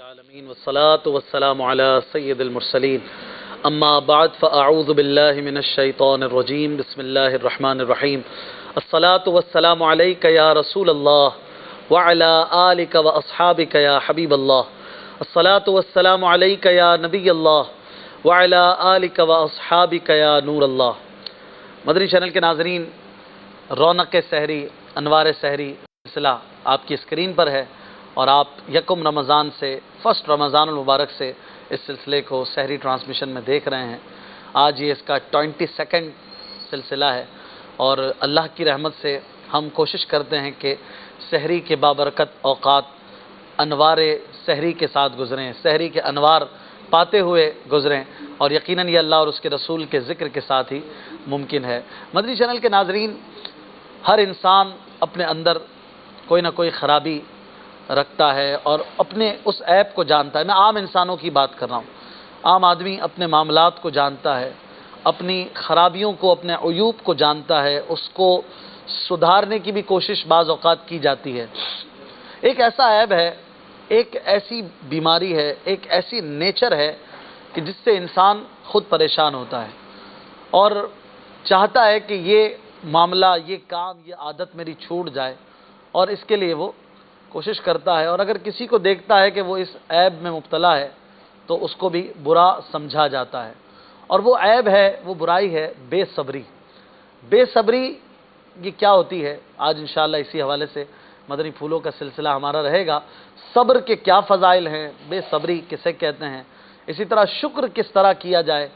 العالمين والصلاة والسلام على سيد المرسلين أما بعد فأعوذ بالله من الشيطان الرجيم بسم الله الرحمن الرحيم الصلاة والسلام عليك يا رسول الله وعلى آلك وأصحابك يا حبيب الله الصلاة والسلام عليك يا نبي الله وعلى آلك وأصحابك يا نور الله۔ مدنی چینل کے ناظرین، رونق سحری، انوار سحری سلسلہ آپ کی اسکرین پر ہے اور آپ یکم رمضان سے فرسٹ رمضان المبارک سے اس سلسلے کو سحری ٹرانسمیشن میں دیکھ رہے ہیں۔ آج یہ اس کا 22 سلسلہ ہے اور اللہ کی رحمت سے ہم کوشش کرتے ہیں کہ سحری کے بابرکت اوقات انوار سحری کے ساتھ گزریں، سحری کے انوار پاتے ہوئے گزریں، اور یقیناً یہ اللہ اور اس کے رسول کے ذکر کے ساتھ ہی ممکن ہے۔ مدنی چینل کے ناظرین، ہر انسان اپنے اندر کوئی نہ کوئی خرابی رکھتا ہے اور اپنے اس عیب کو جانتا ہے۔ میں عام انسانوں کی بات کر رہا ہوں۔ عام آدمی اپنے معاملات کو جانتا ہے، اپنی خرابیوں کو، اپنے عیوب کو جانتا ہے، اس کو سدھارنے کی بھی کوشش بعض اوقات کی جاتی ہے۔ ایک ایسا عیب ہے، ایک ایسی بیماری ہے، ایک ایسی نیچر ہے کہ جس سے انسان خود پریشان ہوتا ہے اور چاہتا ہے کہ یہ معاملہ، یہ کام، یہ عادت میری چھوٹ جائے، اور اس کے لیے وہ کوشش کرتا ہے، اور اگر کسی کو دیکھتا ہے کہ وہ اس عیب میں مبتلا ہے تو اس کو بھی برا سمجھا جاتا ہے، اور وہ عیب ہے، وہ برائی ہے بے صبری۔ بے صبری یہ کیا ہوتی ہے؟ آج انشاءاللہ اسی حوالے سے مدنی پھولوں کا سلسلہ ہمارا رہے گا۔ صبر کے کیا فضائل ہیں، بے صبری کسے کہتے ہیں، اسی طرح شکر کس طرح کیا جائے،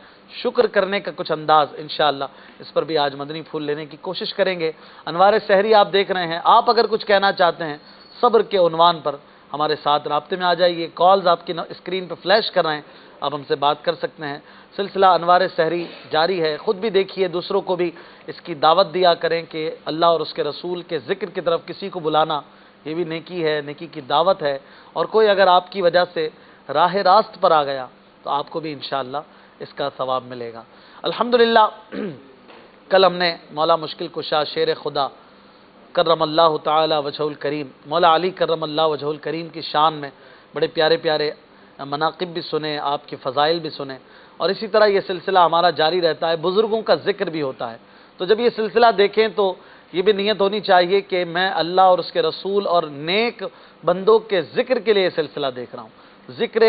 شکر کرنے کا کچھ انداز انشاءاللہ اس پر بھی آج مدنی پھول لینے کی کوشش کریں گے۔ انوار سحری آپ دیکھ رہے ہیں، آپ اگر کچھ کہنا چاہتے ہیں صبر کے عنوان پر ہمارے ساتھ رابطے میں آ جائیے۔ کالز آپ کی اسکرین پہ فلیش کر رہے ہیں، آپ ہم سے بات کر سکتے ہیں۔ سلسلہ انوار سحری جاری ہے، خود بھی دیکھیے، دوسروں کو بھی اس کی دعوت دیا کریں کہ اللہ اور اس کے رسول کے ذکر کی طرف کسی کو بلانا یہ بھی نیکی ہے، نیکی کی دعوت ہے، اور کوئی اگر آپ کی وجہ سے راہ راست پر آ گیا تو آپ کو بھی انشاءاللہ اس کا ثواب ملے گا۔ الحمدللہ کل ہم نے مولا مشکل کشا شیر خدا کرم اللہ تعالی وجہ الکریم، مولا علی کرم اللہ وجہ الکریم کی شان میں بڑے پیارے پیارے مناقب بھی سنے، آپ کے فضائل بھی سنے، اور اسی طرح یہ سلسلہ ہمارا جاری رہتا ہے، بزرگوں کا ذکر بھی ہوتا ہے۔ تو جب یہ سلسلہ دیکھیں تو یہ بھی نیت ہونی چاہیے کہ میں اللہ اور اس کے رسول اور نیک بندوں کے ذکر کے لیے یہ سلسلہ دیکھ رہا ہوں۔ ذکر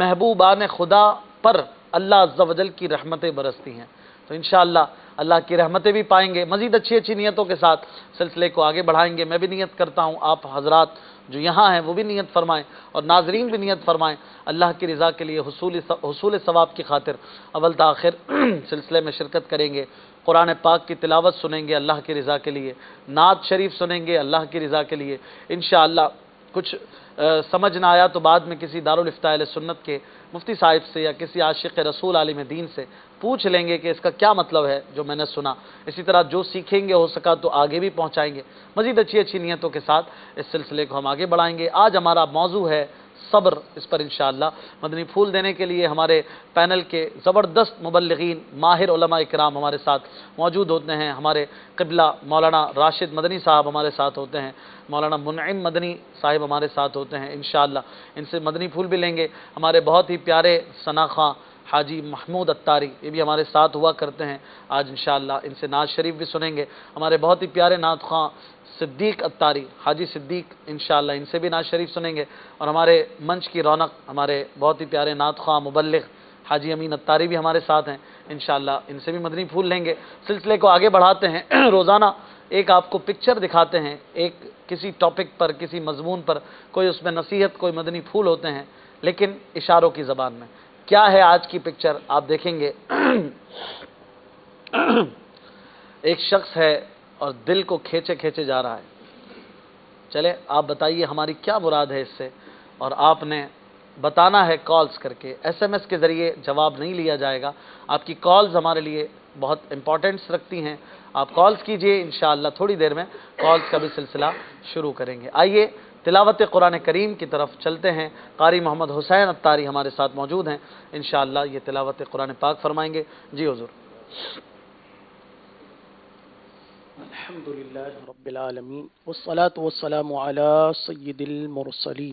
محبوبان خدا پر اللہ عز و جل کی رحمتیں برستی ہیں، تو انشاءاللہ اللہ کی رحمتیں بھی پائیں گے۔ مزید اچھی اچھی نیتوں کے ساتھ سلسلے کو آگے بڑھائیں گے۔ میں بھی نیت کرتا ہوں، آپ حضرات جو یہاں ہیں وہ بھی نیت فرمائیں، اور ناظرین بھی نیت فرمائیں، اللہ کی رضا کے لیے، حصول ثواب کی خاطر اول تاخر سلسلے میں شرکت کریں گے، قرآن پاک کی تلاوت سنیں گے اللہ کی رضا کے لیے، نعت شریف سنیں گے اللہ کی رضا کے لیے انشاءاللہ۔ کچھ سمجھ نہ آیا تو بعد میں کسی دارالافتاء اہل سنت کے مفتی صاحب سے یا کسی عاشق رسول عالم دین سے پوچھ لیں گے کہ اس کا کیا مطلب ہے جو میں نے سنا۔ اسی طرح جو سیکھیں گے ہو سکا تو آگے بھی پہنچائیں گے۔ مزید اچھی اچھی نیتوں کے ساتھ اس سلسلے کو ہم آگے بڑھائیں گے۔ آج ہمارا موضوع ہے صبر۔ اس پر انشاءاللہ مدنی پھول دینے کے لیے ہمارے پینل کے زبردست مبلغین، ماہر علماء اکرام ہمارے ساتھ موجود ہوتے ہیں۔ ہمارے قبلہ مولانا راشد مدنی صاحب ہمارے ساتھ ہوتے ہیں، مولانا منعم مدنی صاحب ہمارے ساتھ ہوتے ہیں انشاءاللہ، ان سے مدنی پھول بھی لیں گے۔ ہمارے بہت ہی پیارے ثنا خواں حاجی محمود اتاری یہ بھی ہمارے ساتھ ہوا کرتے ہیں، آج انشاءاللہ ان سے نعت شریف بھی سنیں گے۔ ہمارے بہت ہی پیارے نعت خواں صدیق اتاری، حاجی صدیق، انشاءاللہ ان سے بھی نعت شریف سنیں گے، اور ہمارے منچ کی رونق ہمارے بہت ہی پیارے نعت خواں مبلغ حاجی امین اتاری بھی ہمارے ساتھ ہیں انشاءاللہ، ان سے بھی مدنی پھول لیں گے۔ سلسلے کو آگے بڑھاتے ہیں۔ روزانہ ایک آپ کو پکچر دکھاتے ہیں، ایک کسی ٹاپک پر، کسی مضمون پر، کوئی اس میں نصیحت، کوئی مدنی پھول ہوتے ہیں، لیکن اشاروں کی زبان میں۔ کیا ہے آج کی پکچر آپ دیکھیں گے؟ ایک شخص ہے اور دل کو کھینچے کھینچے جا رہا ہے۔ چلے آپ بتائیے ہماری کیا مراد ہے اس سے، اور آپ نے بتانا ہے کالز کر کے۔ ایس ایم ایس کے ذریعے جواب نہیں لیا جائے گا، آپ کی کالز ہمارے لیے بہت امپورٹنس رکھتی ہیں۔ آپ کالز کیجئے، انشاءاللہ تھوڑی دیر میں کالز کا بھی سلسلہ شروع کریں گے۔ آئیے تلاوت قرآن کریم کی طرف چلتے ہیں۔ قاری محمد حسین اتاری ہمارے ساتھ موجود ہیں، انشاءاللہ یہ تلاوت قرآن پاک فرمائیں گے۔ جی حضور۔ الحمدللہ رب العالمین والصلاة والسلام علی سید المرسلین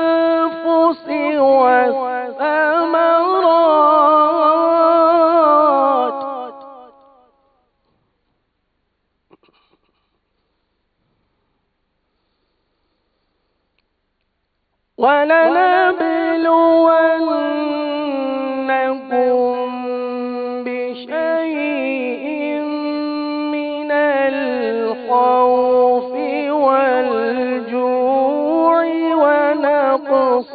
والأنفس والثمرات ولنبلونكم بشيء من الخوف والجوع ونقص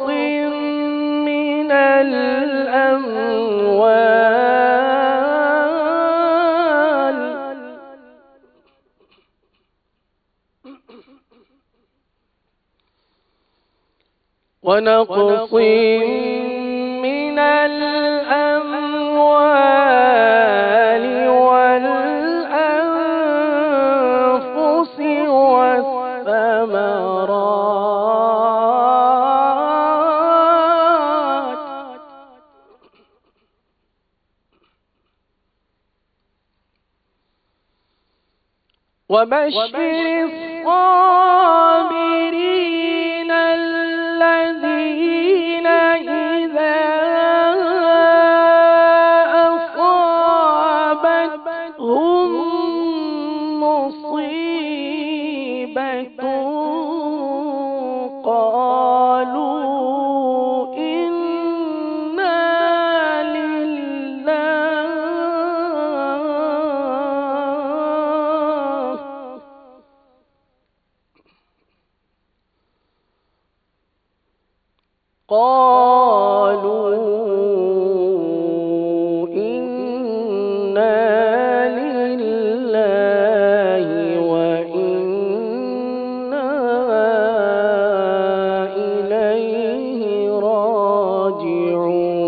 من الأموال ونقص من الأموال والأنفس والثمرات وبشر الصابرين الذين إذا أصابتهم مصيبة قالوا إنا لله قالوا إنا لله وإنا إليه راجعون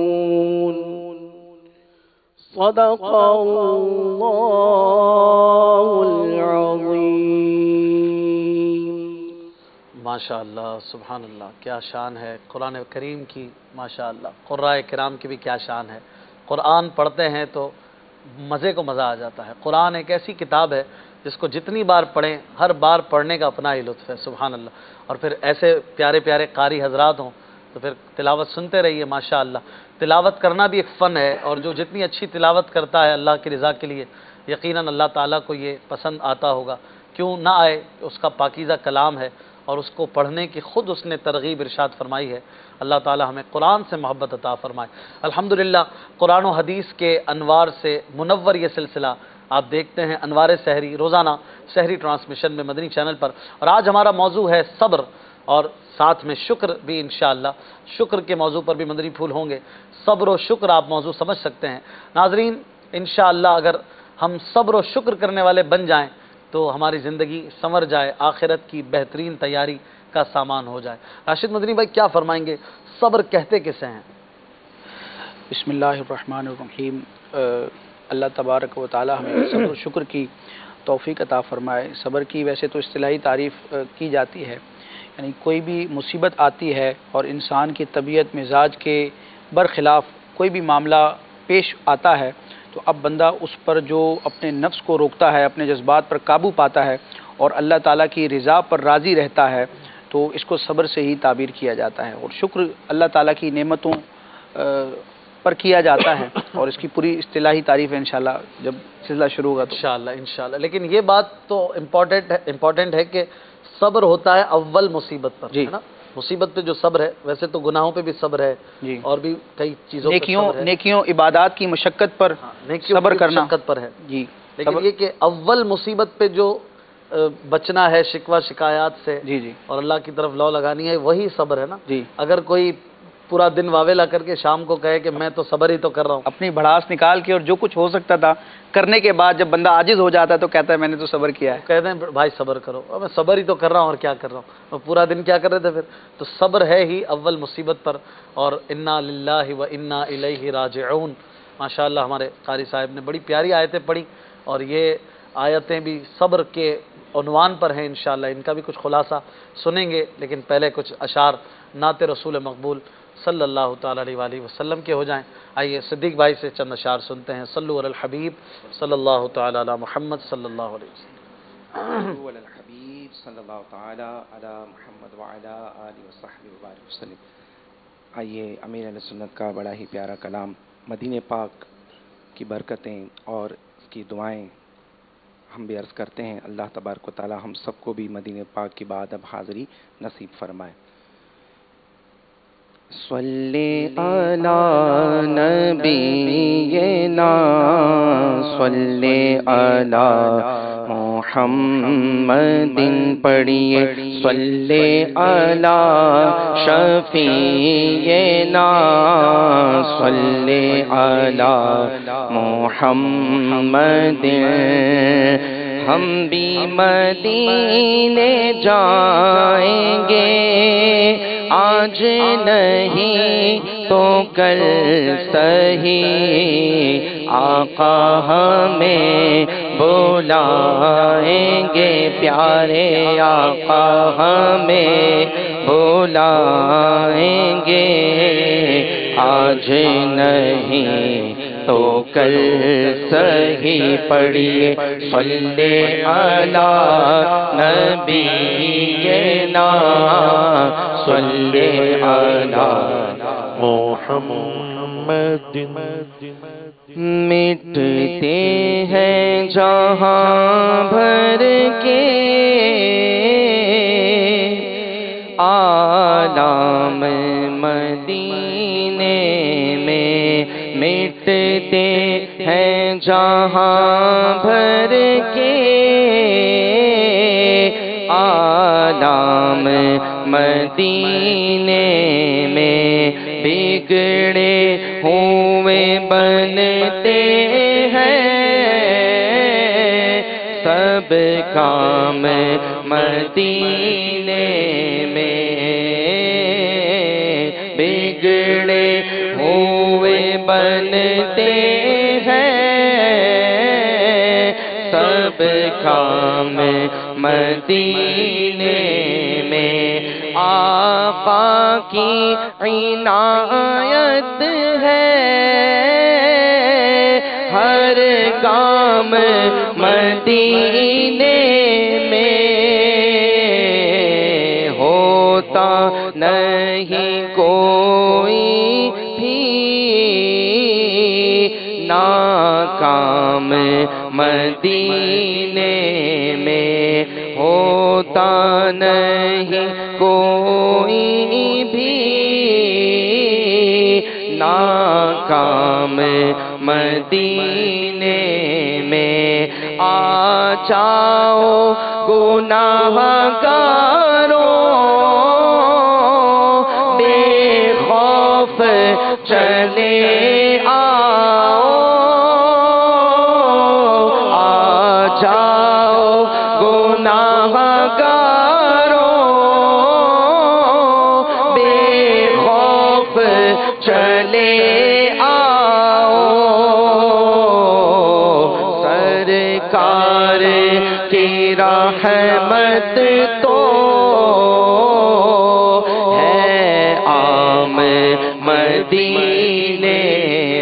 صدق الله العظيم. ماشاء اللہ، سبحان اللہ، کیا شان ہے قرآن کریم کی. ماشاء اللہ، قرائے کرام کی بھی کیا شان ہے. قرآن پڑھتے ہیں تو مزے کو مزہ آ جاتا ہے. قرآن ایک ایسی کتاب ہے جس کو جتنی بار پڑھیں ہر بار پڑھنے کا اپنا ہی لطف ہے. سبحان اللہ. اور پھر ایسے پیارے پیارے قاری حضرات ہوں تو پھر تلاوت سنتے رہیے. ماشاء اللہ، تلاوت کرنا بھی ایک فن ہے، اور جو جتنی اچھی تلاوت کرتا ہے اللہ کی رضا کے لیے، یقیناً اللہ تعالیٰ کو یہ پسند آتا ہوگا. کیوں نہ آئے، اس کا پاکیزہ کلام ہے اور اس کو پڑھنے کی خود اس نے ترغیب ارشاد فرمائی ہے. اللہ تعالی ہمیں قرآن سے محبت عطا فرمائے. الحمدللہ، قرآن و حدیث کے انوار سے منور یہ سلسلہ آپ دیکھتے ہیں، انوار سحری، روزانہ سحری ٹرانسمیشن میں مدنی چینل پر. اور آج ہمارا موضوع ہے صبر، اور ساتھ میں شکر بھی انشاءاللہ. شکر کے موضوع پر بھی مدنی پھول ہوں گے. صبر و شکر آپ موضوع سمجھ سکتے ہیں. ناظرین، انشاءاللہ اگر ہم صبر و شکر کرنے والے بن جائیں تو ہماری زندگی سنور جائے، آخرت کی بہترین تیاری کا سامان ہو جائے. راشد مدنی بھائی کیا فرمائیں گے؟ صبر کہتے کسے ہیں؟ بسم اللہ الرحمن الرحیم. اللہ تبارک و تعالی ہمیں صبر و شکر کی توفیق عطا فرمائے. صبر کی ویسے تو اصطلاحی تعریف کی جاتی ہے، یعنی کوئی بھی مصیبت آتی ہے اور انسان کی طبیعت مزاج کے برخلاف کوئی بھی معاملہ پیش آتا ہے تو اب بندہ اس پر جو اپنے نفس کو روکتا ہے، اپنے جذبات پر قابو پاتا ہے اور اللہ تعالیٰ کی رضا پر راضی رہتا ہے، تو اس کو صبر سے ہی تعبیر کیا جاتا ہے. اور شکر اللہ تعالیٰ کی نعمتوں پر کیا جاتا ہے، اور اس کی پوری اصطلاحی تعریف ہے انشاءاللہ جب سلسلہ شروع ہوگا تو انشاءاللہ. لیکن یہ بات تو امپورٹنٹ ہے کہ صبر ہوتا ہے اول مصیبت پر، جی. ہے نا؟ مصیبت پہ جو صبر ہے، ویسے تو گناہوں پہ بھی صبر ہے، جی. اور بھی کئی چیزوں پہ صبر ہے. نیکیوں عبادات کی مشقت پر صبر کرنا مشقت پر ہے. جی. لیکن یہ کہ اول مصیبت پہ جو بچنا ہے شکوہ شکایات سے، جی جی اور اللہ کی طرف لو لگانی ہے، وہی صبر ہے نا. جی. اگر کوئی پورا دن واویلا کر کے شام کو کہے کہ میں تو صبر ہی تو کر رہا ہوں، اپنی بھڑاس نکال کے اور جو کچھ ہو سکتا تھا کرنے کے بعد جب بندہ عاجز ہو جاتا ہے تو کہتا ہے میں نے تو صبر کیا ہے. کہتے ہیں بھائی صبر کرو. اور میں صبر ہی تو کر رہا ہوں، اور کیا کر رہا ہوں؟ اور پورا دن کیا کر رہے تھے پھر؟ تو صبر ہے ہی اول مصیبت پر. اور انا للہ و انا الیہ راجعون. ماشاءاللہ ہمارے قاری صاحب نے بڑی پیاری آیتیں پڑھی، اور یہ آیتیں بھی صبر کے عنوان پر ہیں. انشاءاللہ ان کا بھی کچھ خلاصہ سنیں گے، لیکن پہلے کچھ اشعار نعت رسول مقبول صلی اللہ تعالی علیہ وآلہ وسلم کے ہو جائیں. آئیے صدیق بھائی سے چند اشعار سنتے ہیں. صلو علی الحبیب صلی اللہ تعالی علی محمد صلی اللہ علیہ وسلم. صلو علی الحبیب صلی اللہ تعالی علی محمد وعلی آلہ وصحبہ وبارک وسلم. آئیے امیر اہل سنت کا بڑا ہی پیارا کلام، مدینہ پاک کی برکتیں اور اس کی دعائیں ہم بھی عرض کرتے ہیں. اللہ تبارک و تعالی ہم سب کو بھی مدینہ پاک کی بادب حاضری نصیب فرمائے. صلی علی نبینا صلی علی محمد پڑھیے، صلی علی شفیعنا صلی علی محمد. ہم بھی مدینے جائیں گے، آج نہیں تو کل سہی، آقا ہمیں بلائیں گے، پیارے آقا ہمیں بلائیں گے، آج نہیں تو کل سہی. پڑھیے صلی علی نبینا صلی علی محمد. مٹتے ہیں جہاں بھر کے آلام مدینے میں، مٹتے ہیں جہاں بھر کے آلام مدینے میں، کام مدینے میں بگڑے ہوئے بنتے ہیں، سب کام مدینے میں آقا کی عنایت ہے، ہر کام مدینے میں ہوتا نہیں کوئی بھی ناکام مدینے میں، ہوتا نہیں کوئی بھی ناکام مدینے میں۔ آ جاؤ گناہ گاروں، بے خوف چلے آؤ، آ جاؤ گناہ گاروں، بے خوف چلے آؤ، سرکار کی رحمت تو ہے عام مدینے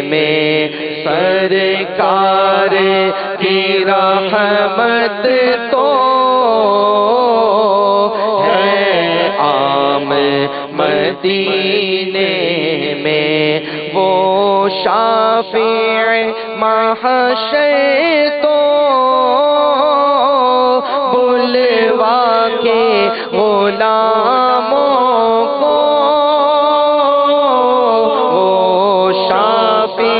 میں، سرکار کی رحمت تو ہے عام مدینے میں، وہ شافع محشر تو بلوا کے غلاموں کو، وہ شافع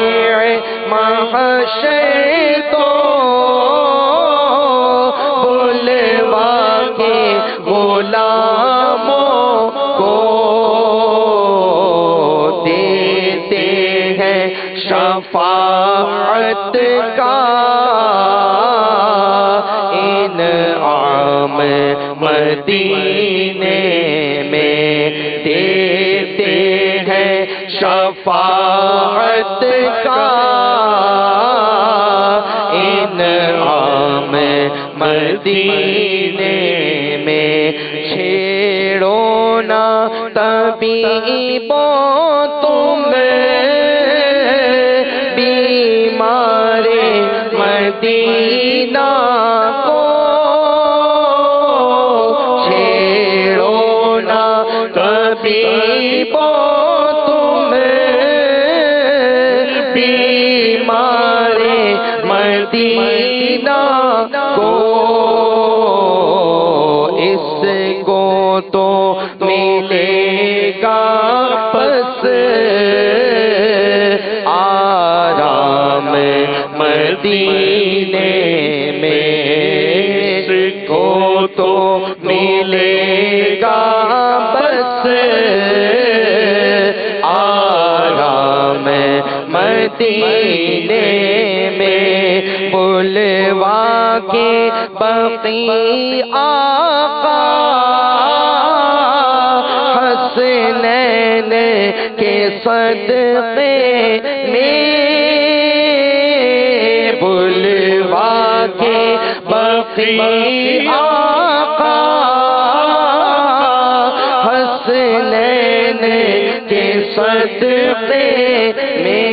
محشر تو بلوا کے غلاموں کو دیتے ہیں شفاعت کا انعام مدینے میں، دیتے ہیں شفاعت کا انعام مدینے میں۔ چھیڑو نہ طبیبوں تم بیمار مدینہ کو، چھیڑو نہ طبیبوں تم بیمار مدینہ کو، اس کو تو ملے گا پس آرام مدینے میں، اس کو تو ملے گا بس آرام مدینے میں، بلوا کے بقی آقا حسنین کے صدقے میں، بلوا کے بقی آقا حسنین کے صدقے میں،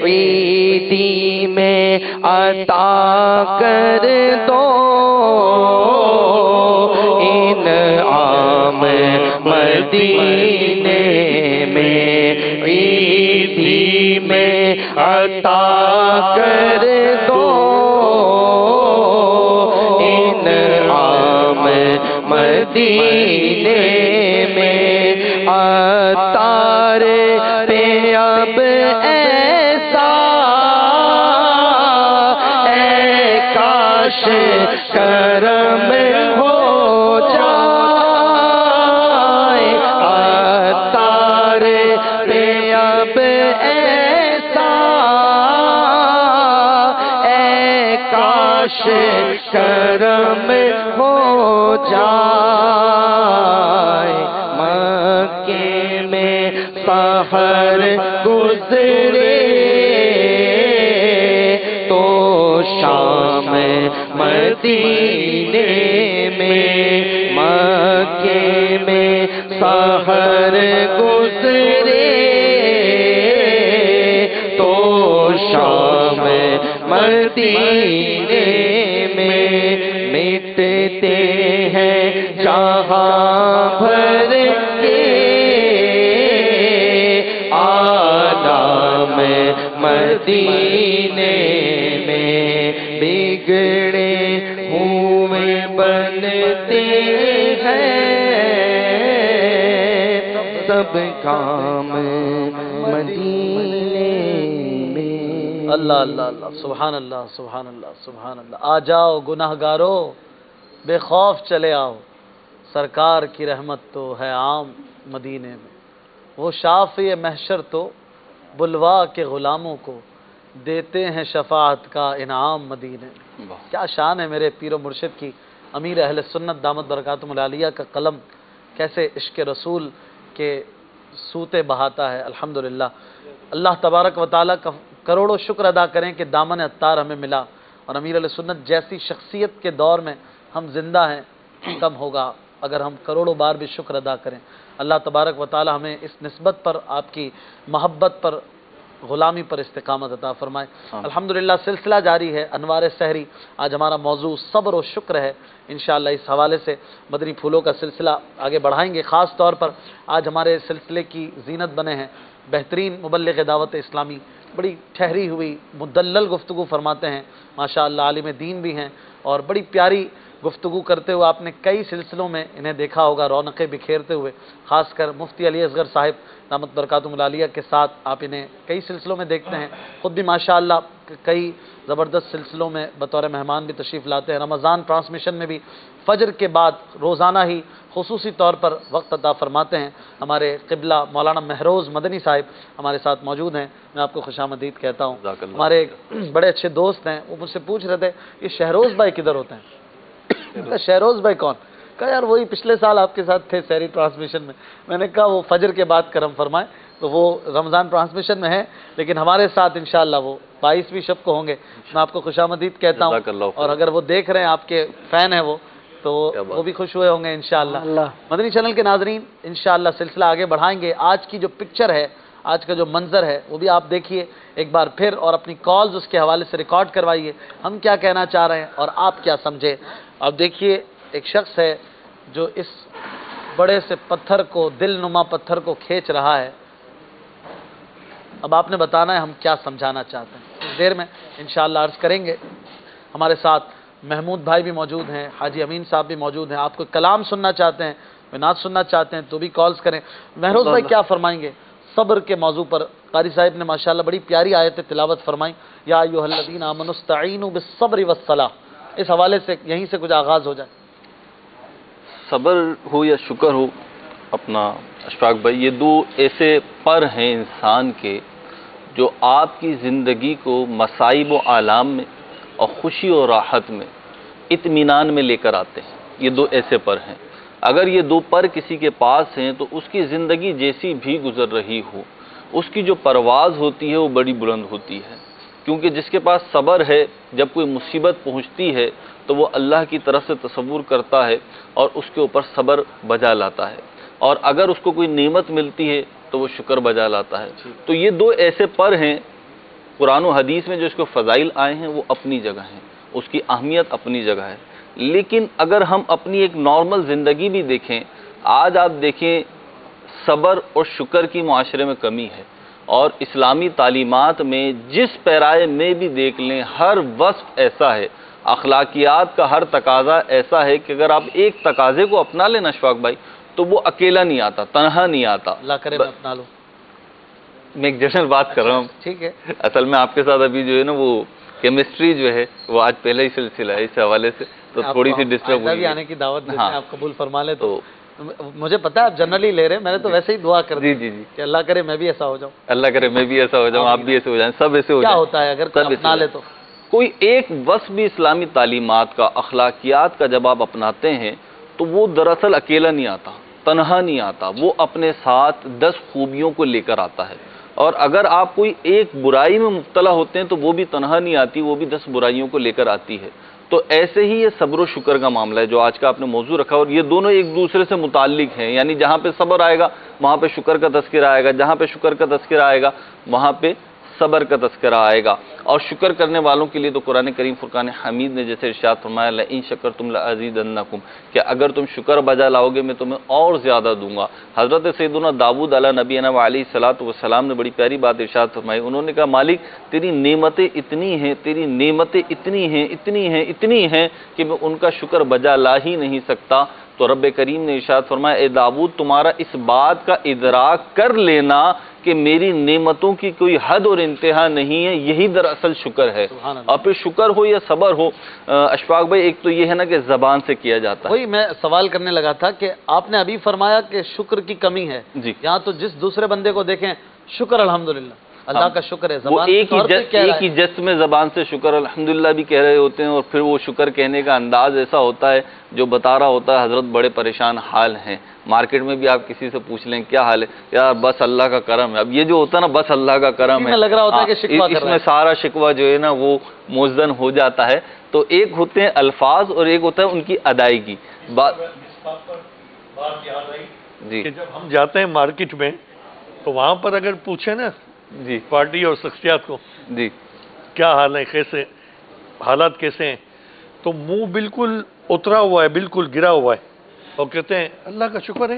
عیدی میں عطا کر دو انعام مدینے میں، عیدی میں عطا کر دو انعام مدینے میں، عطار پہ اب ایسا اے کاش کرم ہو جائے، عطار پہ اب ایسا اے کاش کرم ہو جائے، مکے میں سحر گزرے تو شام مدینے میں، مکے میں سحر گزرے تو شام مدینے میں، مٹتے ہیں جہاں بھر کے آدم مدینے میں، بگڑے ہوئے بنتے ہیں سب کام مدینے میں۔ اللہ اللہ اللہ، سبحان اللہ سبحان اللہ سبحان اللہ۔ آ جاؤ گناہ گارو، بے خوف چلے آؤ، سرکار کی رحمت تو ہے عام مدینے میں۔ وہ شافع محشر تو بلوا کے غلاموں کو دیتے ہیں شفاعت کا انعام مدینے میں۔ کیا شان ہے میرے پیر و مرشد کی، امیر اہل سنت دامت برکاتہم العالیہ کا قلم کیسے عشق رسول کے سوتے بہاتا ہے۔ الحمدللہ، اللہ تبارک و تعالیٰ کا کروڑوں شکر ادا کریں کہ دامن عطار ہمیں ملا، اور امیر علیہ سنت جیسی شخصیت کے دور میں ہم زندہ ہیں، کم ہوگا اگر ہم کروڑوں بار بھی شکر ادا کریں۔ اللہ تبارک و تعالیٰ ہمیں اس نسبت پر، آپ کی محبت پر، غلامی پر استقامت عطا فرمائے۔ الحمدللہ سلسلہ جاری ہے انوار سحری۔ آج ہمارا موضوع صبر و شکر ہے۔ انشاءاللہ اس حوالے سے مدنی پھولوں کا سلسلہ آگے بڑھائیں گے۔ خاص طور پر آج ہمارے سلسلے کی زینت بنے ہیں بہترین مبلغ دعوت اسلامی، بڑی ٹھہری ہوئی مدلل گفتگو فرماتے ہیں، ماشاءاللہ عالم دین بھی ہیں، اور بڑی پیاری گفتگو کرتے ہوئے آپ نے کئی سلسلوں میں انہیں دیکھا ہوگا رونقیں بکھیرتے ہوئے، خاص کر مفتی علی اصغر صاحب دامت برکاتہم العالیہ کے ساتھ آپ انہیں کئی سلسلوں میں دیکھتے ہیں، خود بھی ماشاءاللہ کئی زبردست سلسلوں میں بطور مہمان بھی تشریف لاتے ہیں۔ رمضان ٹرانسمیشن میں بھی فجر کے بعد روزانہ ہی خصوصی طور پر وقت عطا فرماتے ہیں۔ ہمارے قبلہ مولانا مہروز مدنی صاحب ہمارے ساتھ موجود ہیں، میں آپ کو خوش آمدید کہتا ہوں۔ ہمارے بڑے اچھے دوست ہیں، وہ مجھ سے پوچھ رہے تھے یہ شہروز بھائی کدھر ہوتے ہیں؟ شہروز بھائی کون؟ کہا یار وہی پچھلے سال آپ کے ساتھ تھے سحری ٹرانسمیشن میں۔ میں نے کہا وہ فجر کے بعد کرم فرمائے، تو وہ رمضان ٹرانسمیشن میں ہے، لیکن ہمارے ساتھ انشاءاللہ وہ 22ویں شب کو ہوں گے۔ میں آپ کو خوش آمدید کہتا ہوں، اور اگر وہ دیکھ رہے ہیں، آپ کے فین ہیں تو وہ بھی خوش ہوئے ہوں گے انشاءاللہ۔ مدنی چینل کے ناظرین، انشاءاللہ سلسلہ آگے بڑھائیں گے۔ آج کی جو پکچر ہے، آج کا جو منظر ہے، وہ بھی آپ دیکھیے ایک بار پھر، اور اپنی کالز اس کے حوالے سے ریکارڈ کروائیے، ہم کیا کہنا چاہ رہے ہیں اور آپ کیا سمجھے۔ اب دیکھیے ایک شخص ہے جو اس بڑے سے پتھر کو، دل نما پتھر کو کھینچ رہا ہے۔ اب آپ نے بتانا ہے ہم کیا سمجھانا چاہتے ہیں، اس دیر میں انشاءاللہ عرض کریں گے۔ ہمارے ساتھ محمود بھائی بھی موجود ہیں، حاجی امین صاحب بھی موجود ہیں۔ آپ کو کلام سننا چاہتے ہیں، نعت سننا چاہتے ہیں تو بھی کالز کریں۔ مہروز بھائی کیا فرمائیں گے صبر کے موضوع پر؟ قاری صاحب نے ماشاءاللہ بڑی پیاری آیت تلاوت فرمائی، یا ایھا الذین آمنوا استعینوا بالصبر والصلاۃ۔ اس حوالے سے یہیں سے کچھ آغاز ہو جائے۔ صبر ہو یا شکر ہو، اپنا اشفاق بھائی، یہ دو ایسے پر ہیں انسان کے جو آپ کی زندگی کو مصائب و آلام میں اور خوشی و راحت میں، اطمینان میں لے کر آتے ہیں۔ یہ دو ایسے پر ہیں، اگر یہ دو پر کسی کے پاس ہیں تو اس کی زندگی جیسی بھی گزر رہی ہو، اس کی جو پرواز ہوتی ہے وہ بڑی بلند ہوتی ہے، کیونکہ جس کے پاس صبر ہے، جب کوئی مصیبت پہنچتی ہے تو وہ اللہ کی طرف سے تصور کرتا ہے اور اس کے اوپر صبر بجا لاتا ہے، اور اگر اس کو کوئی نعمت ملتی ہے تو وہ شکر بجا لاتا ہے۔ تو یہ دو ایسے پر ہیں، قرآن و حدیث میں جو اس کو فضائل آئے ہیں وہ اپنی جگہ ہیں، اس کی اہمیت اپنی جگہ ہے۔ لیکن اگر ہم اپنی ایک نارمل زندگی بھی دیکھیں، آج آپ دیکھیں صبر اور شکر کی معاشرے میں کمی ہے، اور اسلامی تعلیمات میں جس پیرائے میں بھی دیکھ لیں ہر وصف ایسا ہے، اخلاقیات کا ہر تقاضا ایسا ہے کہ اگر آپ ایک تقاضے کو اپنا لیں اشفاق بھائی تو وہ اکیلا نہیں آتا، تنہا نہیں آتا۔ اللہ کرے میں اپنا لوں۔ میں ایک جنرل بات کر رہا ہوں، ٹھیک ہے۔ اصل میں آپ کے ساتھ ابھی جو ہے نا وہ کیمسٹری جو ہے وہ آج پہلا ہی سلسلہ ہے، اس حوالے سے تو تھوڑی سی ڈسٹرب ہوئی بھی آنے کی دعوت دیتے ہیں، آپ قبول فرما لیں تو تو مجھے پتا ہے آپ جنرلی لے رہے ہیں، میں نے تو ویسے ہی دعا کر دی جی کہ اللہ کرے میں بھی ایسا ہو جاؤں۔ اللہ کرے میں بھی ایسا ہو جاؤں، آپ بھی ایسے ہو جائیں، سب ایسے ہو کیا جائیں۔ ہوتا ہے اگر کوئی اپنا لے تو؟ کوئی ایک وصف بھی اسلامی تعلیمات کا، اخلاقیات کا جب آپ اپناتے ہیں تو وہ دراصل اکیلا نہیں آتا، تنہا نہیں آتا، وہ اپنے ساتھ 10 خوبیوں کو لے کر آتا ہے. اور اگر آپ کوئی ایک برائی میں مبتلا ہوتے ہیں تو وہ بھی تنہا نہیں آتی، وہ بھی 10 برائیوں کو لے کر آتی ہے. تو ایسے ہی یہ صبر و شکر کا معاملہ ہے جو آج کا آپ نے موضوع رکھا، اور یہ دونوں ایک دوسرے سے متعلق ہیں. یعنی جہاں پہ صبر آئے گا وہاں پہ شکر کا تذکرہ آئے گا، جہاں پہ شکر کا تذکرہ آئے گا وہاں پہ صبر کا تذکرہ آئے گا. اور شکر کرنے والوں کے لیے تو قرآن کریم فرقان حمید نے جیسے ارشاد فرمایا لئن شکرتم لازیدنکم، کہ اگر تم شکر بجا لاؤ گے میں تمہیں اور زیادہ دوں گا. حضرت سیدنا داؤد علیہ نبینا علیہ الصلوۃ والسلام نے بڑی پیاری بات ارشاد فرمائی. انہوں نے کہا مالک تیری نعمتیں اتنی ہیں، تیری نعمتیں اتنی ہیں کہ میں ان کا شکر بجا لا ہی نہیں سکتا. تو رب کریم نے ارشاد فرمایا اے داؤد تمہارا اس بات کا ادراک کر لینا کہ میری نعمتوں کی کوئی حد اور انتہا نہیں ہے، یہی دراصل شکر ہے. اور پھر شکر ہو یا صبر ہو اشفاق بھائی، ایک تو یہ ہے نا کہ زبان سے کیا جاتا ہے. وہی میں سوال کرنے لگا تھا کہ آپ نے ابھی فرمایا کہ شکر کی کمی ہے. جی. یہاں تو جس دوسرے بندے کو دیکھیں شکر الحمدللہ، اللہ کا شکر ہے، وہ زبان ایک ہی جس میں زبان سے شکر الحمدللہ بھی کہہ رہے ہوتے ہیں، اور پھر وہ شکر کہنے کا انداز ایسا ہوتا ہے جو بتا رہا ہوتا ہے حضرت بڑے پریشان حال ہیں. مارکیٹ میں بھی آپ کسی سے پوچھ لیں کیا حال ہے، یار بس اللہ کا کرم ہے. اب یہ جو ہوتا ہے نا بس اللہ کا کرم ہے، لگ رہا ہوتا ہے کہ شکوہ کر اس رہا میں سارا شکوہ جو ہے نا وہ موزن ہو جاتا ہے. تو ایک ہوتے ہیں الفاظ اور ایک ہوتا ہے ان کی ادائیگی. بات یاد آئی جی کہ جب ہم جاتے ہیں مارکیٹ میں تو وہاں پر اگر پوچھیں نا جی پارٹی اور شخصیات کو جی کیا حال ہے، کیسے حالات کیسے ہیں، تو منہ بالکل اترا ہوا ہے، بالکل گرا ہوا ہے، اور کہتے ہیں اللہ کا شکر ہے.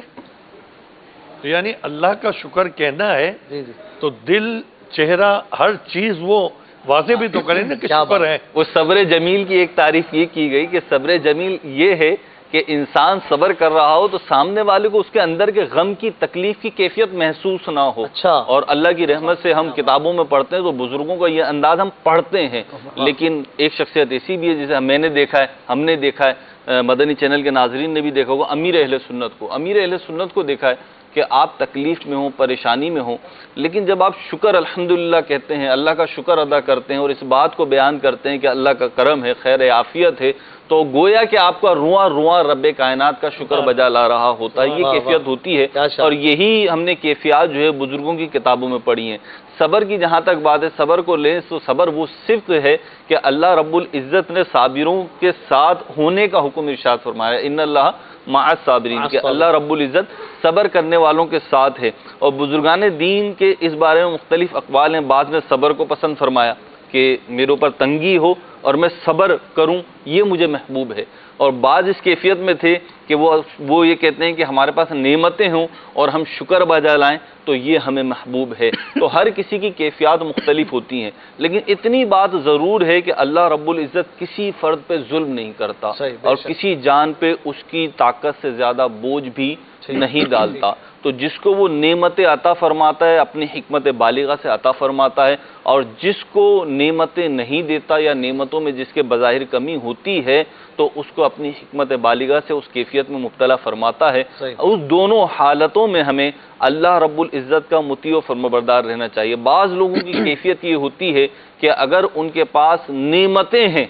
یعنی اللہ کا شکر کہنا ہے جی جی تو دل، چہرہ، ہر چیز وہ واضح بھی تو کریں نا کہ شکر ہے. وہ صبر جمیل کی ایک تعریف یہ کی گئی کہ صبر جمیل یہ ہے کہ انسان صبر کر رہا ہو تو سامنے والے کو اس کے اندر کے غم کی، تکلیف کی کیفیت محسوس نہ ہو. اچھا. اور اللہ کی رحمت سے ہم کتابوں میں پڑھتے ہیں تو بزرگوں کا یہ انداز ہم پڑھتے ہیں، لیکن ایک شخصیت ایسی بھی ہے جسے میں نے دیکھا ہے، ہم نے دیکھا ہے، مدنی چینل کے ناظرین نے بھی دیکھا ہوگا، امیر اہل سنت کو دیکھا ہے کہ آپ تکلیف میں ہوں، پریشانی میں ہوں، لیکن جب آپ شکر الحمدللہ کہتے ہیں، اللہ کا شکر ادا کرتے ہیں اور اس بات کو بیان کرتے ہیں کہ اللہ کا کرم ہے، خیر ہے، عافیت ہے، تو گویا کہ آپ کا رواں رواں رب کائنات کا شکر بجا لا رہا ہوتا ہے. یہ کیفیت ہوتی ہے، اور یہی ہم نے کیفیات جو ہے بزرگوں کی کتابوں میں پڑھی ہیں. صبر کی جہاں تک بات ہے، صبر کو لیں تو صبر وہ صفت ہے کہ اللہ رب العزت نے صابروں کے ساتھ ہونے کا حکم ارشاد فرمایا ان اللہ مع الصابرین، کہ اللہ رب العزت صبر کرنے والوں کے ساتھ ہے. اور بزرگان دین کے اس بارے میں مختلف اقوال ہیں. بعض نے صبر کو پسند فرمایا کہ میرے اوپر تنگی ہو اور میں صبر کروں یہ مجھے محبوب ہے، اور بعض اس کیفیت میں تھے کہ وہ یہ کہتے ہیں کہ ہمارے پاس نعمتیں ہوں اور ہم شکر بجا لائیں تو یہ ہمیں محبوب ہے. تو ہر کسی کی کیفیات مختلف ہوتی ہیں، لیکن اتنی بات ضرور ہے کہ اللہ رب العزت کسی فرد پہ ظلم نہیں کرتا اور کسی جان پہ اس کی طاقت سے زیادہ بوجھ بھی نہیں ڈالتا. تو جس کو وہ نعمتیں عطا فرماتا ہے اپنی حکمت بالغہ سے عطا فرماتا ہے، اور جس کو نعمتیں نہیں دیتا یا نعمتوں میں جس کے بظاہر کمی ہوتی ہے تو اس کو اپنی حکمت بالغہ سے اس کیفیت میں مبتلا فرماتا ہے. اس دونوں حالتوں میں ہمیں اللہ رب العزت کا مطیع و فرمانبردار رہنا چاہیے. بعض لوگوں کی کیفیت یہ ہوتی ہے کہ اگر ان کے پاس نعمتیں ہیں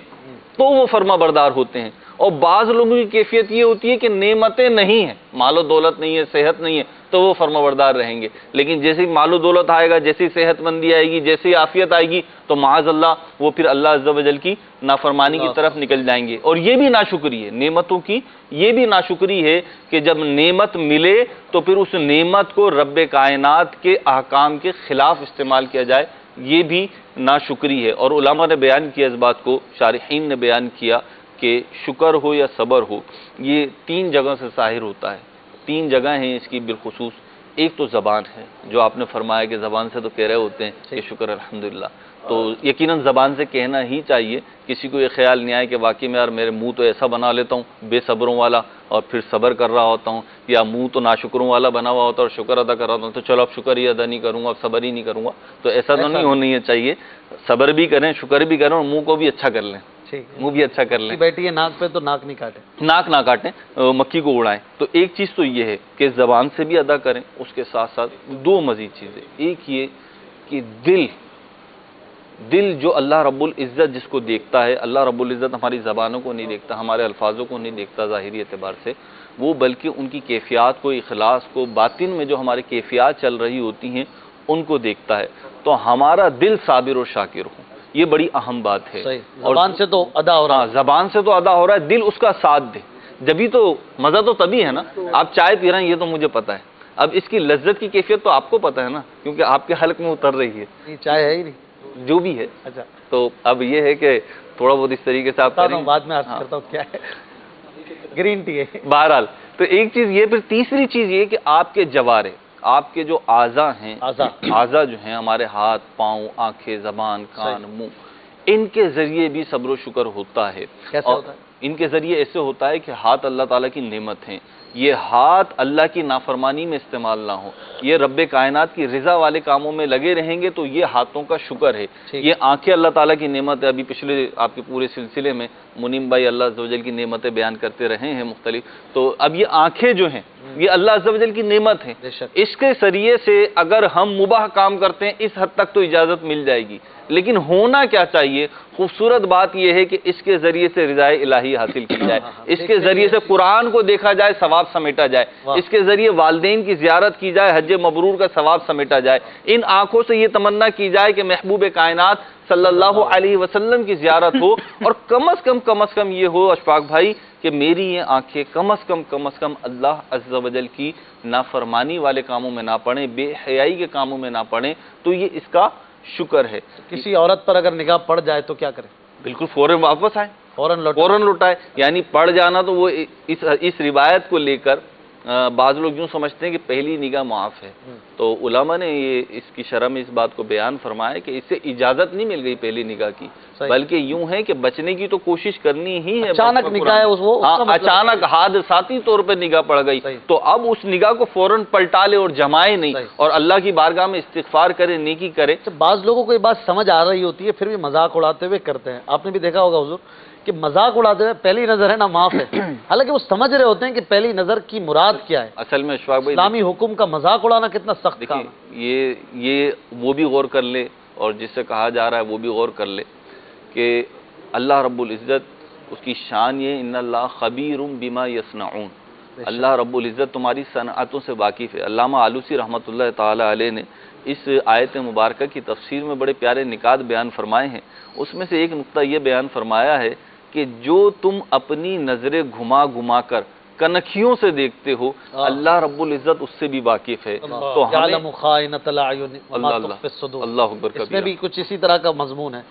تو وہ فرما بردار ہوتے ہیں، اور بعض لوگوں کی کیفیت یہ ہوتی ہے کہ نعمتیں نہیں ہیں، مال و دولت نہیں ہے، صحت نہیں ہے، تو وہ فرما بردار رہیں گے. لیکن جیسے مال و دولت آئے گا، جیسی صحت مندی آئے گی، جیسی عافیت آئے گی تو معاذ اللہ وہ پھر اللہ عز و جل کی نافرمانی کی طرف نکل جائیں گے. اور یہ بھی ناشکری ہے نعمتوں کی، یہ بھی ناشکری ہے کہ جب نعمت ملے تو پھر اس نعمت کو رب کائنات کے احکام کے خلاف استعمال کیا جائے، یہ بھی ناشکری ہے. اور علماء نے بیان کیا اس بات کو، شارحین نے بیان کیا کہ شکر ہو یا صبر ہو یہ 3 جگہ سے ظاہر ہوتا ہے. 3 جگہ ہیں اس کی بالخصوص. ایک تو زبان ہے، جو آپ نے فرمایا کہ زبان سے تو کہہ رہے ہوتے ہیں کہ شکر الحمدللہ، تو یقیناً زبان سے کہنا ہی چاہیے. کسی کو یہ خیال نہیں آئے کہ واقعی میں یار میرے منہ تو ایسا بنا لیتا ہوں بے صبروں والا اور پھر صبر کر رہا ہوتا ہوں، یا منہ تو ناشکروں والا بنا ہوا ہوتا ہے اور شکر ادا کر رہا ہوتا ہوں، تو چلو اب شکر ہی ادا نہیں کروں گا، اب صبر ہی نہیں کروں گا. تو ایسا تو نہیں ہونا ہی چاہیے. صبر بھی کریں، شکر بھی کریں، اور منہ کو بھی اچھا کر لیں، منہ بھی اچھا کر لیں. بیٹھی ہے ناک پہ تو ناک نہیں کاٹیں، ناک نہ کاٹیں، مکھی کو اڑائیں. تو ایک چیز تو یہ ہے کہ زبان سے بھی ادا کریں، اس کے ساتھ ساتھ 2 مزید چیزیں. ایک یہ کہ دل جو اللہ رب العزت جس کو دیکھتا ہے، اللہ رب العزت ہماری زبانوں کو نہیں دیکھتا، ہمارے الفاظوں کو نہیں دیکھتا ظاہری اعتبار سے، وہ بلکہ ان کی کیفیات کو، اخلاص کو، باطن میں جو ہماری کیفیات چل رہی ہوتی ہیں ان کو دیکھتا ہے. تو ہمارا دل صابر و شاکر ہو، یہ بڑی اہم بات ہے. صحیح. زبان سے تو ادا ہو رہا ہے. زبان سے تو ادا ہو رہا ہے، دل اس کا ساتھ دے، جبھی تو مزہ تو تبھی ہے نا. آپ چائے پی رہے ہیں یہ تو مجھے پتا ہے، اب اس کی لذت کی کیفیت تو آپ کو پتا ہے نا، کیونکہ آپ کے حلق میں اتر رہی ہے. یہ چائے ہے ہی نہیں. جو بھی ہے. اچھا تو اب یہ ہے کہ تھوڑا بہت اس طریقے سے آپ بتا کریں دوں، بعد میں عرض کرتا ہوں کیا ہے. گرین ٹی ہے. بہرحال تو ایک چیز یہ، پھر تیسری چیز یہ کہ آپ کے جوارے، آپ کے جو اعضاء ہیں، اعضاء جو ہیں ہمارے ہاتھ، پاؤں، آنکھیں، زبان، کان، منہ، ان کے ذریعے بھی صبر و شکر ہوتا ہے. کیسے ہوتا ہے؟ ان کے ذریعے ایسے ہوتا ہے کہ ہاتھ اللہ تعالیٰ کی نعمت ہیں، یہ ہاتھ اللہ کی نافرمانی میں استعمال نہ ہو، یہ رب کائنات کی رضا والے کاموں میں لگے رہیں گے تو یہ ہاتھوں کا شکر ہے. یہ آنکھیں اللہ تعالیٰ کی نعمت ہے. ابھی پچھلے آپ کے پورے سلسلے میں منیم بھائی اللہ عز و جل کی نعمتیں بیان کرتے رہے ہیں مختلف. تو اب یہ آنکھیں جو ہیں یہ اللہ عز و جل کی نعمت ہیں. اس کے ذریعے سے اگر ہم مباح کام کرتے ہیں اس حد تک تو اجازت مل جائے گی، لیکن ہونا کیا چاہیے؟ خوبصورت بات یہ ہے کہ اس کے ذریعے سے رضا الہی حاصل کی جائے، اس کے ذریعے سے قرآن کو دیکھا جائے، ثواب سمیٹا جائے، اس کے ذریعے والدین کی زیارت کی جائے، حج مبرور کا ثواب سمیٹا جائے. ان آنکھوں سے یہ تمنا کی جائے کہ محبوب کائنات صلی اللہ علیہ وسلم کی زیارت ہو، اور کم از کم یہ ہو اشفاق بھائی کہ میری یہ آنکھیں کم از کم اللہ عز و جل کی نافرمانی والے کاموں میں نہ پڑیں، بے حیائی کے کاموں میں نہ پڑیں. تو یہ اس کا شکر ہے. کسی عورت پر اگر نگاہ پڑ جائے تو کیا کرے؟ بالکل فوراً واپس آئیں، فوراً لوٹائے. یعنی پڑ جانا تو وہ اس روایت کو لے کر بعض لوگ یوں سمجھتے ہیں کہ پہلی نگاہ معاف ہے. تو علماء نے یہ اس کی شرح میں اس بات کو بیان فرمایا کہ اس سے اجازت نہیں مل گئی پہلی نگاہ کی، بلکہ یوں ہے کہ بچنے کی تو کوشش کرنی ہی ہے. اچانک نگاہ ہے وہ، اچانک حادثاتی طور پہ نگاہ پڑ گئی تو اب اس نگاہ کو فوراً پلٹا لے اور جمائے نہیں، اور اللہ کی بارگاہ میں استغفار کرے، نیکی کرے. بعض لوگوں کو یہ بات سمجھ آ رہی ہوتی ہے پھر بھی مذاق اڑاتے ہوئے کرتے ہیں. آپ نے بھی دیکھا ہوگا حضور کہ مذاق اڑاتے ہوئے پہلی نظر ہے نا معاف ہے، حالانکہ وہ سمجھ رہے ہوتے ہیں کہ پہلی نظر کی مراد کیا ہے. اصل میں اشفاق بھائی اسلامی حکم کا مذاق اڑانا کتنا سخت کام ہے. یہ وہ بھی غور کر لے، اور جس سے کہا جا رہا ہے وہ بھی غور کر لے کہ اللہ رب العزت اس کی شان یہ ان اللہ خبیر بما یصنعون، اللہ رب العزت تمہاری صنعتوں سے واقف ہے. علامہ آلوسی رحمۃ اللہ تعالی علیہ نے اس آیت مبارکہ کی تفسیر میں بڑے پیارے نکات بیان فرمائے ہیں. اس میں سے ایک نقطہ یہ بیان فرمایا ہے کہ جو تم اپنی نظریں گھما گھما کر کنکھیوں سے دیکھتے ہو، اللہ رب العزت اس سے بھی واقف ہے. تو یعلم خائنۃ الاعین وما تخفی الصدور. اللہ اکبر. اس میں بھی کچھ اسی طرح کا مضمون ہے.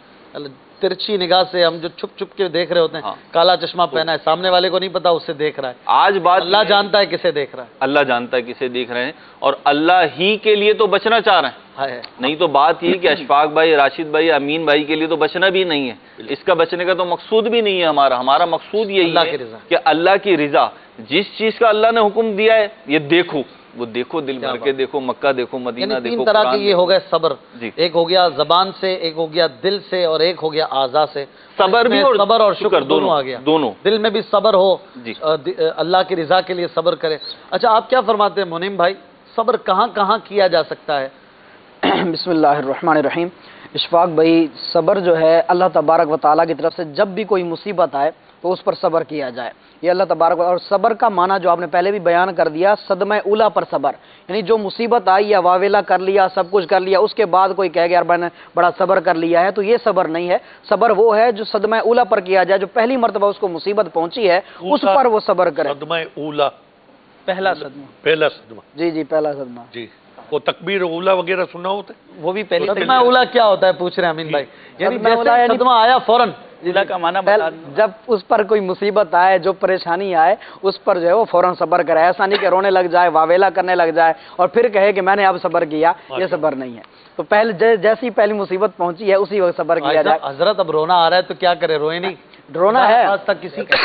ترچھی نگاہ سے ہم جو چھپ چھپ کے دیکھ رہے ہوتے ہیں، کالا چشمہ پہنا ہے، سامنے والے کو نہیں پتا اس سے دیکھ رہا ہے. آج بات اللہ جانتا ہے کسے دیکھ رہا ہے، اللہ جانتا ہے کسے دیکھ رہے ہیں، اور اللہ ہی کے لیے تو بچنا چاہ رہے ہیں. نہیں تو بات یہ کہ اشفاق بھائی، راشد بھائی، امین بھائی کے لیے تو بچنا بھی نہیں ہے. اس کا بچنے کا تو مقصود بھی نہیں ہے. ہمارا مقصود یہی ہے کہ اللہ کی رضا، جس چیز کا اللہ نے حکم دیا ہے یہ دیکھو، وہ دیکھو، دل بھر کے دیکھو، مکہ دیکھو، مدینہ دیکھو. تین طرح کے یہ ہو گئے صبر. ایک ہو گیا زبان سے، ایک ہو گیا دل سے، اور ایک ہو گیا اعضاء سے. صبر اور شکر دونوں آ گیا. دونوں دل میں بھی صبر ہو، اللہ کی رضا کے لیے صبر کرے. اچھا آپ کیا فرماتے ہیں منیم بھائی، صبر کہاں کہاں کیا جا سکتا ہے؟ بسم اللہ الرحمن الرحیم. اشفاق بھائی، صبر جو ہے اللہ تبارک و تعالیٰ کی طرف سے جب بھی کوئی مصیبت آئے تو اس پر صبر کیا جائے، یہ اللہ تبارک و تعالیٰ. اور صبر کا معنی جو آپ نے پہلے بھی بیان کر دیا، صدمہ اولا پر صبر، یعنی جو مصیبت آئی یا واویلا کر لیا، سب کچھ کر لیا، اس کے بعد کوئی کہے گا یار میں نے بڑا صبر کر لیا ہے، تو یہ صبر نہیں ہے. صبر وہ ہے جو صدمہ اولا پر کیا جائے، جو پہلی مرتبہ اس کو مصیبت پہنچی ہے اس پر وہ صبر کرے. صدمہ اولا، پہلا صدمہ. پہلا صدمہ. جی پہلا صدمہ. جی وہ تکبیر اولا وغیرہ سننا ہوتا ہے، وہ بھی پہلی. صدمہ اولا کیا ہوتا ہے پوچھ رہے ہیں امین بھائی؟ یعنی جیسے صدمہ آیا فوراً کا معنی جب اس پر کوئی مصیبت آئے، جو پریشانی آئے، اس پر جو ہے وہ فوراً صبر کرے. ایسا نہیں کہ رونے لگ جائے، واویلا کرنے لگ جائے اور پھر کہے کہ میں نے اب صبر کیا، یہ صبر نہیں ہے. تو جیسی پہلی مصیبت پہنچی ہے اسی وقت صبر کیا جائے. حضرت اب رونا آ رہا ہے تو کیا کرے؟ روئے نہیں، رونا ہے. آج تک کسی کا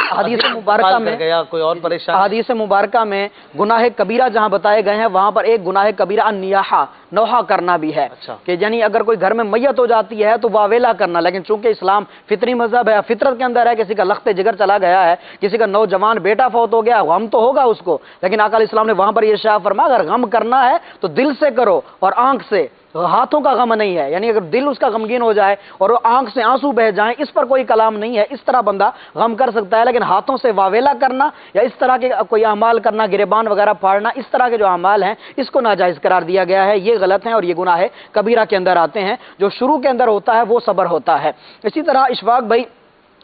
حدیث مبارکہ میں گیا کوئی اور پریشان. حدیث مبارکہ میں گناہ کبیرہ جہاں بتائے گئے ہیں وہاں پر ایک گناہ کبیرہ النیاحہ، نوحہ کرنا بھی ہے. کہ یعنی اگر کوئی گھر میں میت ہو جاتی ہے تو واویلا کرنا، لیکن چونکہ اسلام فطری مذہب ہے، فطرت کے اندر ہے، کسی کا لخت جگر چلا گیا ہے، کسی کا نوجوان بیٹا فوت ہو گیا، غم تو ہوگا اس کو، لیکن آقا علیہ السلام نے وہاں پر یہ ارشاد فرمایا اگر غم کرنا ہے تو دل سے کرو اور آنکھ سے. ہاتھوں کا غم نہیں ہے، یعنی اگر دل اس کا غمگین ہو جائے اور وہ آنکھ سے آنسو بہ جائیں، اس پر کوئی کلام نہیں ہے، اس طرح بندہ غم کر سکتا ہے، لیکن ہاتھوں سے واویلا کرنا یا اس طرح کے کوئی اعمال کرنا، گریبان وغیرہ پھاڑنا، اس طرح کے جو اعمال ہیں اس کو ناجائز قرار دیا گیا ہے، یہ غلط ہیں اور یہ گناہ کبیرہ کے اندر آتے ہیں۔ جو شروع کے اندر ہوتا ہے وہ صبر ہوتا ہے۔ اسی طرح اشفاق بھائی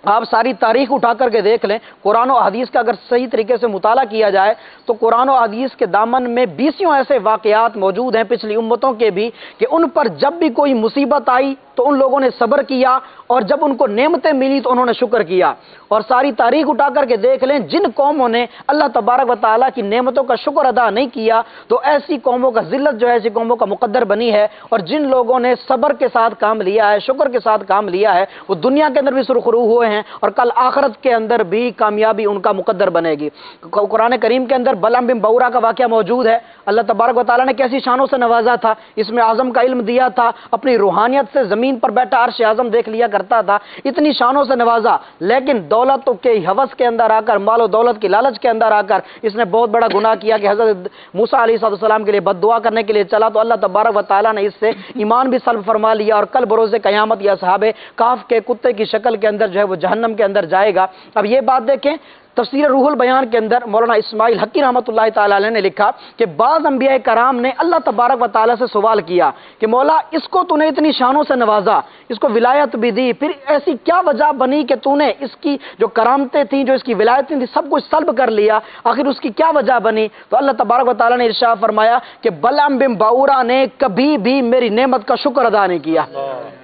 آپ ساری تاریخ اٹھا کر کے دیکھ لیں، قرآن و حدیث کا اگر صحیح طریقے سے مطالعہ کیا جائے تو قرآن و حدیث کے دامن میں 20 ایسے واقعات موجود ہیں پچھلی امتوں کے بھی کہ ان پر جب بھی کوئی مصیبت آئی تو ان لوگوں نے صبر کیا، اور جب ان کو نعمتیں ملی تو انہوں نے شکر کیا۔ اور ساری تاریخ اٹھا کر کے دیکھ لیں، جن قوموں نے اللہ تبارک و تعالیٰ کی نعمتوں کا شکر ادا نہیں کیا تو ایسی قوموں کا ذلت جو ہے ایسی قوموں کا مقدر بنی ہے، اور جن لوگوں نے صبر کے ساتھ کام لیا ہے، شکر کے ساتھ کام لیا ہے، وہ دنیا کے اندر بھی سرخرو ہوئے ہیں اور کل آخرت کے اندر بھی کامیابی ان کا مقدر بنے گی۔ قرآن کریم کے اندر بلعم بن بورا کا واقعہ موجود ہے، اللہ تبارک و تعالیٰ نے کیسی شانوں سے نوازا تھا، اس میں اعظم کا علم دیا تھا، اپنی روحانیت سے زمین پر بیٹھا عرش اعظم دیکھ لیا کرتا تھا، اتنی شانوں سے نوازا، لیکن دولت کے ہوس کے اندر آ کر، مال و دولت کی لالچ کے اندر آ کر اس نے بہت بڑا گناہ کیا کہ حضرت موسیٰ علیہ السلام کے لیے بد دعا کرنے کے لیے چلا تو اللہ تبارک و تعالیٰ نے اس سے ایمان بھی سلب فرما لیا، اور کل بروز قیامت یہ اصحاب کہف کے کتے کی شکل کے اندر جو ہے وہ جہنم کے اندر جائے گا۔ اب یہ بات دیکھیں، تفسیر روح البیان کے اندر مولانا اسماعیل حقی رحمۃ اللہ تعالی علیہ نے لکھا کہ بعض انبیاء کرام نے اللہ تبارک و تعالیٰ سے سوال کیا کہ مولا اس کو تو نے اتنی شانوں سے نوازا، اس کو ولایت بھی دی، پھر ایسی کیا وجہ بنی کہ تو نے اس کی جو کرامتیں تھیں، جو اس کی ولایتیں تھیں، سب کچھ سلب کر لیا، آخر اس کی کیا وجہ بنی؟ تو اللہ تبارک و تعالیٰ نے ارشاد فرمایا کہ بلعم بن بورا نے کبھی بھی میری نعمت کا شکر ادا نہیں کیا۔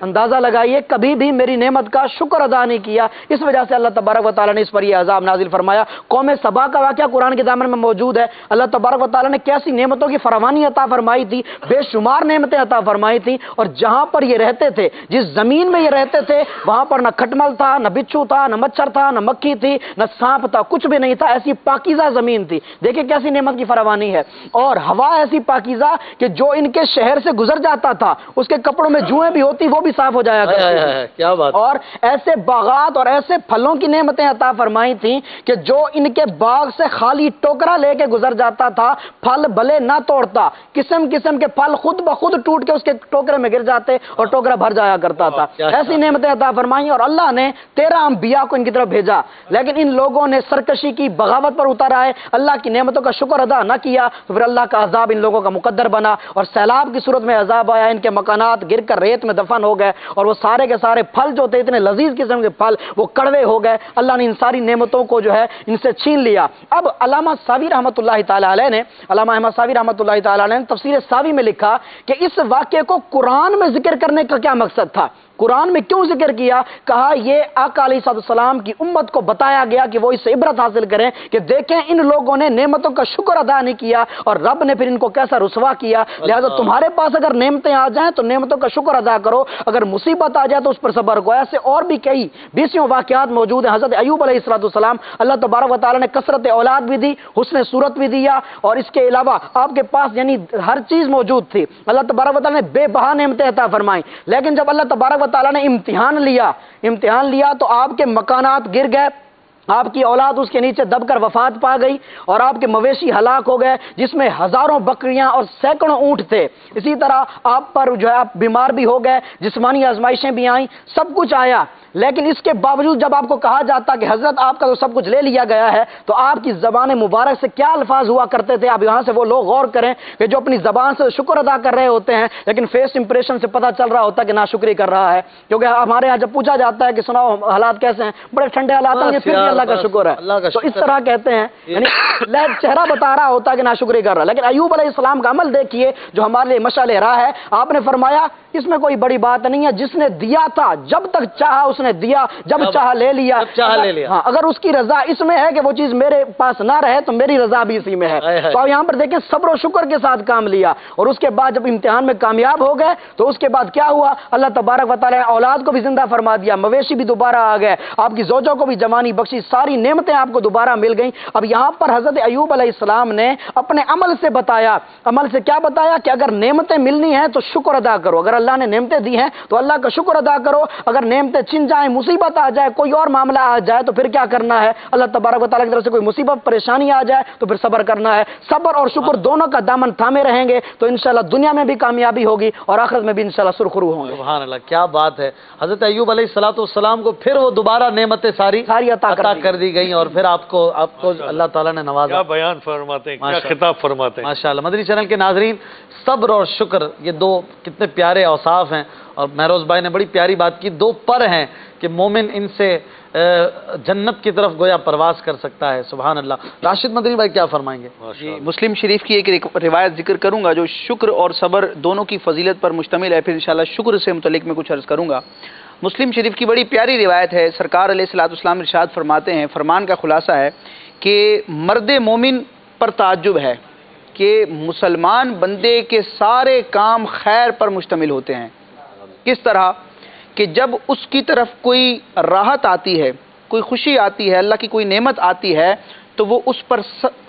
اندازہ لگائیے، کبھی بھی میری نعمت کا شکر ادا نہیں کیا، اس وجہ سے اللہ تبارک و تعالیٰ نے اس پر یہ عذاب نازل فرمایا۔ قوم سبا کا واقعہ قرآن کے دامن میں موجود ہے، اللہ تبارک و تعالیٰ نے کیسی نعمتوں کی فراوانی عطا فرمائی تھی، بے شمار نعمتیں عطا فرمائی تھی، اور جہاں پر یہ رہتے تھے، جس زمین میں یہ رہتے تھے، وہاں پر نہ کھٹمل تھا، نہ بچھو تھا، نہ مچھر تھا، نہ مکھی تھی، نہ سانپ تھا، کچھ بھی نہیں تھا، ایسی پاکیزہ زمین تھی۔ دیکھیں کیسی نعمت کی فراوانی ہے، اور ہوا ایسی پاکیزہ کہ جو ان کے شہر سے گزر جاتا تھا اس کے کپڑوں میں جوئیں بھی ہوتی وہ بھی صاف ہو جایا کرتی تھی۔ کیا بات! اور ایسے باغات اور ایسے پھلوں کی نعمتیں عطا فرمائی تھیں کہ جو ان کے باغ سے خالی ٹوکرا لے کے گزر جاتا تھا، پھل بھلے نہ توڑتا، قسم قسم کے پھل خود بخود ٹوٹ کے اس کے ٹوکرے میں گر جاتے اور ٹوکرا بھر جایا کرتا تھا۔ ایسی نعمتیں عطا فرمائیں، اور اللہ نے 13 انبیاء کو ان کی طرف بھیجا، لیکن ان لوگوں نے سرکشی کی، بغاوت پر اترا ہے، اللہ کی نعمتوں کا شکر ادا نہ کیا، تو پھر اللہ کا عذاب ان لوگوں کا مقدر بنا، اور سیلاب کی صورت میں عذاب آیا، ان کے مکانات گر کر ریت میں دفن ہو گئے، اور وہ سارے کے سارے پھل جو تھے اتنے لذیذ قسم کے پھل وہ کڑوے ہو گئے، اللہ نے ان ساری نعمتوں کو جو ہے ان سے چھین لیا۔ اب علامہ ساوی رحمۃ اللہ تعالی علیہ نے، علامہ احمد ساوی رحمۃ اللہ تعالی علیہ نے تفسیر ساوی میں لکھا کہ اس واقعے کو قرآن میں ذکر کرنے کا کیا مقصد تھا، قرآن میں کیوں ذکر کیا؟ کہا یہ آقا علیہ السلام کی امت کو بتایا گیا کہ وہ اس سے عبرت حاصل کریں کہ دیکھیں ان لوگوں نے نعمتوں کا شکر ادا نہیں کیا اور رب نے پھر ان کو کیسا رسوا کیا، لہذا تمہارے پاس اگر نعمتیں آ جائیں تو نعمتوں کا شکر ادا کرو، اگر مصیبت آ جائے تو اس پر صبر کرو۔ ایسے اور بھی کئی 20 واقعات موجود ہیں۔ حضرت ایوب علیہ السلام اللہ تبارک و تعالیٰ نے کثرت اولاد بھی دی، حسن صورت بھی دیا، اور اس کے علاوہ آپ کے پاس یعنی ہر چیز موجود تھی، اللہ تبارک و تعالیٰ نے بے بہا نعمتیں عطا فرمائیں، لیکن جب اللہ تبارک و تعالیٰ نے امتحان لیا تو آپ کے مکانات گر گئے، آپ کی اولاد اس کے نیچے دب کر وفات پا گئی، اور آپ کے مویشی ہلاک ہو گئے جس میں ہزاروں بکریاں اور سینکڑوں اونٹ تھے۔ اسی طرح آپ پر جو ہے آپ بیمار بھی ہو گئے، جسمانی آزمائشیں بھی آئیں، سب کچھ آیا، لیکن اس کے باوجود جب آپ کو کہا جاتا کہ حضرت آپ کا تو سب کچھ لے لیا گیا ہے، تو آپ کی زبان مبارک سے کیا الفاظ ہوا کرتے تھے؟ آپ یہاں سے وہ لوگ غور کریں کہ جو اپنی زبان سے شکر ادا کر رہے ہوتے ہیں لیکن فیس امپریشن سے پتہ چل رہا ہوتا ہے کہ ناشکری کر رہا ہے، کیونکہ ہمارے یہاں جب پوچھا جاتا ہے کہ سناؤ حالات کیسے ہیں، بڑے ٹھنڈے حالات ہیں، پھر بھی اللہ کا شکر ہے، تو اس طرح کہتے ہیں، یعنی چہرہ بتا رہا ہوتا ہے کہ ناشکری کر رہا۔ لیکن ایوب علیہ السلام کا عمل دیکھیے جو ہمارے لیے مشعل راہ ہے، آپ نے فرمایا اس میں کوئی بڑی بات نہیں ہے، جس نے دیا تھا جب تک چاہا اس نے دیا، جب چاہا لے لیا، ہاں اگر اس کی رضا اس میں ہے کہ وہ چیز میرے پاس نہ رہے تو میری رضا بھی اسی میں ہے۔ تو آپ یہاں پر دیکھیں صبر و شکر کے ساتھ کام لیا، اور اس کے بعد جب امتحان میں کامیاب ہو گئے تو اس کے بعد کیا ہوا؟ اللہ تبارک و تعالیٰ نے اولاد کو بھی زندہ فرما دیا، مویشی بھی دوبارہ آ گئے، آپ کی زوجوں کو بھی جوانی بخشی، ساری نعمتیں آپ کو دوبارہ مل گئیں. اب یہاں پر حضرت ایوب علیہ السلام نے اپنے عمل سے بتایا. عمل سے کیا بتایا؟ کہ اگر نعمتیں ملنی ہیں تو شکر ادا کرو. اگر اللہ نے نعمتیں دی ہیں تو اللہ کا شکر ادا کرو. اگر نعمتیں چھن جائیں، مصیبت آ جائے، کوئی اور معاملہ آ جائے تو پھر کیا کرنا ہے؟ اللہ تبارک و تعالیٰ کی طرف سے کوئی مصیبت پریشانی آ جائے تو پھر صبر کرنا ہے. صبر اور شکر دونوں کا دامن تھامے رہیں گے تو انشاءاللہ دنیا میں بھی کامیابی ہوگی اور آخرت میں بھی انشاءاللہ سرخرو ہوں گے. سبحان اللہ، کیا بات ہے. حضرت ایوب علیہ السلام کو پھر وہ دوبارہ نعمتیں ساری عطا کر دی گئیں اور پھر آپ کو اللہ تعالیٰ نے نوازا. کیا بیان فرماتے ہیں، کیا خطاب فرماتے ہیں. ماشاءاللہ. مدنی چینل کے ناظرین، صبر اور شکر یہ دو کتنے پیارے اوصاف ہیں، اور مہروز بھائی نے بڑی پیاری بات کی. دو پر ہیں کہ مومن ان سے جنت کی طرف گویا پرواز کر سکتا ہے. سبحان اللہ. راشد مدنی بھائی کیا فرمائیں گے؟ جی، مسلم شریف کی ایک روایت ذکر کروں گا جو شکر اور صبر دونوں کی فضیلت پر مشتمل ہے. پھر انشاءاللہ شکر سے متعلق میں کچھ عرض کروں گا. مسلم شریف کی بڑی پیاری روایت ہے. سرکار علیہ الصلوۃ والسلام ارشاد فرماتے ہیں، فرمان کا خلاصہ ہے کہ مرد مومن پر تعجب ہے کہ مسلمان بندے کے سارے کام خیر پر مشتمل ہوتے ہیں. کس طرح کہ جب اس کی طرف کوئی راحت آتی ہے، کوئی خوشی آتی ہے، اللہ کی کوئی نعمت آتی ہے تو وہ اس پر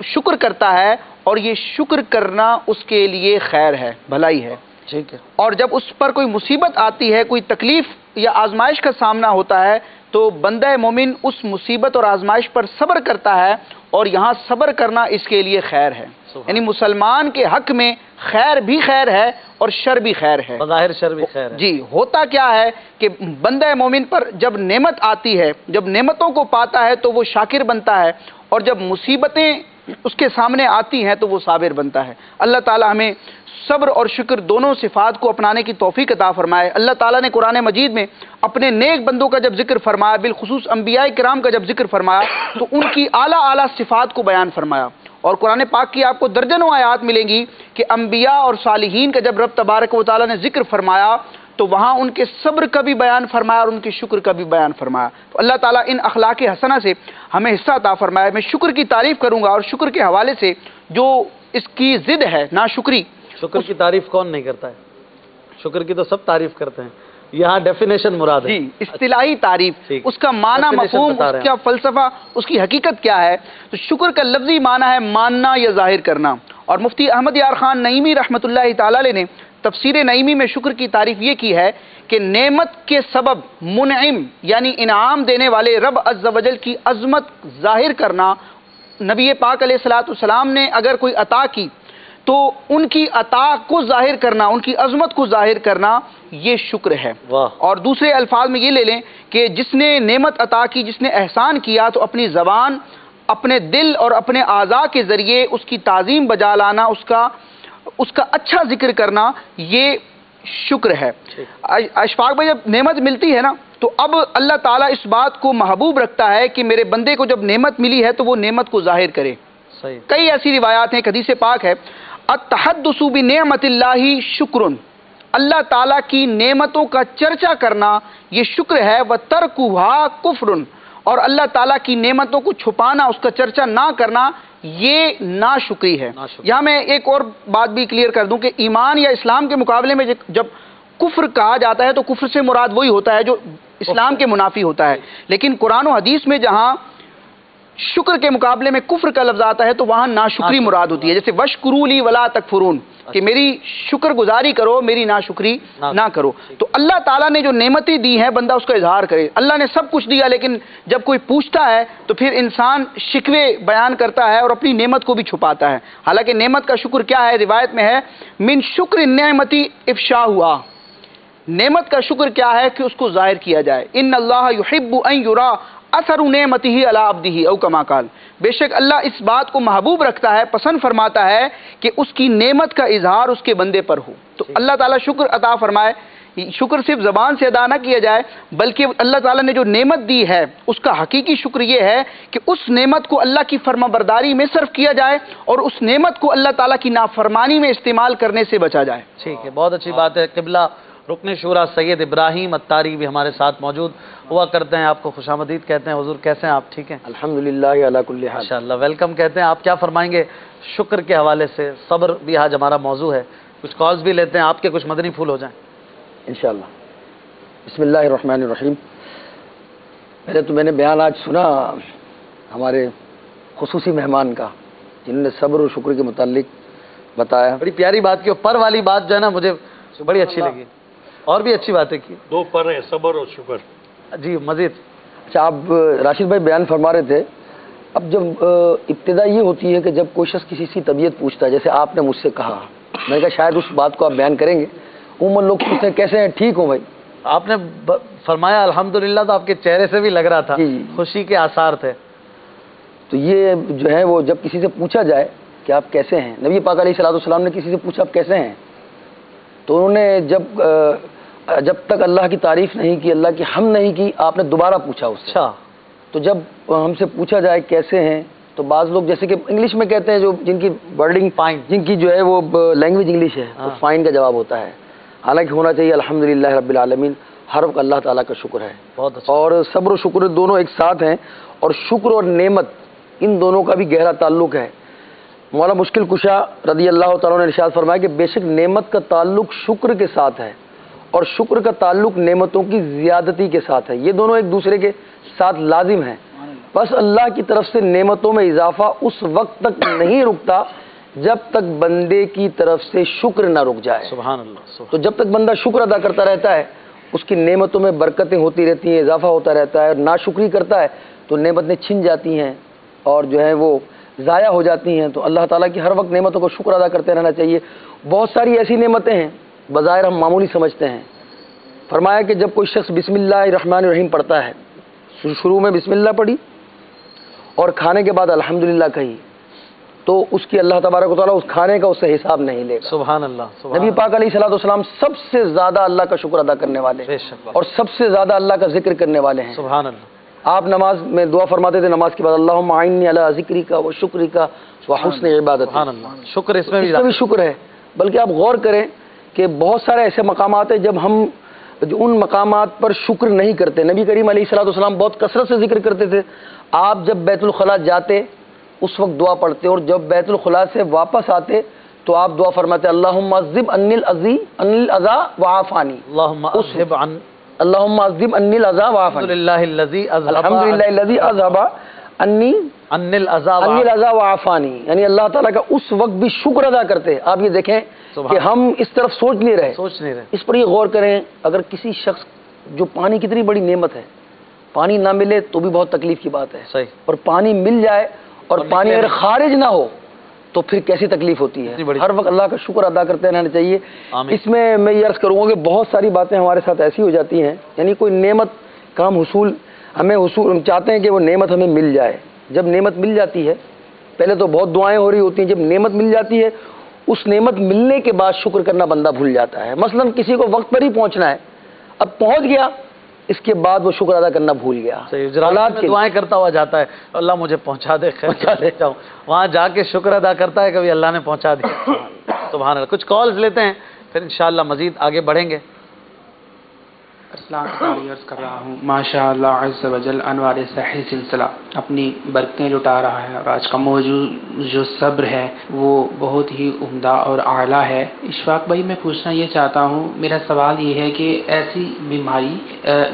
شکر کرتا ہے، اور یہ شکر کرنا اس کے لیے خیر ہے، بھلائی ہے. ٹھیک ہے. اور جب اس پر کوئی مصیبت آتی ہے، کوئی تکلیف یا آزمائش کا سامنا ہوتا ہے تو بندہ مومن اس مصیبت اور آزمائش پر صبر کرتا ہے، اور یہاں صبر کرنا اس کے لیے خیر ہے. یعنی مسلمان کے حق میں خیر بھی خیر ہے اور شر بھی خیر ہے. بظاہر شر بھی خیر ہے. جی، ہوتا کیا ہے کہ بندہ مومن پر جب نعمت آتی ہے، جب نعمتوں کو پاتا ہے تو وہ شاکر بنتا ہے، اور جب مصیبتیں اس کے سامنے آتی ہیں تو وہ صابر بنتا ہے. اللہ تعالی ہمیں صبر اور شکر دونوں صفات کو اپنانے کی توفیق عطا فرمائے. اللہ تعالیٰ نے قرآن مجید میں اپنے نیک بندوں کا جب ذکر فرمایا، بالخصوص انبیاء کرام کا جب ذکر فرمایا تو ان کی اعلیٰ اعلیٰ صفات کو بیان فرمایا. اور قرآن پاک کی آپ کو درجنوں آیات ملیں گی کہ انبیاء اور صالحین کا جب رب تبارک و تعالیٰ نے ذکر فرمایا تو وہاں ان کے صبر کا بھی بیان فرمایا اور ان کے شکر کا بھی بیان فرمایا. تو اللہ تعالیٰ ان اخلاق حسنہ سے ہمیں حصہ عطا فرمائے. میں شکر کی تعریف کروں گا، اور شکر کے حوالے سے جو اس کی ضد ہے ناشکری. شکر کی تعریف کون نہیں کرتا ہے؟ شکر کی تو سب تعریف کرتے ہیں. یہاں ڈیفینیشن مراد ہے. جی، اصطلاحی تعریف، اس کا معنی، مفہوم، اس کا فلسفہ، اس کی حقیقت کیا ہے. تو شکر کا لفظی معنی ہے ماننا یا ظاہر کرنا. اور مفتی احمد یار خان نعیمی رحمۃ اللہ تعالی علیہ نے تفسیر نعیمی میں شکر کی تعریف یہ کی ہے کہ نعمت کے سبب منعم یعنی انعام دینے والے رب عز و جل کی عظمت ظاہر کرنا. نبی پاک علیہ الصلوۃ والسلام نے اگر کوئی عطا کی تو ان کی عطا کو ظاہر کرنا، ان کی عظمت کو ظاہر کرنا، یہ شکر ہے. اور دوسرے الفاظ میں یہ لے لیں کہ جس نے نعمت عطا کی، جس نے احسان کیا، تو اپنی زبان، اپنے دل اور اپنے اعضاء کے ذریعے اس کی تعظیم بجا لانا، اس کا اچھا ذکر کرنا، یہ شکر ہے. اشفاق بھائی، جب نعمت ملتی ہے نا تو اب اللہ تعالیٰ اس بات کو محبوب رکھتا ہے کہ میرے بندے کو جب نعمت ملی ہے تو وہ نعمت کو ظاہر کرے. صحیح. کئی ایسی روایات ہیں، حدیث پاک ہے، التحدث بنعمت اللہ شکر، اللہ تعالیٰ کی نعمتوں کا چرچا کرنا یہ شکر ہے. وترکھا کفر، اور اللہ تعالیٰ کی نعمتوں کو چھپانا، اس کا چرچا نہ کرنا، یہ ناشکری ہے. یہاں میں ایک اور بات بھی کلیئر کر دوں کہ ایمان یا اسلام کے مقابلے میں جب کفر کہا جاتا ہے تو کفر سے مراد وہی ہوتا ہے جو اسلام کے منافی ہوتا ہے. لیکن قرآن و حدیث میں جہاں شکر کے مقابلے میں کفر کا لفظ آتا ہے تو وہاں ناشکری مراد ہوتی ہے. جیسے وشکروا لی ولا تکفرون، کہ میری شکر گزاری کرو، میری ناشکری نہ کرو. تو اللہ تعالیٰ نے جو نعمتیں دی ہیں بندہ اس کا اظہار کرے. اللہ نے سب کچھ دیا لیکن جب کوئی پوچھتا ہے تو پھر انسان شکوے بیان کرتا ہے اور اپنی نعمت کو بھی چھپاتا ہے. حالانکہ نعمت کا شکر کیا ہے؟ روایت میں ہے من شکر نعمتی افشا ہوا، نعمت کا شکر کیا ہے کہ اس کو ظاہر کیا جائے. ان اللہ یحب ان یرا اثر نعمتہ علی عبدہ او کما قال، بے شک اللہ اس بات کو محبوب رکھتا ہے، پسند فرماتا ہے کہ اس کی نعمت کا اظہار اس کے بندے پر ہو. تو اللہ تعالیٰ شکر عطا فرمائے. شکر صرف زبان سے ادا نہ کیا جائے بلکہ اللہ تعالیٰ نے جو نعمت دی ہے اس کا حقیقی شکر یہ ہے کہ اس نعمت کو اللہ کی فرما برداری میں صرف کیا جائے اور اس نعمت کو اللہ تعالیٰ کی نافرمانی میں استعمال کرنے سے بچا جائے. ٹھیک ہے، بہت اچھی بات ہے. قبلہ رکن شورا سید ابراہیم اتاری بھی ہمارے ساتھ موجود ہوا کرتے ہیں. آپ کو خوش آمدید کہتے ہیں. حضور کیسے ہیں آپ؟ ٹھیک ہیں الحمدللہ علی کل حال. ماشاءاللہ، ویلکم کہتے ہیں. آپ کیا فرمائیں گے شکر کے حوالے سے؟ صبر بھی آج ہمارا موضوع ہے. کچھ کالز بھی لیتے ہیں، آپ کے کچھ مدنی پھول ہو جائیں انشاءاللہ. بسم اللہ الرحمن الرحیم. پہلے تو میں نے بیان آج سنا ہمارے خصوصی مہمان کا، جنہوں نے صبر اور شکر کے متعلق بتایا. بڑی پیاری بات کی، اور پر والی بات جو ہے نا مجھے بڑی اچھی لگی، اور بھی اچھی باتیں کی. 2 پر ہیں، صبر اور شکر. جی مزید. اچھا، آپ راشد بھائی بیان فرما رہے تھے، اب جب ابتدا یہ ہوتی ہے کہ جب کوئی شخص کسی کی طبیعت پوچھتا ہے، جیسے آپ نے مجھ سے کہا، میں نے کہا شاید اس بات کو آپ بیان کریں گے. عموماً لوگ پوچھتے ہیں کیسے ہیں، ٹھیک ہوں بھائی. آپ نے فرمایا الحمدللہ، تو آپ کے چہرے سے بھی لگ رہا تھا جی جی. خوشی کے آثار تھے. تو یہ جو ہے وہ جب کسی سے پوچھا جائے کہ آپ کیسے ہیں، نبی پاک علیہ الصلوۃ والسلام نے کسی سے پوچھا آپ کیسے ہیں، تو انہوں نے جب تک اللہ کی تعریف نہیں کی، اللہ کی حمد نہیں کی، آپ نے دوبارہ پوچھا اس سے. اچھا. تو جب ہم سے پوچھا جائے کیسے ہیں، تو بعض لوگ جیسے کہ انگلش میں کہتے ہیں، جو جن کی ورڈنگ فائن، جن کی جو ہے وہ لینگویج انگلش ہے، تو فائن کا جواب ہوتا ہے. حالانکہ ہونا چاہیے الحمدللہ رب العالمین، ہر وقت اللہ تعالیٰ کا شکر ہے. بہت اچھا. اور صبر و شکر دونوں ایک ساتھ ہیں، اور شکر اور نعمت ان دونوں کا بھی گہرا تعلق ہے. مولانا مشکل کشا رضی اللہ تعالیٰ نے ارشاد فرمایا کہ بے شک نعمت کا تعلق شکر کے ساتھ ہے، اور شکر کا تعلق نعمتوں کی زیادتی کے ساتھ ہے. یہ دونوں ایک دوسرے کے ساتھ لازم ہیں. بس اللہ کی طرف سے نعمتوں میں اضافہ اس وقت تک نہیں رکتا جب تک بندے کی طرف سے شکر نہ رک جائے. سبحان اللہ. تو جب تک بندہ شکر ادا کرتا رہتا ہے، اس کی نعمتوں میں برکتیں ہوتی رہتی ہیں، اضافہ ہوتا رہتا ہے. اور ناشکری کرتا ہے تو نعمتیں چھن جاتی ہیں اور جو ہے وہ ضائع ہو جاتی ہیں. تو اللہ تعالیٰ کی ہر وقت نعمتوں کو شکر ادا کرتے رہنا چاہیے. بہت ساری ایسی نعمتیں ہیں بظاہر ہم معمولی سمجھتے ہیں. فرمایا کہ جب کوئی شخص بسم اللہ الرحمن الرحیم پڑھتا ہے، شروع میں بسم اللہ پڑھی اور کھانے کے بعد الحمدللہ کہی، تو اس کی اللہ تبارک و تعالیٰ اس کھانے کا اس سے حساب نہیں لے گا. سبحان اللہ. نبی پاک علیہ الصلوۃ والسلام سب سے زیادہ اللہ کا شکر ادا کرنے والے ہیں، اور سب سے زیادہ اللہ کا ذکر کرنے والے ہیں. سبحان اللہ. آپ نماز میں دعا فرماتے تھے نماز کے بعد، اللہم اعنی علی ذکرک و شکرک و حسن عبادتک. سبحان اللہ. شکر اس میں بھی شکر ہے. بلکہ آپ غور کریں کہ بہت سارے ایسے مقامات ہیں جب ہم ان مقامات پر شکر نہیں کرتے. نبی کریم علیہ الصلوۃ والسلام بہت کثرت سے ذکر کرتے تھے. آپ جب بیت الخلاء جاتے اس وقت دعا پڑھتے، اور جب بیت الخلاء سے واپس آتے تو آپ دعا فرماتے اللہم اذہب عنی الاذی وعافانی. اللہم اذہب عنی الاذی وعافانی. الحمدللہ الذی اذہب عنی الاذی وعافانی. یعنی اللہ تعالیٰ کا اس وقت بھی شکر ادا کرتے. آپ یہ دیکھیں کہ ہم اس طرف سوچ نہیں رہے. اس پر یہ غور کریں، اگر کسی شخص جو پانی کتنی بڑی نعمت ہے، پانی نہ ملے تو بھی بہت تکلیف کی بات ہے. صحیح. اور پانی مل جائے اور پانی اگر خارج نہ ہو تو پھر کیسی تکلیف ہوتی ہے. ہر وقت اللہ کا شکر ادا کرتے رہنا چاہیے. اس میں میں یہ عرض کروں گا کہ بہت ساری باتیں ہمارے ساتھ ایسی ہو جاتی ہیں، یعنی کوئی نعمت کا ہم چاہتے ہیں کہ وہ نعمت ہمیں مل جائے. جب نعمت مل جاتی ہے، پہلے تو بہت دعائیں ہو رہی ہوتی ہیں، جب نعمت مل جاتی ہے اس نعمت ملنے کے بعد شکر کرنا بندہ بھول جاتا ہے. مثلا کسی کو وقت پر ہی پہنچنا ہے، اب پہنچ گیا، اس کے بعد وہ شکر ادا کرنا بھول گیا. اولاد کی دعائیں کرتا ہوا جاتا ہے، اللہ مجھے پہنچا دے، خیر لے جاؤں. وہاں جا کے شکر ادا کرتا ہے کبھی اللہ نے پہنچا دیا. سبحان اللہ. کچھ کالز لیتے ہیں پھر انشاءاللہ مزید آگے بڑھیں گے. السلام علیکم. عرض کر رہا ہوں ماشاء اللہ عز و جل انوار صحیح سلسلہ اپنی برکتیں لٹا رہا ہے، اور آج کا موضوع جو صبر ہے وہ بہت ہی عمدہ اور اعلیٰ ہے. اشفاق بھائی، میں پوچھنا یہ چاہتا ہوں، میرا سوال یہ ہے کہ ایسی بیماری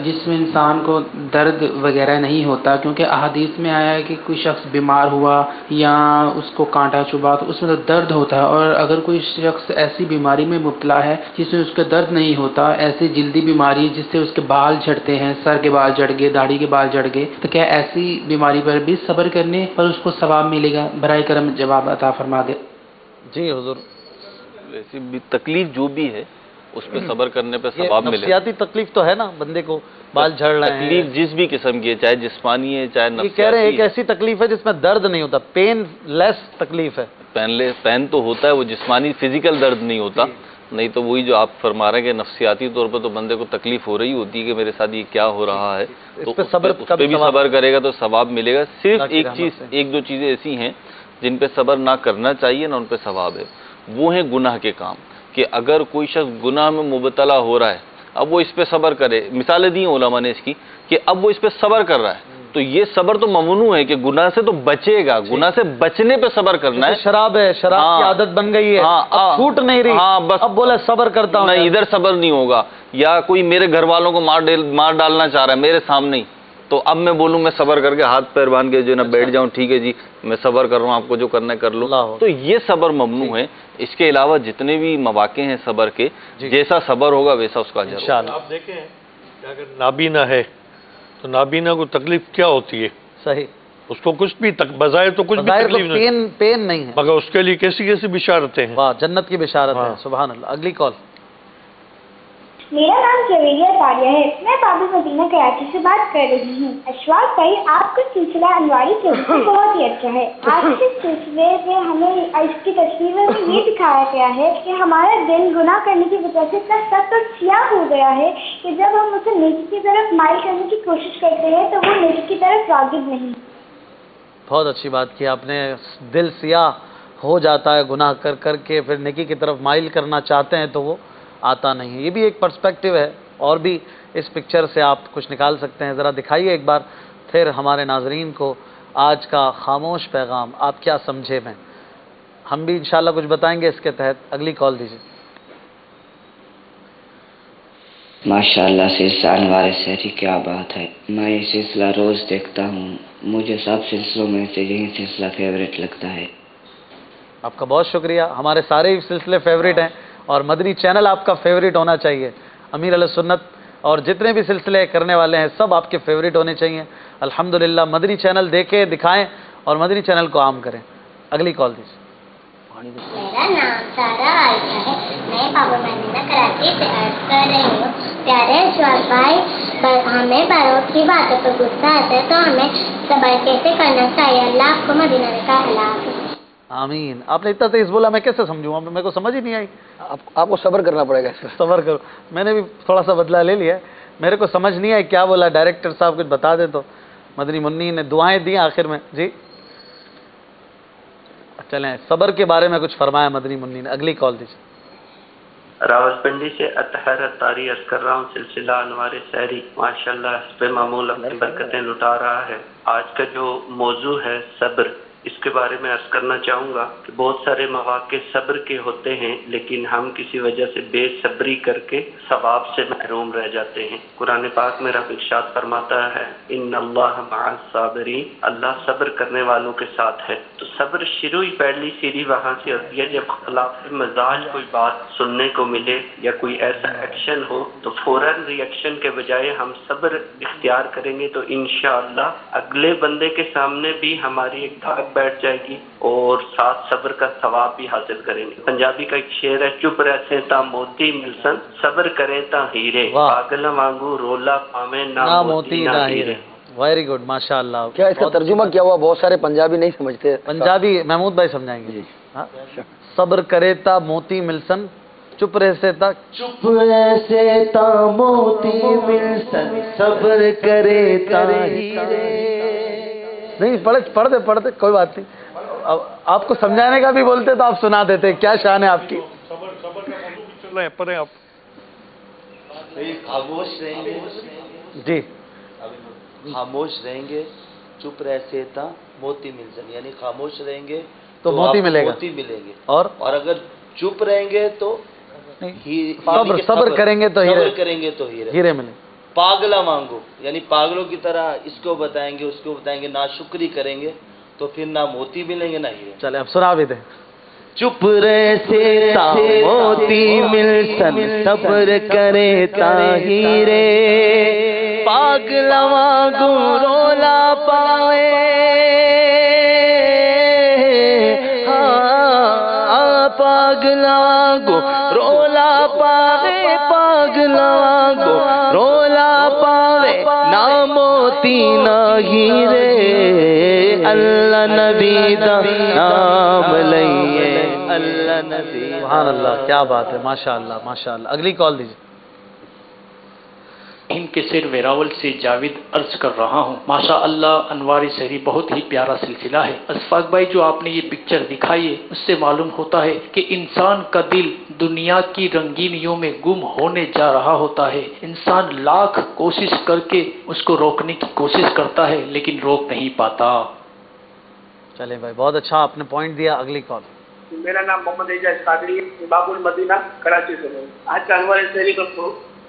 جس میں انسان کو درد وغیرہ نہیں ہوتا، کیونکہ احادیث میں آیا ہے کہ کوئی شخص بیمار ہوا یا اس کو کانٹا چبھا تو اس میں تو درد ہوتا ہے، اور اگر کوئی شخص ایسی بیماری میں مبتلا ہے جس میں اس کا درد نہیں ہوتا، ایسی جلدی بیماری جس سے اس کے بال جھڑتے ہیں، سر کے بال جھڑ گئے، داڑھی کے بال جھڑ گئے، تو کیا ایسی بیماری پر بھی صبر کرنے پر اس کو ثواب ملے گا؟ برائے کرم جواب عطا فرما دے. جی حضور. ایسی بھی تکلیف جو بھی ہے اس پہ صبر کرنے پہ ثواب ملے. نفسیاتی تکلیف تو ہے نا، بندے کو بال جھڑ رہے ہیں، تکلیف جس بھی قسم کی ہے، چاہے جسمانی ہے چاہے نفسیاتی. یہ کہہ رہے ہیں ایک ایسی تکلیف ہے جس میں درد نہیں ہوتا، پین لیس تکلیف ہے. پین تو ہوتا ہے، وہ جسمانی فزیکل درد نہیں ہوتا. نہیں تو وہی جو آپ فرما رہے ہیں کہ نفسیاتی طور پر تو بندے کو تکلیف ہو رہی ہوتی ہے کہ میرے ساتھ یہ کیا ہو رہا ہے، تو اس پہ بھی صبر کرے گا تو ثواب ملے گا. صرف ایک دو چیزیں ایسی ہیں جن پہ صبر نہ کرنا چاہیے نہ ان پہ ثواب ہے. وہ ہیں گناہ کے کام، کہ اگر کوئی شخص گناہ میں مبتلا ہو رہا ہے، اب وہ اس پہ صبر کرے. مثالیں دی ہیں علماء نے اس کی کہ اب وہ اس پہ صبر کر رہا ہے، تو یہ صبر تو ممنوع ہے کہ گناہ سے تو بچے گا، گناہ سے بچنے پہ صبر کرنا ہے. شراب ہے، شراب کی عادت بن گئی ہے، چھوٹ نہیں رہی، اب بولا صبر کرتا ہوں. نہیں، ادھر صبر نہیں ہوگا. یا کوئی میرے گھر والوں کو مار ڈالنا چاہ رہا ہے میرے سامنے ہی، تو اب میں بولوں میں صبر کر کے ہاتھ پیر باندھ کے جو ہے نا بیٹھ جاؤں، ٹھیک ہے جی میں صبر کر رہا ہوں، آپ کو جو کرنا ہے کر لو، تو یہ صبر ممنوع ہے۔ اس کے علاوہ جتنے بھی مواقع ہیں صبر کے، جیسا صبر ہوگا ویسا اس کا اجر ہوگا۔ آپ دیکھیں کہ اگر نابینا ہے تو نابینا کو تکلیف کیا ہوتی ہے؟ صحیح، اس کو کچھ بھی بظاہر تو کچھ بھی تکلیف نہیں، پین نہیں ہے، مگر اس کے لیے کیسی کیسی بشارتیں ہیں۔ واہ، جنت کی بشارت ہے، سبحان اللہ۔ اگلی کال۔ میرا نام جویریہ تاریہ ہے، میں باب المدینہ کراچی سے بات کر رہی ہوں۔ اشفاق بھائی، آپ کا سلسلہ انواری سلسلہ بہت ہی اچھا ہے۔ آج کے سلسلے میں ہمیں اس کی تصویر میں یہ دکھایا گیا ہے کہ ہمارا دل گناہ کرنے کی وجہ سے اتنا سخت اور سیاہ ہو گیا ہے کہ جب ہم اسے نیکی کی طرف مائل کرنے کی کوشش کرتے ہیں تو وہ نیکی کی طرف راغب نہیں۔ بہت اچھی بات کی آپ نے، دل سیاہ ہو جاتا ہے گناہ کر کر کے، پھر نیکی کی طرف مائل کرنا چاہتے ہیں تو وہ آتا نہیں ہے۔ یہ بھی ایک پرسپیکٹیو ہے، اور بھی اس پکچر سے آپ کچھ نکال سکتے ہیں۔ ذرا دکھائیے ایک بار پھر ہمارے ناظرین کو آج کا خاموش پیغام، آپ کیا سمجھے میں، ہم بھی انشاءاللہ کچھ بتائیں گے اس کے تحت۔ اگلی کال دیجیے۔ ماشاءاللہ سلسلہ انوار سحری، کیا بات ہے، میں یہ سلسلہ روز دیکھتا ہوں، مجھے سب سلسلوں میں سے یہی سلسلہ فیوریٹ لگتا ہے۔ آپ کا بہت شکریہ، ہمارے سارے ہی سلسلے فیوریٹ ہیں، اور مدنی چینل آپ کا فیوریٹ ہونا چاہیے۔ امیر علیہ سنت اور جتنے بھی سلسلے کرنے والے ہیں سب آپ کے فیوریٹ ہونے چاہیے۔ الحمدللہ مدنی چینل دیکھیں، دکھائیں اور مدنی چینل کو عام کریں۔ اگلی کال دیجیے۔ میرا نام سارا عائشہ ہے، میں باب المدینہ کراچی سے عرض کر رہی ہوں۔ پیارے اشفاق بھائی، ہمیں بڑوں کی باتوں پر غصہ آتا ہے تو ہمیں صبر کیسے کرنا چاہیے؟ اللہ آپ کو مدینہ کا حافظ۔ آمین۔ آپ نے اتنا تیز بولا، میں کیسے سمجھوں؟ میرے کو سمجھ ہی نہیں آئی۔ آپ کو صبر کرنا پڑے گا اس میں۔ صبر کرو، میں نے بھی تھوڑا سا بدلہ لے لیا ہے، میرے کو سمجھ نہیں آئی کیا بولا، ڈائریکٹر صاحب کچھ بتا دیں تو۔ مدنی منی نے دعائیں دی آخر میں جی، چلیں صبر کے بارے میں کچھ فرمایا مدنی منی نے۔ اگلی کال دیجیے۔ راولپنڈی سے اطہر اتاری عرض کر رہا ہوں، سلسلہ انوار سحری ماشاءاللہ حسب معمول اپنی برکتیں لٹا رہا ہے۔ آج کا جو موضوع ہے صبر، اس کے بارے میں عرض کرنا چاہوں گا کہ بہت سارے مواقع صبر کے ہوتے ہیں، لیکن ہم کسی وجہ سے بے صبری کر کے ثواب سے محروم رہ جاتے ہیں۔ قرآن پاک میں رب ارشاد فرماتا ہے ان اللہ مع الصابرین، اللہ صبر کرنے والوں کے ساتھ ہے۔ تو صبر شروع ہی پہلی سیڑھی وہاں سے ہوتی ہے جب خلاف مزاج کوئی بات سننے کو ملے یا کوئی ایسا ایکشن ہو تو فوراً ریئیکشن کے بجائے ہم صبر اختیار کریں گے تو انشاءاللہ اگلے بندے کے سامنے بھی ہماری ایک دھاک بیٹھ جائے گی اور ساتھ صبر کا ثواب بھی حاصل کریں گے۔ پنجابی کا ایک شعر ہے، چپ رہتے تا موتی ملسن، صبر کریں تا ہیرے، پاگل وانگو رولا پاویں نہ موتی نہ ہیرے۔ ویری گڈ، ماشاء اللہ۔ کیا اس کا ترجمہ کیا ہوا؟ بہت سارے پنجابی نہیں سمجھتے۔ پنجابی محمود بھائی سمجھائیں گے۔ صبر کرے تا موتی ملسن، چپ رہے تا چپ رہے تا موتی ملسن، صبر کرے تا ہیرے۔ نہیں پڑھتے کوئی بات نہیں، آپ کو سمجھانے کا بھی بولتے تو آپ سنا دیتے، کیا شان ہے آپ کی۔ پڑھیں آپ۔ خاموش رہیں گے جی، خاموش رہیں گے، چپ رہتے تا موتی ملسن، یعنی خاموش رہیں گے تو موتی ملے گا، موتی ملیں گے، اور اگر چپ رہیں گے تو صبر کریں گے تو ہیرے ملیں۔ پاگلا مانگو، یعنی پاگلوں کی طرح اس کو بتائیں گے اس کو بتائیں گے، ناشکری کریں گے تو پھر نہ موتی ملیں گے نہ ہیرے۔ چلے اب سنا بھی دیں۔ چپ رہے تا موتی ملسن، صبر کرے تا ہیرے، پاگلا مانگو رولا پاوے، پاگلا مانگو رولا پاوے، پاگلا مانگو رولا پاوے، نہ موتی نہ ہیرے، اللہ نبی دا نام لئیے، اللہ نبی۔ سبحان اللہ، کیا بات ہے، ماشاء اللہ ماشاء اللہ۔ اگلی کال دیجیے۔ ان کے سر ویراول سے جاوید عرض کر رہا ہوں، ماشاء اللہ انوار سحری بہت ہی پیارا سلسلہ ہے۔ اشفاق بھائی جو آپ نے یہ پکچر دکھائی ہے اس سے معلوم ہوتا ہے کہ انسان کا دل دنیا کی رنگینیوں میں گم ہونے جا رہا ہوتا ہے۔ انسان لاکھ کوشش کر کے اس کو روکنے کی کوشش کرتا ہے لیکن روک نہیں پاتا۔ چلے بھائی، بہت اچھا آپ نے پوائنٹ دیا۔ اگلی کال۔ میرا نام محمد اعجاز قادری، باب المدینہ کراچی سے ہوں۔ آج کا انوار سحری کا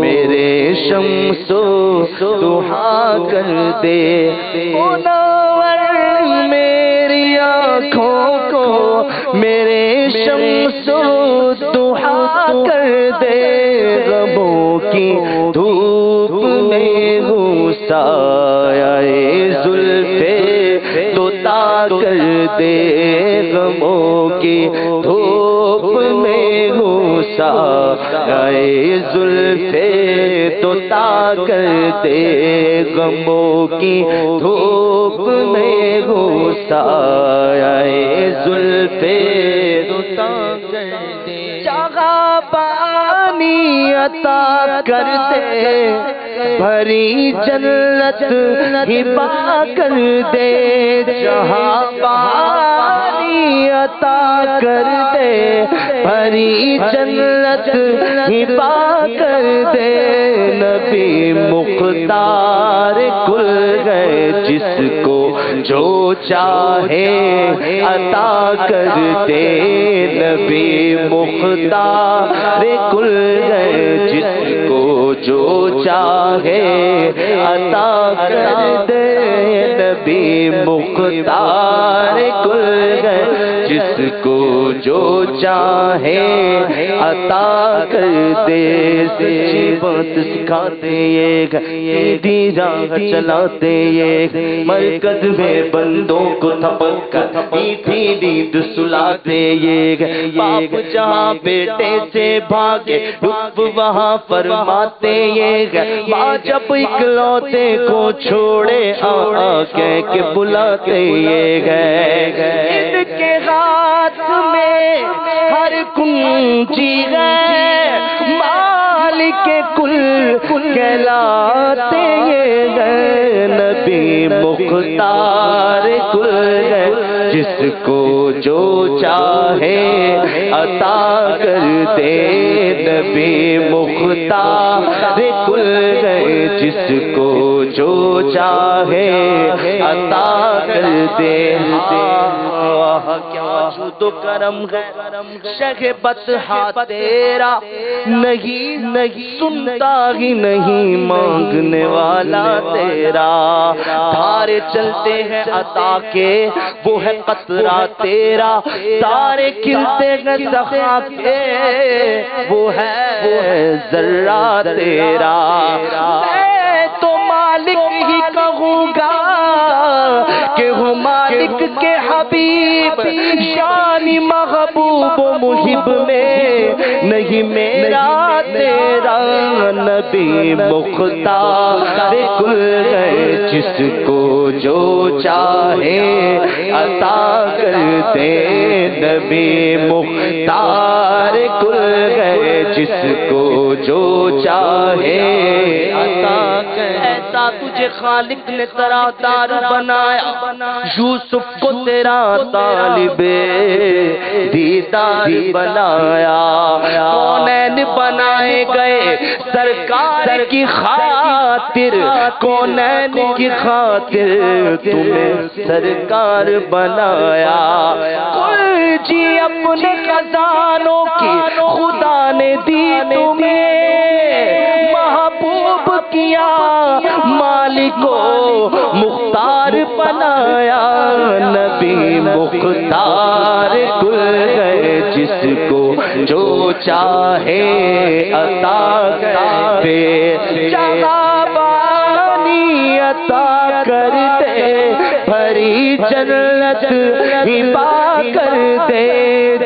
میرے شمس و ضحا کر دے، منور میری آنکھوں کو میرے شمس و ضحا کر دے، غموں کی دھوپ میں ہوں سایہ زلف دوتا کر دے، غموں کی دھوپ میں ہوں سایہ زلف دوتا کر دے، غموں کی دھوپ میں ہوں سایہ زلف دوتا کر دے، جگہ پانی عطا کر دے، بھری جنت ہبا کر دے، جہاں پانی عطا کر دے، بھری جنت ہبا کر دے، نبی مختار کل ہے جس کو جو چاہے عطا کر دے، نبی مختار کل ہے جس کو جو چاہے عطا کر دے، نبی مختار کل ہے جس کو جو چاہے عطا کر دے، سچی بات سکھاتے یہ سیدھی راہ چلاتے یہ، مرکز میں بندوں کو تھپک کر میٹھی نیند سلاتے یہ، باپ جہاں بیٹے سے بھاگے لطف وہاں فرماتے یہ، ماں جب اکلوتے کو چھوڑے کہہ کے بلاتے یہ، ان کے ہاتھ میں ہر کنجی ہے، مالک کل کہلاتے یہ، نبی مختار کل ہے جس کو جو چاہے عطا کر دے، نبی مختار کل ہے جس کو جو چاہے عطا کر دے، کیا جود و کرم ہے شہ بطحا تیرا، نہیں سنتا ہی نہیں مانگنے والا تیرا، دھارے چلتے ہیں عطا کے وہ ہے قطرہ تیرا، تارے کھلتے ہیں سخا کے وہ ہے ذرہ تیرا، میں تو مالک ہی کہوں گا کہ ہوں مالک کے حبیب، یعنی محبوب و محب میں نہیں میرا تیرا، نبی مختار کل ہے جس کو جو چاہے عطا کر دے، نبی مختار کل ہے جس کو جو چاہے عطا کر دے، ایسا تجھے خالق نے تیرا دار بنایا، یوسف کو تیرا طالب دیدار بنایا، کونین بنائے گئے سرکار کی خاطر، کونین کی خاطر تمہیں سرکار بنایا، کل جی اپنے خزانوں کی خدا نے دی تمہیں، محبوب کیا مالک کو مختار بنایا، نبی مختار کل ہے جس کو جو چاہے عطا کر دے، جہاں پانی عطا کر دے، بھری جنت ہبا کر دے،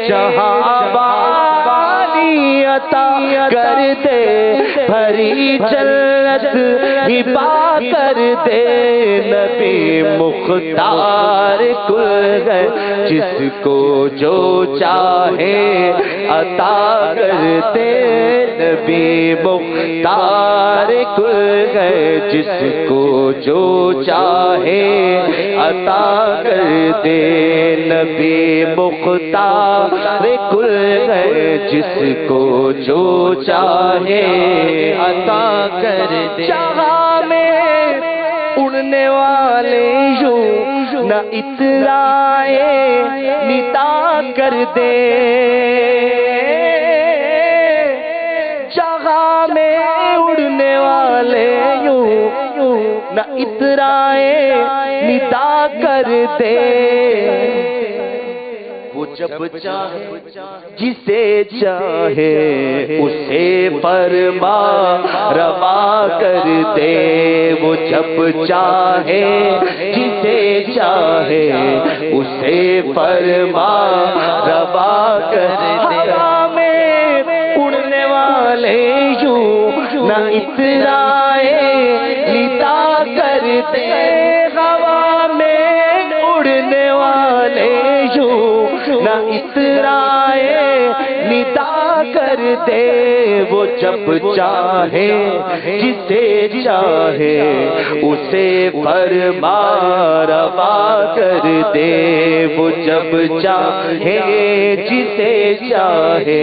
جہاں پانی عطا کر دے، بھری جنت ہبا کر دے، نبی مختار کل ہے جس کو جو چاہے عطا کر دے، نبی مختار کل ہے جس کو جو چاہے عطا کر دے، نبی مختار کل ہے جس کو جو چاہے عطا کر دے، جہاں میں اڑنے والے یوں نہ اترائے ندا کر دے، میں اڑنے والے یوں نہ اترائے ندا کر دے، وہ جب چاہے جسے چاہے اسے فرما روا کر دے، وہ جب چاہے جسے چاہے اسے فرما روا کر دے۔ ہوا میں اڑنے والے یوں نہ اترائے ندا کر دے، ہوا میں اڑنے والے یوں نہ اترائے ندا کر دے، وہ جب چاہے جسے چاہے اسے فرما روا کر دے، وہ جب چاہے جسے چاہے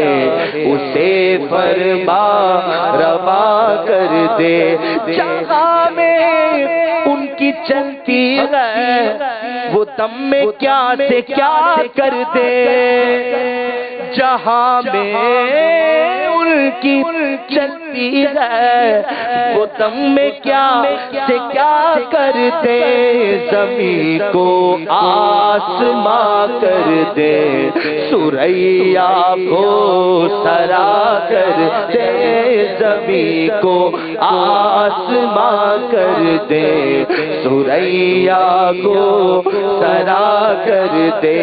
اسے فرما روا کر دے۔ جہاں میں ان کی چلتی ہے وہ دم میں کیا سے کیا کر دے، جہاں میں ان کی چلتی ہے وہ دم میں کیا سے کیا کر دے، زمین کو آسماں کر دے، سریا کو سرا کر دے، زمین کو آسماں کر دے، سریا کو سرا کر دے،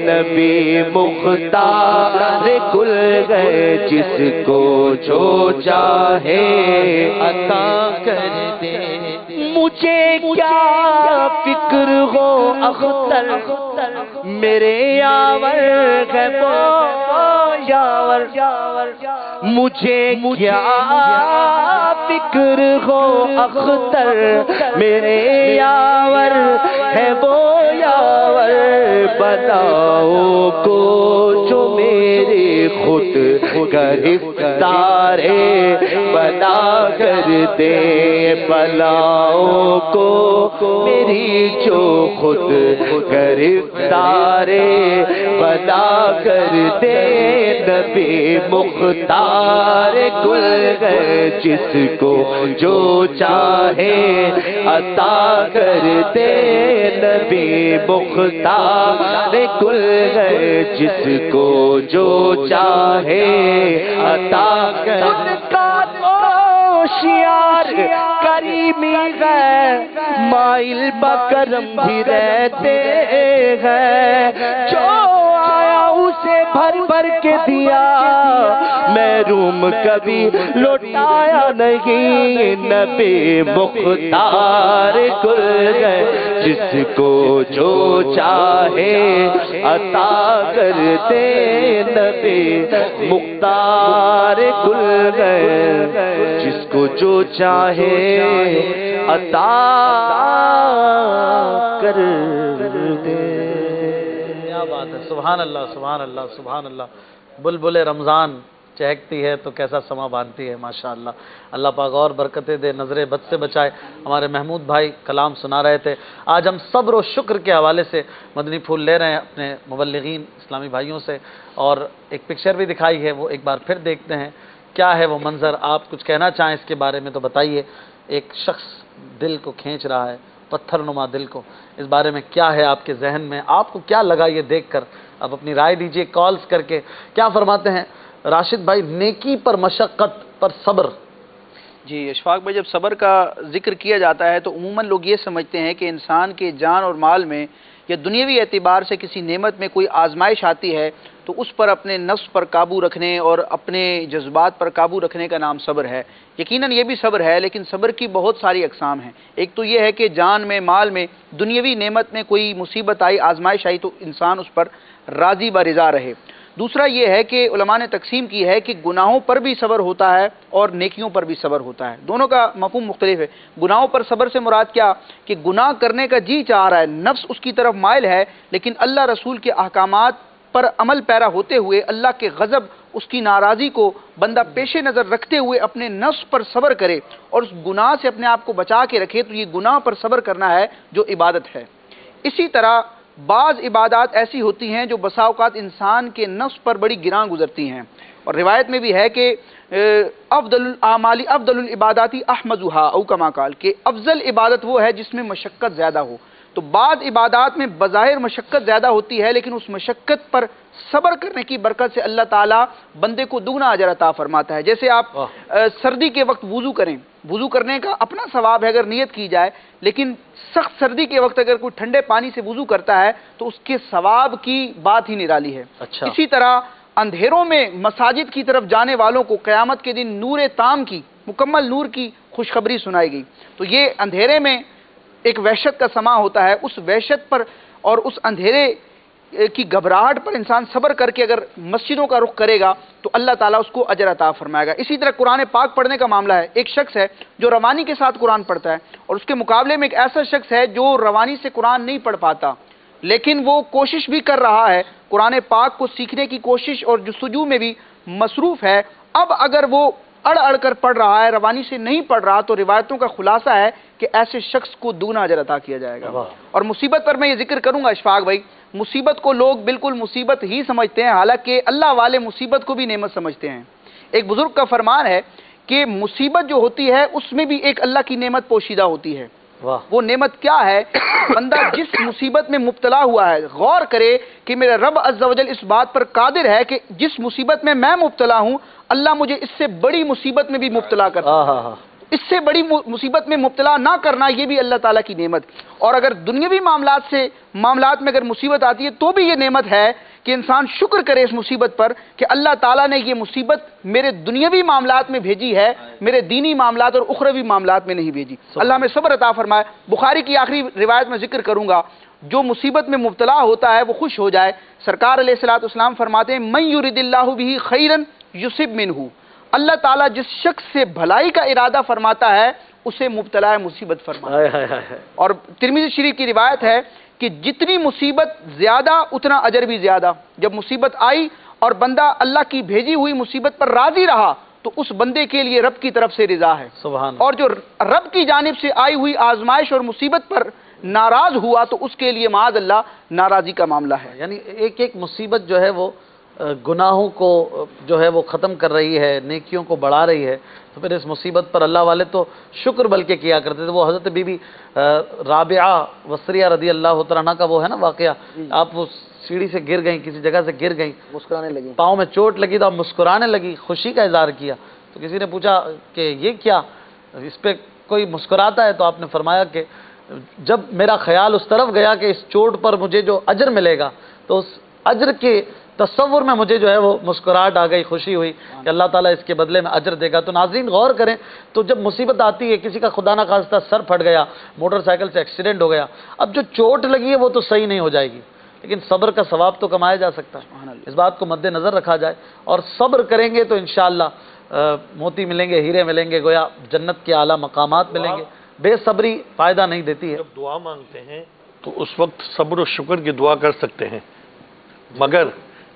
نبی مختار کل گئے جس کو جو چاہے عطا کر دے، مجھے کیا فکر ہو اختر میرے یاور ہے وہ یاور، مجھے کیا فکر ہو اختر میرے یاور ہے وہ یاور، بتاؤ کو جو میرے خود گرفتار بنا کر دے، بلاؤ کو میری جو خود گرفتار بنا کر دے، نبی مختار کل گئے جس کو جو چاہے عطا کر دے، نبی مختار کل گئے جس کو جو چاہے عطا کر دے۔ ہوشیار کریمی ہے مائل بکرم بھی رہتے ہیں، جو آیا اسے بھر بھر کے دیا، محروم کبھی لوٹایا نہیں، نبی مختار کل گئے جس کو جو چاہے عطا کر دے، نبی مختار کل گئے جس کو جو چاہے عطا کر دے۔ کیا بات ہے، سبحان اللہ سبحان اللہ سبحان اللہ۔ بلبل رمضان چہکتی ہے تو کیسا سما باندھتی ہے، ماشاءاللہ۔ اللہ پاک اور برکتیں دے، نظر بد سے بچائے۔ ہمارے محمود بھائی کلام سنا رہے تھے، آج ہم صبر و شکر کے حوالے سے مدنی پھول لے رہے ہیں اپنے مبلغین اسلامی بھائیوں سے، اور ایک پکچر بھی دکھائی ہے، وہ ایک بار پھر دیکھتے ہیں کیا ہے وہ منظر۔ آپ کچھ کہنا چاہیں اس کے بارے میں تو بتائیے۔ ایک شخص دل کو کھینچ رہا ہے، پتھر نما دل کو، اس بارے میں کیا ہے آپ کے ذہن میں، آپ کو کیا لگا یہ دیکھ کر؟ اب اپنی رائے دیجئے کالز کر کے۔ کیا فرماتے ہیں راشد بھائی، نیکی پر مشقت پر صبر؟ جی اشفاق بھائی، جب صبر کا ذکر کیا جاتا ہے تو عموماً لوگ یہ سمجھتے ہیں کہ انسان کے جان اور مال میں یا دنیاوی اعتبار سے کسی نعمت میں کوئی آزمائش آتی ہے تو اس پر اپنے نفس پر قابو رکھنے اور اپنے جذبات پر قابو رکھنے کا نام صبر ہے۔ یقیناً یہ بھی صبر ہے، لیکن صبر کی بہت ساری اقسام ہیں۔ ایک تو یہ ہے کہ جان میں، مال میں، دنیاوی نعمت میں کوئی مصیبت آئی، آزمائش آئی تو انسان اس پر راضی برضا رہے۔ دوسرا یہ ہے کہ علماء نے تقسیم کی ہے کہ گناہوں پر بھی صبر ہوتا ہے اور نیکیوں پر بھی صبر ہوتا ہے، دونوں کا مفہوم مختلف ہے۔ گناہوں پر صبر سے مراد کیا کہ گناہ کرنے کا جی چاہ رہا ہے، نفس اس کی طرف مائل ہے، لیکن اللہ رسول کے احکامات پر عمل پیرا ہوتے ہوئے اللہ کے غضب، اس کی ناراضی کو بندہ پیش نظر رکھتے ہوئے اپنے نفس پر صبر کرے اور اس گناہ سے اپنے آپ کو بچا کے رکھے، تو یہ گناہ پر صبر کرنا ہے جو عبادت ہے۔ اسی طرح بعض عبادات ایسی ہوتی ہیں جو بسا اوقات انسان کے نفس پر بڑی گراں گزرتی ہیں، اور روایت میں بھی ہے کہ افضل الاعمال افضل العبادات احمدها او کما قال، کہ افضل عبادت وہ ہے جس میں مشقت زیادہ ہو. تو بعض عبادات میں بظاہر مشقت زیادہ ہوتی ہے، لیکن اس مشقت پر صبر کرنے کی برکت سے اللہ تعالیٰ بندے کو دگنا اجر عطا فرماتا ہے. جیسے آپ سردی کے وقت وضو کریں، وضو کرنے کا اپنا ثواب ہے اگر نیت کی جائے، لیکن سخت سردی کے وقت اگر کوئی ٹھنڈے پانی سے وضو کرتا ہے تو اس کے ثواب کی بات ہی نرالی ہے. اسی طرح اندھیروں میں مساجد کی طرف جانے والوں کو قیامت کے دن نور تام کی، مکمل نور کی خوشخبری سنائی گئی. تو یہ اندھیرے میں ایک وحشت کا سما ہوتا ہے، اس وحشت پر اور اس اندھیرے کی گھبراہٹ پر انسان صبر کر کے اگر مسجدوں کا رخ کرے گا تو اللہ تعالیٰ اس کو اجر عطا فرمائے گا. اسی طرح قرآن پاک پڑھنے کا معاملہ ہے. ایک شخص ہے جو روانی کے ساتھ قرآن پڑھتا ہے، اور اس کے مقابلے میں ایک ایسا شخص ہے جو روانی سے قرآن نہیں پڑھ پاتا، لیکن وہ کوشش بھی کر رہا ہے، قرآن پاک کو سیکھنے کی کوشش اور جستجو میں بھی مصروف ہے. اب اگر وہ اڑ اڑ کر پڑھ رہا ہے، روانی سے نہیں پڑھ رہا، تو روایتوں کا خلاصہ ہے کہ ایسے شخص کو دگنا اجر عطا کیا جائے گا. اور مصیبت پر میں یہ ذکر کروں گا اشفاق بھائی، مصیبت کو لوگ بالکل مصیبت ہی سمجھتے ہیں، حالانکہ اللہ والے مصیبت کو بھی نعمت سمجھتے ہیں. ایک بزرگ کا فرمان ہے کہ مصیبت جو ہوتی ہے اس میں بھی ایک اللہ کی نعمت پوشیدہ ہوتی ہے. وہ نعمت کیا ہے؟ بندہ جس مصیبت میں مبتلا ہوا ہے غور کرے کہ میرا رب عز و جل اس بات پر قادر ہے کہ جس مصیبت میں میں مبتلا ہوں اللہ مجھے اس سے بڑی مصیبت میں بھی مبتلا کر سکتا ہے. اس سے بڑی مصیبت میں مبتلا نہ کرنا یہ بھی اللہ تعالیٰ کی نعمت. اور اگر دنیاوی معاملات میں اگر مصیبت آتی ہے تو بھی یہ نعمت ہے کہ انسان شکر کرے اس مصیبت پر کہ اللہ تعالیٰ نے یہ مصیبت میرے دنیاوی معاملات میں بھیجی ہے، میرے دینی معاملات اور اخروی معاملات میں نہیں بھیجی. اللہ میں صبر عطا فرمائے. بخاری کی آخری روایت میں ذکر کروں گا، جو مصیبت میں مبتلا ہوتا ہے وہ خوش ہو جائے. سرکار علیہ الصلوۃ والسلام فرماتے ہیں من یرد اللہ بہ خیرا یصب منہ، اللہ تعالیٰ جس شخص سے بھلائی کا ارادہ فرماتا ہے اسے مبتلا مصیبت فرماتا ہے. اور ترمذی شریف کی روایت ہے کہ جتنی مصیبت زیادہ اتنا اجر بھی زیادہ. جب مصیبت آئی اور بندہ اللہ کی بھیجی ہوئی مصیبت پر راضی رہا تو اس بندے کے لیے رب کی طرف سے رضا ہے. اور جو رب کی جانب سے آئی ہوئی آزمائش اور مصیبت پر ناراض ہوا تو اس کے لیے معاذ اللہ ناراضی کا معاملہ ہے. یعنی ایک ایک مصیبت جو ہے وہ گناہوں کو جو ہے وہ ختم کر رہی ہے، نیکیوں کو بڑھا رہی ہے. تو پھر اس مصیبت پر اللہ والے تو شکر بلکہ کیا کرتے تھے. وہ حضرت بی بی رابعہ وصریہ رضی اللہ تعالیٰ عنہ کا وہ ہے نا واقعہ، آپ وہ سیڑھی سے گر گئیں، کسی جگہ سے گر گئیں، مسکرانے لگی، پاؤں میں چوٹ لگی تو آپ مسکرانے لگی، خوشی کا اظہار کیا. تو کسی نے پوچھا کہ یہ کیا، اس پہ کوئی مسکراتا ہے؟ تو آپ نے فرمایا کہ جب میرا خیال اس طرف گیا کہ اس چوٹ پر مجھے جو اجر ملے گا تو اس اجر کے تصور میں مجھے جو ہے وہ مسکراہٹ آ گئی، خوشی ہوئی کہ اللہ تعالیٰ اس کے بدلے میں اجر دے گا. تو ناظرین غور کریں، تو جب مصیبت آتی ہے، کسی کا خدا نخواستہ سر پھٹ گیا، موٹر سائیکل سے ایکسیڈنٹ ہو گیا، اب جو چوٹ لگی ہے وہ تو صحیح نہیں ہو جائے گی، لیکن صبر کا ثواب تو کمایا جا سکتا ہے. اس بات کو مد نظر رکھا جائے اور صبر کریں گے تو انشاءاللہ موتی ملیں گے، ہیرے ملیں گے، گویا جنت کے اعلیٰ مقامات ملیں گے. بے صبری فائدہ نہیں دیتی ہے. جب دعا مانگتے ہیں تو اس وقت صبر و شکر کی دعا کر سکتے ہیں، مگر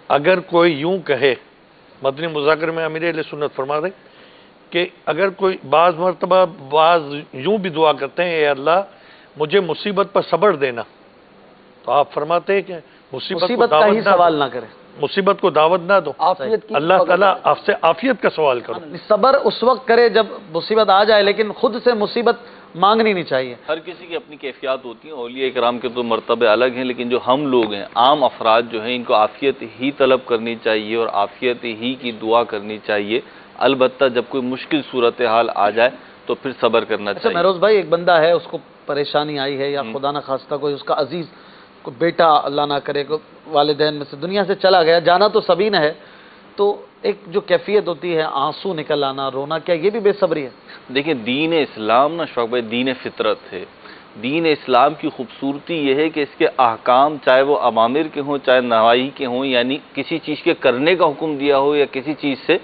اگر کوئی یوں کہے، مدنی مذاکر میں امیر اہل سنت فرما رہے کہ اگر کوئی بعض مرتبہ بعض یوں بھی دعا کرتے ہیں اے اللہ مجھے مصیبت پر صبر دینا، تو آپ فرماتے ہیں کہ مصیبت کا ہی سوال نہ کریں، مصیبت کو دعوت نہ دو، اللہ تعالیٰ آپ سے عافیت کا سوال کرو. صبر اس وقت کرے جب مصیبت آ جائے، لیکن خود سے مصیبت مانگنی نہیں چاہیے. ہر کسی کی اپنی کیفیات ہوتی ہیں، اولیاء کرام کے تو مرتبے الگ ہیں، لیکن جو ہم لوگ ہیں عام افراد جو ہیں ان کو عافیت ہی طلب کرنی چاہیے اور عافیت ہی کی دعا کرنی چاہیے. البتہ جب کوئی مشکل صورتحال آ جائے تو پھر صبر کرنا چاہیے. مہروز بھائی، ایک بندہ ہے اس کو پریشانی آئی ہے یا خدا نہ خواستہ کوئی اس کا عزیز کوئی بیٹا اللہ نہ کرے کوئی والدین میں سے دنیا سے چلا گیا، جانا تو سبھی نے ہے، تو ایک جو کیفیت ہوتی ہے آنسو نکل آنا، رونا، کیا یہ بھی بے صبری ہے؟ دیکھیں دین اسلام نا شوق بھائی دین فطرت ہے. دین اسلام کی خوبصورتی یہ ہے کہ اس کے احکام چاہے وہ اوامر کے ہوں چاہے نواہی کے ہوں، یعنی کسی چیز کے کرنے کا حکم دیا ہو یا کسی چیز سے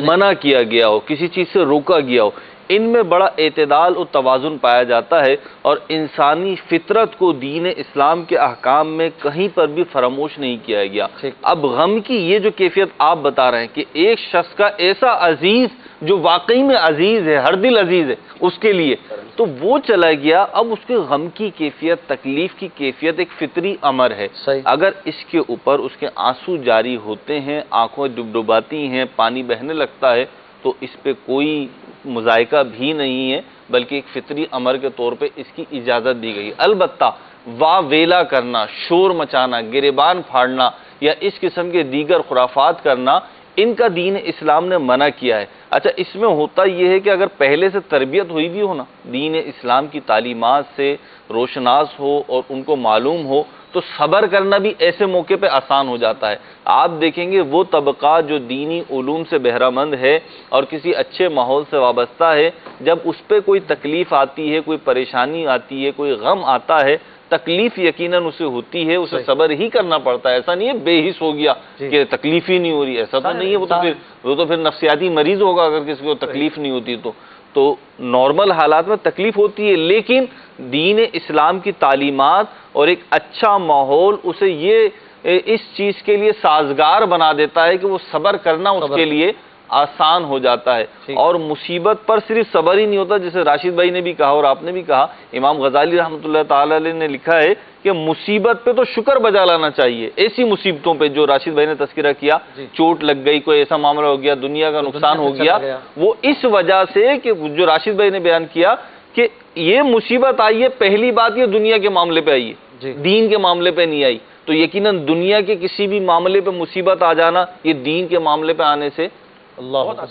منع کیا گیا ہو، کسی چیز سے روکا گیا ہو، ان میں بڑا اعتدال و توازن پایا جاتا ہے، اور انسانی فطرت کو دین اسلام کے احکام میں کہیں پر بھی فراموش نہیں کیا گیا۔ اب غم کی یہ جو کیفیت آپ بتا رہے ہیں کہ ایک شخص کا ایسا عزیز جو واقعی میں عزیز ہے، ہر دل عزیز ہے اس کے لیے، تو وہ چلا گیا، اب اس کے غم کی کیفیت، تکلیف کی کیفیت ایک فطری امر ہے۔ اگر اس کے اوپر اس کے آنسو جاری ہوتے ہیں، آنکھوں ڈبڈباتی ہیں، پانی بہنے لگتا ہے، تو اس پہ کوئی مذائقہ بھی نہیں ہے، بلکہ ایک فطری امر کے طور پہ اس کی اجازت دی گئی۔ البتہ واہ ویلا کرنا، شور مچانا، گریبان پھاڑنا یا اس قسم کے دیگر خرافات کرنا، ان کا دین اسلام نے منع کیا ہے۔ اچھا، اس میں ہوتا یہ ہے کہ اگر پہلے سے تربیت ہوئی بھی ہو نا، دین اسلام کی تعلیمات سے روشناس ہو اور ان کو معلوم ہو، تو صبر کرنا بھی ایسے موقع پہ آسان ہو جاتا ہے۔ آپ دیکھیں گے وہ طبقہ جو دینی علوم سے بہرہ مند ہے اور کسی اچھے ماحول سے وابستہ ہے، جب اس پہ کوئی تکلیف آتی ہے، کوئی پریشانی آتی ہے، کوئی غم آتا ہے، تکلیف یقیناً اسے ہوتی ہے، اسے صبر ہی کرنا پڑتا ہے۔ ایسا نہیں ہے بے حس ہو گیا کہ تکلیف ہی نہیں ہو رہی، ایسا تو نہیں ہے، وہ تو پھر نفسیاتی مریض ہوگا اگر کسی کو تکلیف نہیں ہوتی تو نارمل حالات میں تکلیف ہوتی ہے، لیکن دین اسلام کی تعلیمات اور ایک اچھا ماحول اسے یہ اس چیز کے لیے سازگار بنا دیتا ہے کہ وہ صبر کرنا اس کے لیے آسان ہو جاتا ہے۔ اور مصیبت پر صرف صبر ہی نہیں ہوتا، جیسے راشد بھائی نے بھی کہا اور آپ نے بھی کہا، امام غزالی رحمۃ اللہ تعالی علیہ نے لکھا ہے کہ مصیبت پہ تو شکر بجا لانا چاہیے۔ ایسی مصیبتوں پہ جو راشد بھائی نے تذکرہ کیا، چوٹ لگ گئی، کوئی ایسا معاملہ ہو گیا، دنیا کا نقصان ہو گیا، وہ اس وجہ سے کہ جو راشد بھائی نے بیان کیا کہ یہ مصیبت آئی ہے، پہلی بات یہ دنیا کے معاملے پہ آئی ہے، دین کے معاملے پہ نہیں آئی، تو یقیناً دنیا کے کسی بھی معاملے پہ مصیبت آ جانا یہ دین کے معاملے پہ آنے سے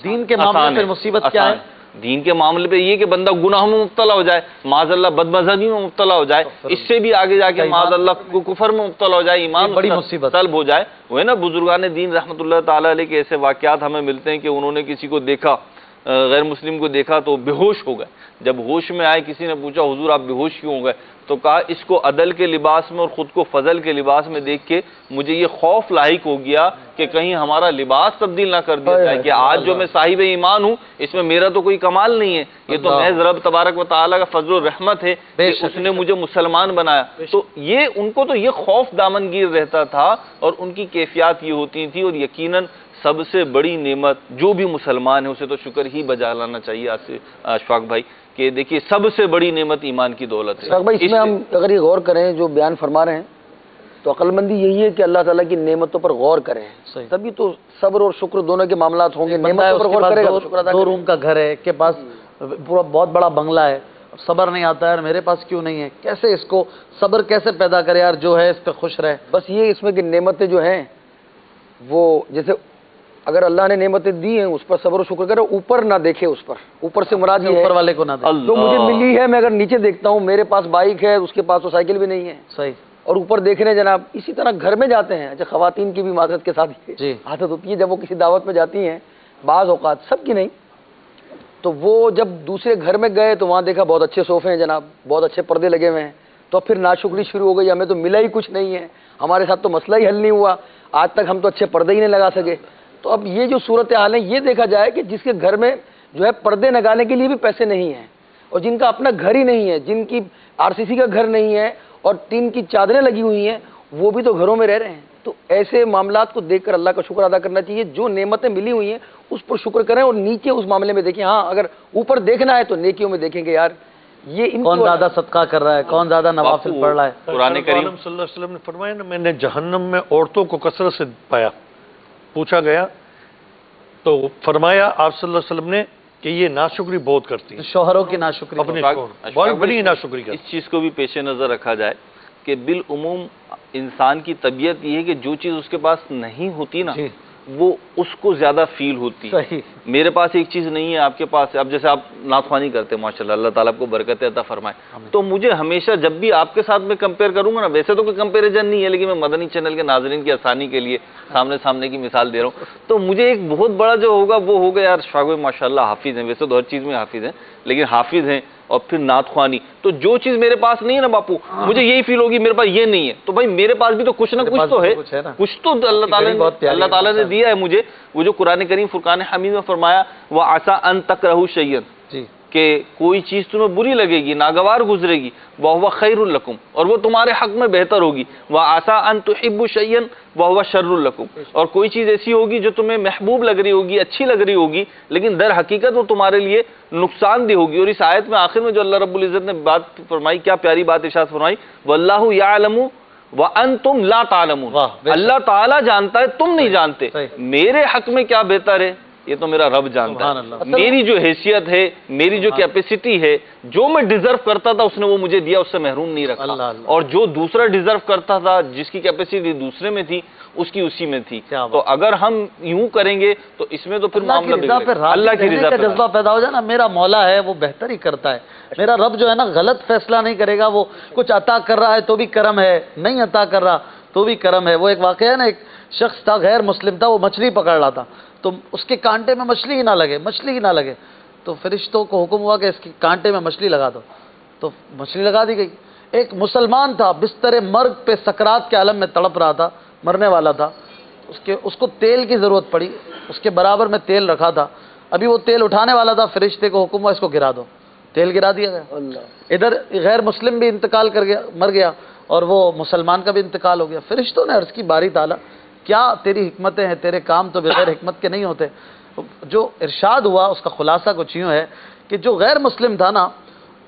دین کے معاملے پہ مصیبت کیا ہے؟ دین کے معاملے پہ یہ کہ بندہ گناہوں میں مبتلا ہو جائے، معاذ اللہ بد مذہبی میں مبتلا ہو جائے، اس سے بھی آگے جا کے معاذ اللہ کفر میں مبتلا ہو جائے، ایمان بڑی مصیبت طلب ہو جائے۔ وہ ہے نا بزرگان دین رحمۃ اللہ تعالی علیہ کے ایسے واقعات ہمیں ملتے ہیں کہ انہوں نے کسی کو دیکھا، غیر مسلم کو دیکھا تو بے ہوش ہو گئے۔ جب ہوش میں آئے کسی نے پوچھا حضور آپ بے ہوش کیوں ہو گئے؟ تو کہا اس کو عدل کے لباس میں اور خود کو فضل کے لباس میں دیکھ کے مجھے یہ خوف لاحق ہو گیا کہ کہیں ہمارا لباس تبدیل نہ کر دیا جائے کہ آج جو میں صاحب ایمان ہوں اس میں میرا تو کوئی کمال نہیں ہے، یہ تو محض رب تبارک و تعالیٰ کا فضل و رحمت ہے کہ اس نے مجھے مسلمان بنایا۔ تو یہ ان کو تو یہ خوف دامنگیر رہتا تھا اور ان کی کیفیات یہ ہوتی تھی، اور یقیناً سب سے بڑی نعمت جو بھی مسلمان ہے اسے تو شکر ہی بجا لانا چاہیے۔ اشفاق بھائی کہ دیکھیے سب سے بڑی نعمت ایمان کی دولت ہے۔ اشفاق بھائی اس میں ہم اگر یہ غور کریں جو بیان فرما رہے ہیں تو عقل مندی یہی ہے کہ اللہ تعالیٰ کی نعمتوں پر غور کریں، تبھی تو صبر اور شکر دونوں کے معاملات ہوں گے۔ نعمتوں پر غور کرے گا تو شکر ادا کرے گا۔ 2 روم کا گھر ہے، کے پاس پورا بہت بڑا بنگلہ ہے، صبر نہیں آتا ہے، میرے پاس کیوں نہیں ہے؟ کیسے اس کو صبر کیسے پیدا کرے یار، جو ہے اس پہ خوش رہے۔ بس یہ اس میں کہ نعمتیں جو ہیں وہ جیسے اگر اللہ نے نعمتیں دی ہیں اس پر صبر و شکر کرے، اوپر نہ دیکھے، اس پر اوپر سے مراد یہ ہے اوپر والے کو نہ دیکھے جو مجھے ملی ہے۔ میں اگر نیچے دیکھتا ہوں میرے پاس بائک ہے، اس کے پاس تو سائیکل بھی نہیں ہے، صحیح، اور اوپر دیکھ رہے ہیں جناب۔ اسی طرح گھر میں جاتے ہیں، اچھا خواتین کی بھی معذرت کے ساتھ عادت ہوتی ہے جب وہ کسی دعوت میں جاتی ہیں، بعض اوقات سب کی نہیں، تو وہ جب دوسرے گھر میں گئے تو وہاں دیکھا بہت اچھے صوفے ہیں جناب، بہت اچھے پردے لگے ہوئے ہیں، تو پھر ناشکری شروع ہو گئی، ہمیں تو ملا ہی کچھ نہیں ہے، ہمارے ساتھ تو مسئلہ ہی حل نہیں ہوا، آج تک ہم تو اچھے پردے ہی نہیں لگا سکے۔ تو اب یہ جو صورتحال ہے یہ دیکھا جائے کہ جس کے گھر میں جو ہے پردے لگانے کے لیے بھی پیسے نہیں ہیں، اور جن کا اپنا گھر ہی نہیں ہے، جن کی RCC کا گھر نہیں ہے اور ٹین کی چادریں لگی ہوئی ہیں، وہ بھی تو گھروں میں رہ رہے ہیں۔ تو ایسے معاملات کو دیکھ کر اللہ کا شکر ادا کرنا چاہیے، جو نعمتیں ملی ہوئی ہیں اس پر شکر کریں، اور نیچے اس معاملے میں دیکھیں۔ ہاں اگر اوپر دیکھنا ہے تو نیکیوں میں دیکھیں گے یار یہ کون زیادہ صدقہ کر رہا ہے، کون زیادہ نوافل پڑھ رہا ہے۔ قرآن کریم صلی اللہ علیہ وسلم نے فرمایا نا، میں نے جہنم میں عورتوں کو کثرت سے پایا، پوچھا گیا تو فرمایا آپ صلی اللہ علیہ وسلم نے کہ یہ ناشکری بہت کرتی ہیں، شوہروں کی ناشکری، اپنے شوہر بہت بڑی ناشکری کرتی ہیں۔ اس چیز کو بھی پیش نظر رکھا جائے کہ بالعموم انسان کی طبیعت یہ ہے کہ جو چیز اس کے پاس نہیں ہوتی نا وہ اس کو زیادہ فیل ہوتی ہے۔ میرے پاس ایک چیز نہیں ہے، آپ کے پاس، اب جیسے آپ نعتخوانی کرتے ہیں ماشاءاللہ، اللہ تعالیٰ آپ کو برکت عطا فرمائے، تو مجھے ہمیشہ جب بھی آپ کے ساتھ میں کمپیئر کروں گا نا، ویسے تو کوئی کمپیریزن نہیں ہے لیکن میں مدنی چینل کے ناظرین کی آسانی کے لیے سامنے کی مثال دے رہا ہوں، تو مجھے ایک بہت بڑا جو ہوگا وہ ہوگا یار اشفاق بھائی ماشاءاللہ حافظ ہیں، ویسے تو ہر چیز میں حافظ ہیں لیکن حافظ ہیں، اور پھر نعتخوانی، تو جو چیز میرے پاس نہیں ہے نا باپو، مجھے یہی فیل ہوگی میرے پاس یہ نہیں ہے، تو بھائی میرے پاس بھی تو کچھ نہ کچھ تو ہے، کچھ تو اللہ تعالیٰ نے دیا ہے مجھے۔ وہ جو قرآن کریم فرقان حمید میں فرمایا وَعَسَىٰ أَن تَكْرَهُوا شَيْئًا، کہ کوئی چیز تمہیں بری لگے گی، ناگوار گزرے گی، وَهُوَ خَيْرٌ لَكُمْ، اور وہ تمہارے حق میں بہتر ہوگی، وَعَسَىٰ أَن تُحِبُّوا شَيْئًا وَهُوَ شَرٌّ لَكُمْ، اور کوئی چیز ایسی ہوگی جو تمہیں محبوب لگ رہی ہوگی، اچھی لگ رہی ہوگی، لیکن در حقیقت وہ تمہارے لیے نقصان دہ ہوگی۔ اور اس آیت میں آخر میں جو اللہ رب العزت نے بات فرمائی، کیا پیاری بات ارشاد فرمائی، وَاللَّهُ يَعْلَمُ وَأَنْتُمْ لَا تَعْلَمُونَ، اللہ تعالیٰ جانتا ہے، تم نہیں جانتے، میرے حق میں کیا بہتر ہے یہ تو میرا رب جانتا ہے، میری جو حیثیت ہے، میری جو کیپیسٹی ہے، جو میں ڈیزرو کرتا تھا اس نے وہ مجھے دیا، اس سے محروم نہیں رکھا، اور جو دوسرا ڈیزرو کرتا تھا، جس کی کیپیسٹی دوسرے میں تھی، اس کی اسی میں تھی۔ تو اگر ہم یوں کریں گے تو اس میں تو پھر معاملہ اللہ کی رضا کا جذبہ پیدا ہو جائے نا، میرا مولا ہے وہ بہتر ہی کرتا ہے، میرا رب جو ہے نا غلط فیصلہ نہیں کرے گا، وہ کچھ عطا کر رہا ہے تو بھی کرم ہے، نہیں عطا کر رہا تو بھی کرم ہے۔ وہ ایک واقعہ ہے نا، ایک شخص تھا غیر مسلم تھا، وہ مچھلی پکڑ رہا تھا، تو اس کے کانٹے میں مچھلی ہی نہ لگے، مچھلی ہی نہ لگے، تو فرشتوں کو حکم ہوا کہ اس کے کانٹے میں مچھلی لگا دو، تو مچھلی لگا دی گئی۔ ایک مسلمان تھا، بستر مرگ پہ سکرات کے عالم میں تڑپ رہا تھا، مرنے والا تھا، اس کو تیل کی ضرورت پڑی، اس کے برابر میں تیل رکھا تھا، ابھی وہ تیل اٹھانے والا تھا، فرشتے کو حکم ہوا اس کو گرا دو، تیل گرا دیا گیا۔ ادھر غیر مسلم بھی انتقال کر گیا، مر گیا، اور وہ مسلمان کا بھی انتقال ہو گیا۔ فرشتوں نے عرض کی باری تعالیٰ کیا تیری حکمتیں ہیں، تیرے کام تو بغیر حکمت کے نہیں ہوتے۔ جو ارشاد ہوا اس کا خلاصہ کچھ یوں ہے کہ جو غیر مسلم تھا نا،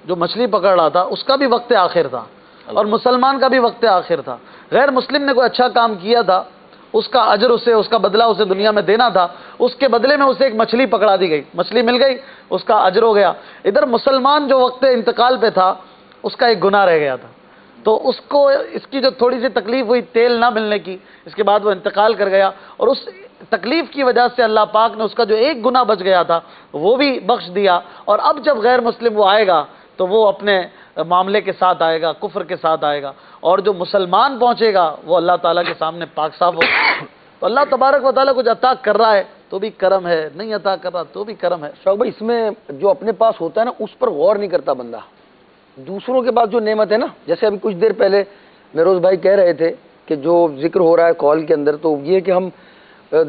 جو مچھلی پکڑ رہا تھا، اس کا بھی وقت آخر تھا اور مسلمان کا بھی وقت آخر تھا۔ غیر مسلم نے کوئی اچھا کام کیا تھا، اس کا اجر اسے، اس کا بدلہ اسے دنیا میں دینا تھا، اس کے بدلے میں اسے ایک مچھلی پکڑا دی گئی، مچھلی مل گئی، اس کا اجر ہو گیا۔ ادھر مسلمان جو وقت انتقال پہ تھا، اس کا ایک گناہ رہ گیا تھا، تو اس کو اس کی جو تھوڑی سی تکلیف ہوئی تیل نہ ملنے کی، اس کے بعد وہ انتقال کر گیا، اور اس تکلیف کی وجہ سے اللہ پاک نے اس کا جو ایک گناہ بچ گیا تھا وہ بھی بخش دیا۔ اور اب جب غیر مسلم وہ آئے گا تو وہ اپنے معاملے کے ساتھ آئے گا، کفر کے ساتھ آئے گا، اور جو مسلمان پہنچے گا وہ اللہ تعالیٰ کے سامنے پاک صاف ہوگا۔ تو اللہ تبارک و تعالیٰ کچھ عطا کر رہا ہے تو بھی کرم ہے، نہیں عطا کر رہا تو بھی کرم ہے۔ شوق بھائی، اس میں جو اپنے پاس ہوتا ہے نا اس پر غور نہیں کرتا بندہ، دوسروں کے پاس جو نعمت ہے نا، جیسے ابھی کچھ دیر پہلے میروز بھائی کہہ رہے تھے کہ جو ذکر ہو رہا ہے کال کے اندر، تو یہ کہ ہم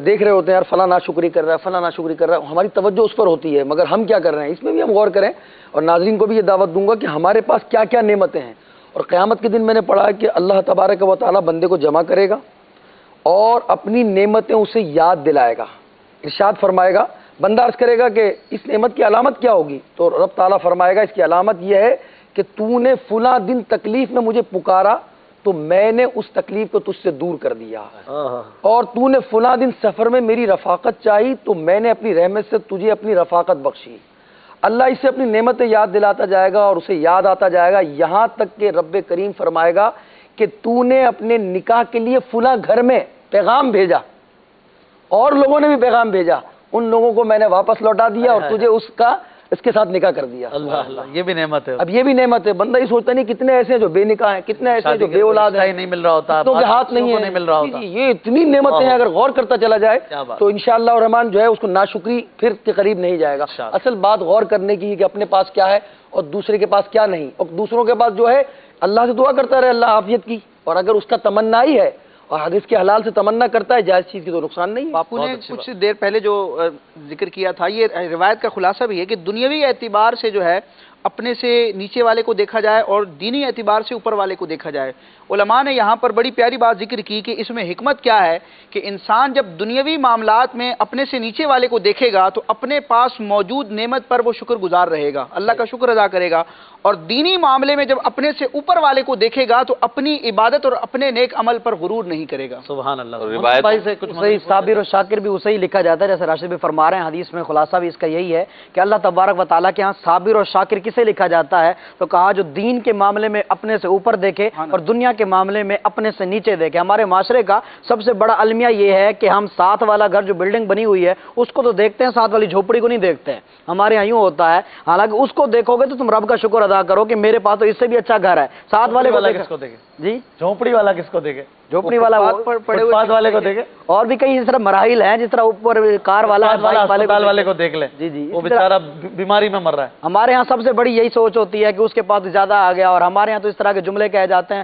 دیکھ رہے ہوتے ہیں یار فلاں ناشکری کر رہا ہے، فلاں ناشکری کر رہا ہے، ہماری توجہ اس پر ہوتی ہے، مگر ہم کیا کر رہے ہیں اس میں بھی ہم غور کریں۔ اور ناظرین کو بھی یہ دعوت دوں گا کہ ہمارے پاس کیا کیا نعمتیں ہیں، اور قیامت کے دن میں نے پڑھا کہ اللہ تبارک و تعالیٰ بندے کو جمع کرے گا اور اپنی نعمتیں اسے یاد دلائے گا، ارشاد فرمائے گا، بندہ عرض کرے گا کہ اس نعمت کی علامت کیا ہوگی، تو رب تعالیٰ فرمائے گا اس کی علامت یہ ہے کہ تو نے فلاں دن تکلیف میں مجھے پکارا تو میں نے اس تکلیف کو تجھ سے دور کر دیا، اور تو نے فلاں دن سفر میں میری رفاقت چاہی تو میں نے اپنی رحمت سے تجھے اپنی رفاقت بخشی۔ اللہ اسے اپنی نعمتیں یاد دلاتا جائے گا اور اسے یاد آتا جائے گا، یہاں تک کہ رب کریم فرمائے گا کہ تو نے اپنے نکاح کے لیے فلاں گھر میں پیغام بھیجا، اور لوگوں نے بھی پیغام بھیجا، ان لوگوں کو میں نے واپس لوٹا دیا اور تجھے اس کے ساتھ نکاح کر دیا۔ اللہ اللہ، یہ بھی نعمت ہے۔ اب یہ بھی نعمت ہے، بندہ یہ سوچتا نہیں کتنے ایسے ہیں جو بے نکاح ہیں، کتنے ایسے ہیں جو بے اولاد ہیں، نہیں مل رہا ہوتا، کتنوں کے ہاتھ نہیں مل رہا ہوتا۔ یہ اتنی نعمتیں ہیں، اگر غور کرتا چلا جائے تو انشاءاللہ الرحمن جو ہے اس کو ناشکری پھر کے قریب نہیں جائے گا۔ اصل بات غور کرنے کی ہے کہ اپنے پاس کیا ہے اور دوسرے کے پاس کیا نہیں، اور دوسروں کے پاس جو ہے اللہ سے دعا کرتا رہے اللہ عافیت کی، اور اگر اس کا تمنا ہی ہے اور حدیث کے حلال سے تمنا کرتا ہے جائز چیز کی تو نقصان نہیں ہے۔ باپو نے کچھ دیر پہلے جو ذکر کیا تھا، یہ روایت کا خلاصہ بھی ہے کہ دنیاوی اعتبار سے جو ہے اپنے سے نیچے والے کو دیکھا جائے اور دینی اعتبار سے اوپر والے کو دیکھا جائے۔ علماء نے یہاں پر بڑی پیاری بات ذکر کی کہ اس میں حکمت کیا ہے کہ انسان جب دنیاوی معاملات میں اپنے سے نیچے والے کو دیکھے گا تو اپنے پاس موجود نعمت پر وہ شکر گزار رہے گا، اللہ کا شکر ادا کرے گا، اور دینی معاملے میں جب اپنے سے اوپر والے کو دیکھے گا تو اپنی عبادت اور اپنے نیک عمل پر غرور نہیں کرے گا۔ سبحان اللہ۔ بھائی سے کچھ صحیح صابر و شاکر بھی اسے ہی لکھا جاتا ہے، جیسے راشد بھی فرما رہے ہیں، حدیث میں خلاصہ بھی اس کا یہی ہے کہ اللہ تبارک و تعالیٰ کے ہاں صابر اور شاکر کسے لکھا جاتا ہے، تو کہا جو دین کے معاملے میں اپنے سے اوپر دیکھے اور دنیا کے معاملے میں اپنے سے نیچے دیکھے۔ ہمارے معاشرے کا سب سے بڑا المیہ یہ ہے کہ ہم ساتھ والا گھر جو بلڈنگ بنی ہوئی ہے اس کو تو دیکھتے ہیں، ساتھ والی جھوپڑی کو نہیں دیکھتے ہیں۔ ہمارے یہاں یوں ہوتا ہے، حالانکہ اس کو دیکھو گے تو تم رب کا شکر ادا کرو کہ میرے پاس تو اس سے بھی اچھا گھر ہے، ساتھ والے کس کو دیکھے جی جھونپڑی والا کس کو دیکھے، جھوپڑی والا والے کو دیکھے، اور بھی کئی اس طرح مراحل ہیں، جس طرح اوپر کار والا اسپتال والے کو دیکھ لے، جی جی وہ بیچارہ بیماری میں مر رہا ہے۔ ہمارے ہاں سب سے بڑی یہی سوچ ہوتی ہے کہ اس کے پاس زیادہ آ گیا، اور ہمارے ہاں تو اس طرح کے جملے کہے جاتے ہیں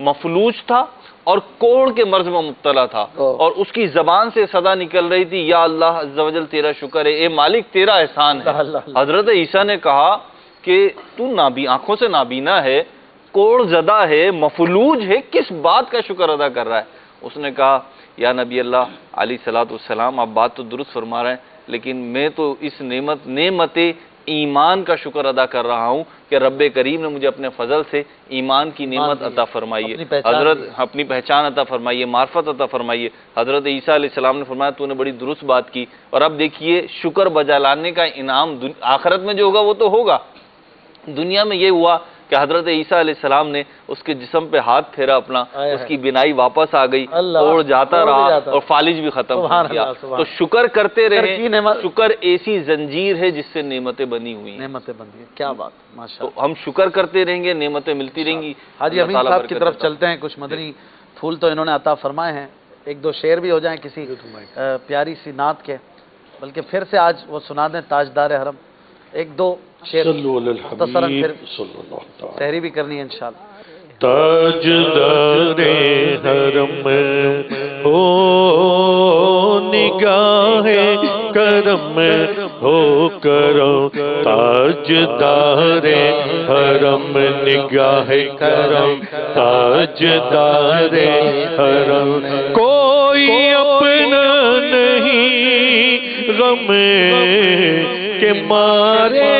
مفلوج تھا اور کوڑ کے مرض میں مبتلا تھا، اور اس کی زبان سے صدا نکل رہی تھی یا اللہ عز و جل تیرا شکر ہے، اے مالک تیرا احسان ہے۔ حضرت عیسیٰ نے کہا کہ تو آنکھوں سے نابینا ہے، کوڑ زدہ ہے، مفلوج ہے، کس بات کا شکر ادا کر رہا ہے؟ اس نے کہا یا نبی اللہ علیہ السلام، آپ بات تو درست فرما رہے ہیں، لیکن میں تو اس نعمت ایمان کا شکر ادا کر رہا ہوں کہ رب کریم نے مجھے اپنے فضل سے ایمان کی نعمت عطا فرمائی ہے، حضرت اپنی پہچان عطا فرمائی ہے، معرفت عطا فرمائی ہے۔ حضرت عیسیٰ علیہ السلام نے فرمایا تو نے بڑی درست بات کی، اور اب دیکھیے شکر بجا لانے کا انعام آخرت میں جو ہوگا وہ تو ہوگا۔ دنیا میں یہ ہوا کہ حضرت عیسیٰ علیہ السلام نے اس کے جسم پہ ہاتھ پھیرا اپنا، اس کی بینائی واپس آ گئی، اوڑ جاتا رہا اور فالج بھی ختم ہو گیا۔ تو شکر کرتے رہے، شکر ایسی زنجیر ہے جس سے نعمتیں بنی ہوئی ہیں، نعمتیں بن گئی، کیا بات، ماشاءاللہ۔ تو ہم شکر کرتے رہیں گے، نعمتیں ملتی رہیں گی۔ حاجی امین صاحب کی طرف چلتے ہیں، کچھ مدنی پھول تو انہوں نے عطا فرمائے ہیں، ایک دو شعر بھی ہو جائیں کسی پیاری سی نعت کے، بلکہ پھر سے آج وہ سنا دیں تاجدار حرم، ایک دو شعر مختصراً، پھر سحری بھی کرنی ہے انشاءاللہ۔ تاجدار حرم ہو نگاہ کرم ہو کرو، تاجدار حرم نگاہ کرم، تاجدار حرم کوئی اپنا نہیں غم کے مارے،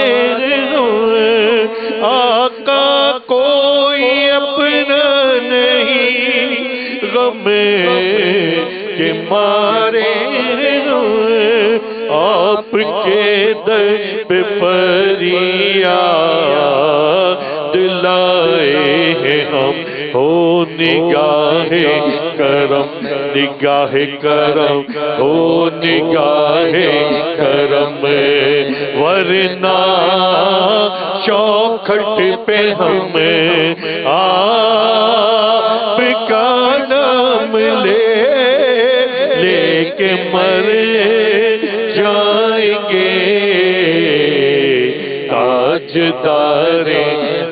آقا کوئی اپنا نہیں غم کے مارے، آپ کے در پہ فریاد لائے ہیں ہم، ہو نگاہ کرم، نگاہ کرم، ہو نگاہ کرم، ورنہ چوکھٹ پہ ہم آپ کا نام لے کے مر جائیں گے، تاجدار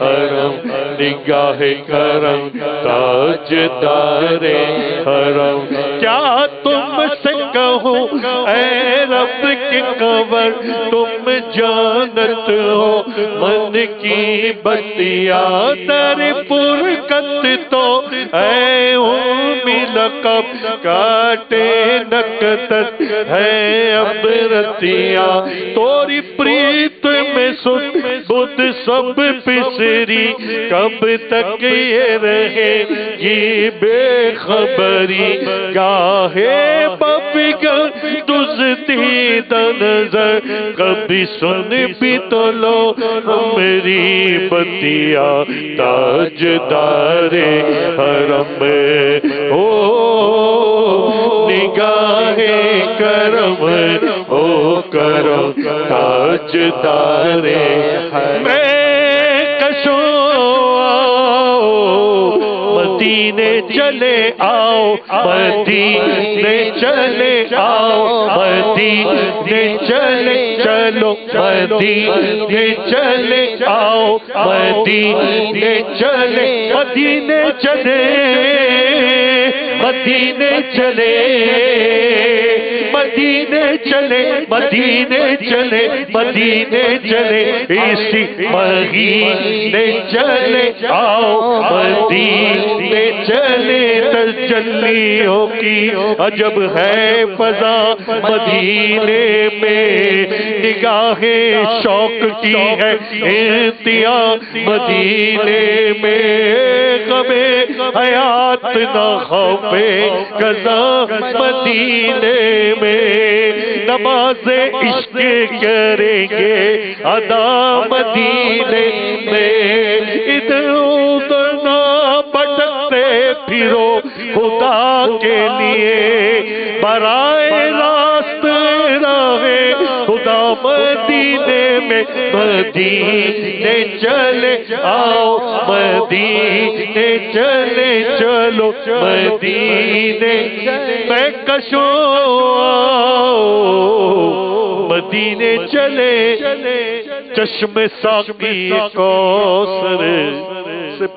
حرم نگاہ کرم، تاجدار حرم۔ کیا تم سے کہوں اے رب کے قبر، تم جانت ہو من کی بتیا، در پرکت تو اے امی لقب، کاٹے نکتت ہے اب رتیا، توری پریت میں سن بدھ سب پسری، کب تک یہ رہے گی بے خبری، گاہے بفگر دزدی نظر، کبھی سن بھی تو لو میری بتیا، تاجدار حرم ہو نگاہ کرم ہو کرم، تاجدار میں کشو مدینے چلے آؤ، مدینے چلے آؤ، مدینے چلے چلو، مدینے چلے آؤ، مدینے چلے، مدینے چلے، مدینے چلے، مدینے چلے، مدینے چلے، مدینے چلے، اسی مہینے چلے آؤ، مدینے چلے، تجلیوں کی عجب ہے فضا مدینے میں، نگاہ شوق کی ہے انتہا مدینے میں، غم حیات نہ خوف قضا مدینے میں، نماز عشق کریں گے ادا مدینے میں، ادھر ادھر نہ بھٹکتے پھرو خدا کے لیے، برائے راست راہے خدا مدینے میں، مدینے چلے آؤ، مدینے چلے چلو، مدینے میں کشو مدینے چلے، چشم ساقی کوثر سے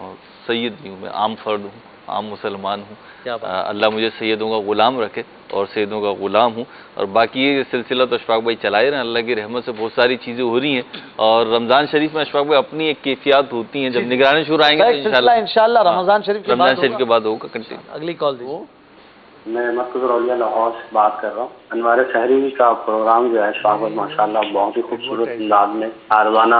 اور سید نہیں ہوں، میں عام فرد ہوں، عام مسلمان ہوں۔ اللہ مجھے سیدوں کا غلام رکھے اور سیدوں کا غلام ہوں۔ اور باقی یہ سلسلہ تو اشفاق بھائی چلائے رہے ہیں، اللہ کی رحمت سے بہت ساری چیزیں ہو رہی ہیں، اور رمضان شریف میں اشفاق بھائی اپنی ایک کیفیات ہوتی ہیں، جب نگرانی شروع آئیں گے تو انشاءاللہ رمضان شریف کے بعد ہوگا کنٹینیو۔ اگلی کال دیجیے۔ میں مرکز الاولیاء لاہور سے بات کر رہا ہوں۔ انوار سحری کا پروگرام جو ہے اشفاق بھائی ماشاءاللہ بہت ہی خوبصورت انداز میں روزانہ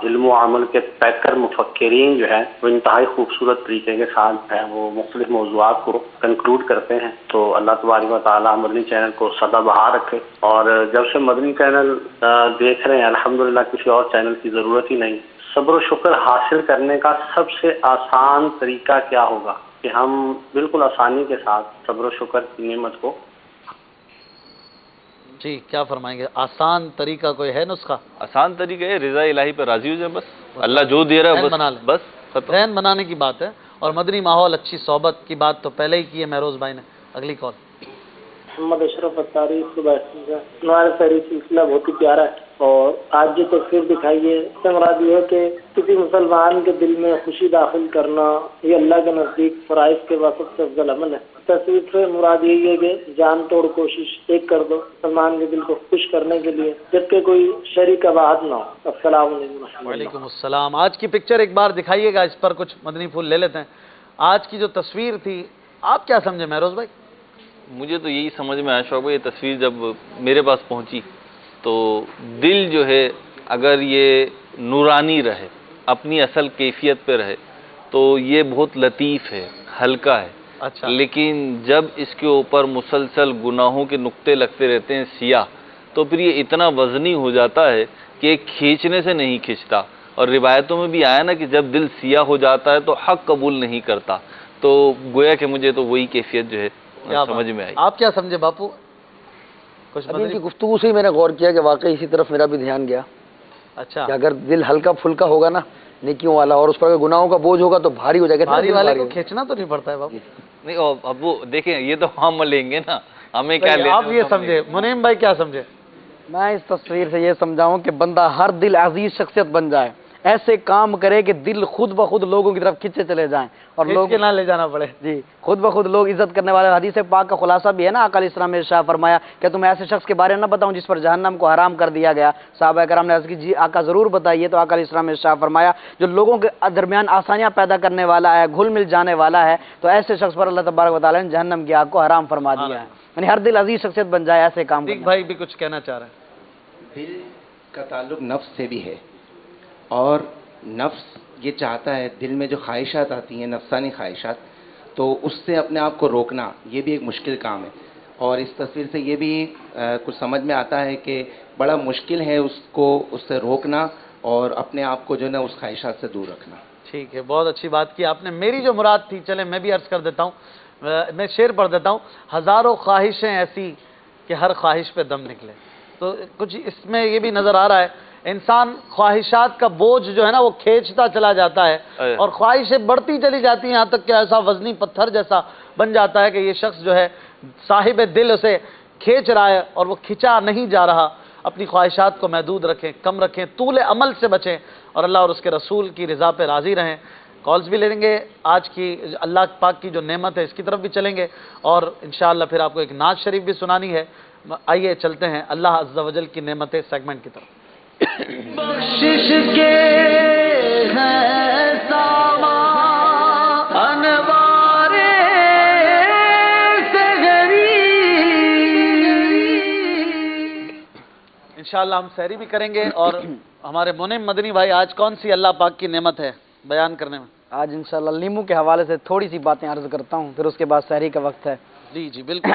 علم و عمل کے پیکر مفکرین جو ہے وہ انتہائی خوبصورت طریقے کے ساتھ جو ہے وہ مختلف موضوعات کو کنکلوڈ کرتے ہیں۔ تو اللہ تبارک و تعالیٰ مدنی چینل کو سدا بہار رکھے، اور جب سے مدنی چینل دیکھ رہے ہیں الحمدللہ کسی اور چینل کی ضرورت ہی نہیں۔ صبر و شکر حاصل کرنے کا سب سے آسان طریقہ کیا ہوگا کہ ہم بالکل آسانی کے ساتھ صبر و شکر کی نعمت کو جی کیا فرمائیں گے؟ آسان طریقہ کوئی ہے نسخہ؟ آسان طریقہ ہے رضا الہی پہ راضی ہو جائے، بس اللہ جو دے رہا ہے بس ذہن بنانے کی بات ہے، اور مدنی ماحول اچھی صحبت کی بات تو پہلے ہی کی ہے مہروز بھائی نے۔ اگلی کال۔ محمد اشرف اتاری ہمارا سحری سلسلہ بہت ہی پیارا ہے، اور آج جو تصویر دکھائی ہے اس سے مراد یہ ہے کہ کسی مسلمان کے دل میں خوشی داخل کرنا یہ اللہ کے نزدیک فرائض کے بعد سب سے افضل عمل ہے۔ تصویر سے مراد یہی ہے کہ جان توڑ کوشش ایک کر دو مسلمان کے دل کو خوش کرنے کے لیے، جبکہ کوئی شرعی قباحت نہ ہو۔ السلام علیکم۔ وعلیکم السلام۔ آج کی پکچر ایک بار دکھائیے گا، اس پر کچھ مدنی پھول لے لیتے ہیں۔ آج کی جو تصویر تھی آپ کیا سمجھے مہروز بھائی؟ مجھے تو یہی سمجھ میں آیا شوق بھائی، یہ تصویر جب میرے پاس پہنچی تو دل جو ہے اگر یہ نورانی رہے، اپنی اصل کیفیت پہ رہے، تو یہ بہت لطیف ہے، ہلکا ہے۔ اچھا، لیکن جب اس کے اوپر مسلسل گناہوں کے نقطے لگتے رہتے ہیں سیاہ، تو پھر یہ اتنا وزنی ہو جاتا ہے کہ کھینچنے سے نہیں کھینچتا۔ اور روایتوں میں بھی آیا نا کہ جب دل سیاہ ہو جاتا ہے تو حق قبول نہیں کرتا، تو گویا کہ مجھے تو وہی کیفیت جو ہے سمجھ میں آئی۔ آپ کیا سمجھے باپو؟ کچھ ابھی ان کی گفتگو سے ہی میں نے غور کیا کہ واقعی اسی طرف میرا بھی دھیان گیا۔ اچھا، کہ اگر دل ہلکا پھلکا ہوگا نا نیکیوں والا، اور اس پر اگر گناہوں کا بوجھ ہوگا تو بھاری ہو جائے گا۔ بھاری والے کو کھینچنا تو نہیں پڑتا ہے باپو۔ نہیں ابو دیکھیں یہ تو ہم لیں گے نا، ہمیں کیا لینا۔ آپ یہ سمجھے، منیم بھائی کیا سمجھے؟ میں اس تصویر سے یہ سمجھاؤں کہ بندہ ہر دل عزیز شخصیت بن جائے، ایسے کام کرے کہ دل خود بخود لوگوں کی طرف کھینچے چلے جائیں، اور لوگ نہ لے جانا پڑے۔ جی خود بخود لوگ عزت کرنے والے۔ حدیث پاک کا خلاصہ بھی ہے نا، آقا علیہ السلام نے ارشاد فرمایا کہ تم ایسے شخص کے بارے میں نہ بتاؤں جس پر جہنم کو حرام کر دیا گیا۔ صحابہ کرام نے عرض کی جی آقا ضرور بتائیے، تو آقا علیہ السلام نے ارشاد فرمایا جو لوگوں کے درمیان آسانیاں پیدا کرنے والا ہے، گھل مل جانے والا ہے، تو ایسے شخص پر اللہ تبارک و تعالیٰ نے جہنم کی آگ کو حرام فرما دیا ہے۔ یعنی ہر دل عزیز شخصیت بن جائے، ایسے کام کرنا۔ بھائی بھی کچھ کہنا چاہ رہے ہیں۔ دل کا تعلق نفس سے بھی ہے، اور نفس یہ چاہتا ہے، دل میں جو خواہشات آتی ہیں نفسانی خواہشات، تو اس سے اپنے آپ کو روکنا یہ بھی ایک مشکل کام ہے۔ اور اس تصویر سے یہ بھی کچھ سمجھ میں آتا ہے کہ بڑا مشکل ہے اس کو اس سے روکنا، اور اپنے آپ کو جو ہے نا اس خواہشات سے دور رکھنا۔ ٹھیک ہے، بہت اچھی بات کی آپ نے۔ میری جو مراد تھی، چلے میں بھی عرض کر دیتا ہوں، میں شعر پڑھ دیتا ہوں۔ ہزاروں خواہشیں ایسی کہ ہر خواہش پہ دم نکلے۔ تو کچھ اس میں یہ بھی نظر آ رہا ہے، انسان خواہشات کا بوجھ جو ہے نا وہ کھینچتا چلا جاتا ہے، اور خواہشیں بڑھتی چلی جاتی ہیں، یہاں تک کہ ایسا وزنی پتھر جیسا بن جاتا ہے کہ یہ شخص جو ہے صاحب دل اسے کھینچ رہا ہے اور وہ کھینچا نہیں جا رہا۔ اپنی خواہشات کو محدود رکھیں، کم رکھیں، طول عمل سے بچیں، اور اللہ اور اس کے رسول کی رضا پہ راضی رہیں۔ کالز بھی لے لیں گے، آج کی اللہ پاک کی جو نعمت ہے اس کی طرف بھی چلیں گے، اور انشاءاللہ پھر آپ کو ایک نعت شریف بھی سنانی ہے۔ آئیے چلتے ہیں اللہ عز و جل کی نعمتیں سیگمنٹ کی طرف۔ بخشش کے ہیں سامان انوار سحری۔ انشاءاللہ ہم سحری بھی کریں گے، اور ہمارے منعم مدنی بھائی آج کون سی اللہ پاک کی نعمت ہے بیان کرنے میں؟ آج انشاءاللہ لیمو کے حوالے سے تھوڑی سی باتیں عرض کرتا ہوں، پھر اس کے بعد سحری کا وقت ہے۔ جی جی بالکل۔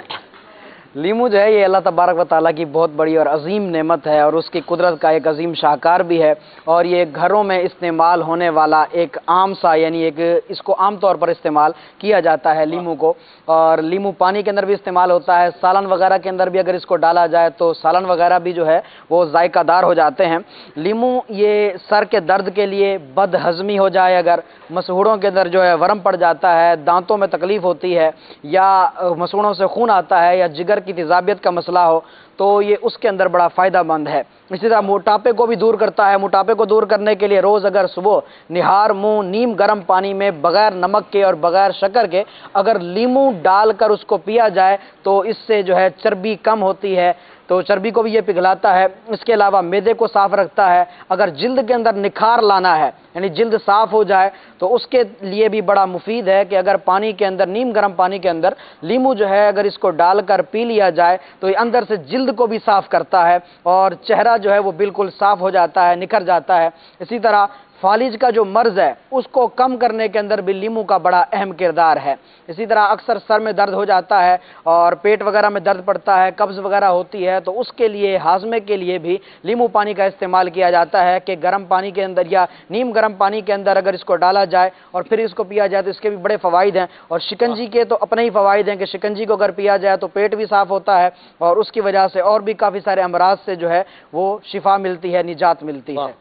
لیمو جو ہے یہ اللہ تبارک و تعالیٰ کی بہت بڑی اور عظیم نعمت ہے، اور اس کی قدرت کا ایک عظیم شاہکار بھی ہے، اور یہ گھروں میں استعمال ہونے والا ایک عام سا، یعنی ایک اس کو عام طور پر استعمال کیا جاتا ہے لیمو کو، اور لیمو پانی کے اندر بھی استعمال ہوتا ہے، سالن وغیرہ کے اندر بھی اگر اس کو ڈالا جائے تو سالن وغیرہ بھی جو ہے وہ ذائقہ دار ہو جاتے ہیں۔ لیمو یہ سر کے درد کے لیے، بد ہضمی ہو جائے اگر، مسوڑوں کے اندر جو ہے ورم پڑ جاتا ہے، دانتوں میں تکلیف ہوتی ہے، یا مسوڑوں سے خون آتا ہے، یا جگر کی تیزابیت کا مسئلہ ہو تو یہ اس کے اندر بڑا فائدہ مند ہے۔ اسی طرح موٹاپے کو بھی دور کرتا ہے۔ موٹاپے کو دور کرنے کے لیے روز اگر صبح نہار منہ نیم گرم پانی میں بغیر نمک کے اور بغیر شکر کے اگر لیمو ڈال کر اس کو پیا جائے تو اس سے جو ہے چربی کم ہوتی ہے، تو چربی کو بھی یہ پگھلاتا ہے۔ اس کے علاوہ معدے کو صاف رکھتا ہے۔ اگر جلد کے اندر نکھار لانا ہے یعنی جلد صاف ہو جائے تو اس کے لیے بھی بڑا مفید ہے کہ اگر پانی کے اندر نیم گرم پانی کے اندر لیمو جو ہے اگر اس کو ڈال کر پی لیا جائے تو یہ اندر سے جلد کو بھی صاف کرتا ہے اور چہرہ جو ہے وہ بالکل صاف ہو جاتا ہے، نکھر جاتا ہے۔ اسی طرح فالج کا جو مرض ہے اس کو کم کرنے کے اندر بھی لیمو کا بڑا اہم کردار ہے۔ اسی طرح اکثر سر میں درد ہو جاتا ہے اور پیٹ وغیرہ میں درد پڑتا ہے، قبض وغیرہ ہوتی ہے، تو اس کے لیے ہاضمے کے لیے بھی لیمو پانی کا استعمال کیا جاتا ہے کہ گرم پانی کے اندر یا نیم گرم پانی کے اندر اگر اس کو ڈالا جائے اور پھر اس کو پیا جائے تو اس کے بھی بڑے فوائد ہیں، اور شکنجی کے تو اپنے ہی فوائد ہیں کہ شکنجی کو اگر پیا جائے تو پیٹ بھی صاف ہوتا ہے اور اس کی وجہ سے اور بھی کافی سارے امراض سے جو ہے وہ شفا ملتی ہے، نجات ملتی ہے۔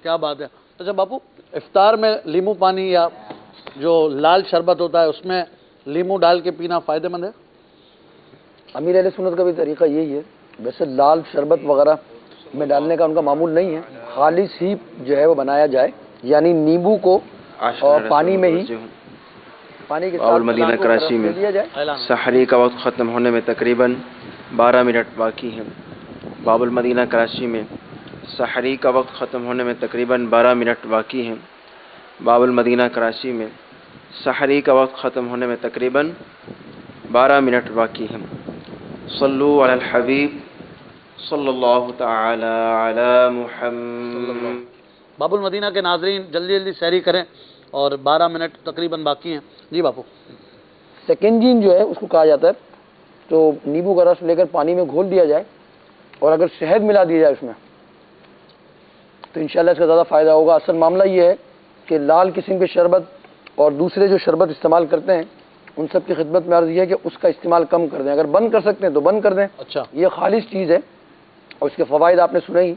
کیا بات ہے۔ اچھا باپو، افطار میں لیمو پانی یا جو لال شربت ہوتا ہے اس میں لیمو ڈال کے پینا فائدہ مند ہے؟ امیر اہل سنت کا بھی طریقہ یہی ہے۔ ویسے لال شربت وغیرہ میں ڈالنے کا ان کا معمول نہیں ہے، خالص ہی جو ہے وہ بنایا جائے، یعنی نیمبو کو اور پانی میں ہی پانی کے باب المدینہ کراچی میں سحری کا وقت ختم ہونے میں تقریباً 12 منٹ باقی ہیں۔ باب المدینہ کراچی میں سحری کا وقت ختم ہونے میں تقریباً 12 منٹ باقی ہیں۔ باب المدینہ کراچی میں سحری کا وقت ختم ہونے میں تقریباً 12 منٹ باقی ہیں۔ صلو علی الحبیب صلی اللہ تعالی علی محمد۔ باب المدینہ کے ناظرین جلدی جلدی سحری کریں اور 12 منٹ تقریباً باقی ہیں۔ جی باپو۔ سیکنجین جو ہے اس کو کہا جاتا ہے، تو نیبو کا رس لے کر پانی میں گھول دیا جائے اور اگر شہد ملا دیا جائے اس میں تو انشاءاللہ اس کا زیادہ فائدہ ہوگا۔ اصل معاملہ یہ ہے کہ لال قسم کے شربت اور دوسرے جو شربت استعمال کرتے ہیں ان سب کی خدمت میں عرض یہ ہے کہ اس کا استعمال کم کر دیں، اگر بند کر سکتے ہیں تو بند کر دیں۔ اچھا، یہ خالص چیز ہے اور اس کے فوائد آپ نے سنے ہی،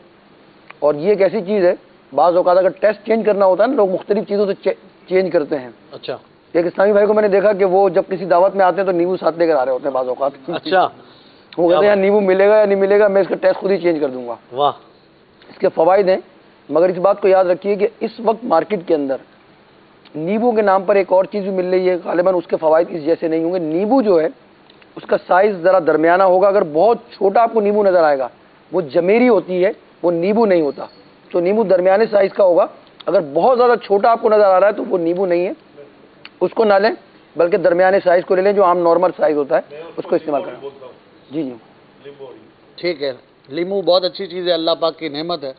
اور یہ ایک ایسی چیز ہے بعض اوقات اگر ٹیسٹ چینج کرنا ہوتا ہے نا، لوگ مختلف چیزوں سے چینج کرتے ہیں۔ اچھا، ایک اسلامی بھائی کو میں نے دیکھا کہ وہ جب کسی دعوت میں آتے ہیں تو نیبو ساتھ لے کر آ رہے ہوتے ہیں بعض اوقات۔ اچھا، وہ کہتے ہیں نیبو ملے گا یا نہیں ملے گا، میں اس کا ٹیسٹ خود ہی چینج کر دوں گا۔ واہ، اس کے فوائد ہیں، مگر اس بات کو یاد رکھیے کہ اس وقت مارکیٹ کے اندر نیبو کے نام پر ایک اور چیز بھی مل رہی ہے، غالباً اس کے فوائد اس جیسے نہیں ہوں گے۔ نیبو جو ہے اس کا سائز ذرا درمیانہ ہوگا، اگر بہت چھوٹا آپ کو نیبو نظر آئے گا وہ جمیری ہوتی ہے، وہ نیبو نہیں ہوتا، تو نیبو درمیانے سائز کا ہوگا۔ اگر بہت زیادہ چھوٹا آپ کو نظر آ رہا ہے تو وہ نیبو نہیں ہے، اس کو نہ لیں بلکہ درمیانے سائز کو لے لیں جو عام نارمل سائز ہوتا ہے، اس کو استعمال کریں۔ جی جی ٹھیک ہے۔ لیمو بہت اچھی چیز ہے، اللہ پاک کی نعمت ہے،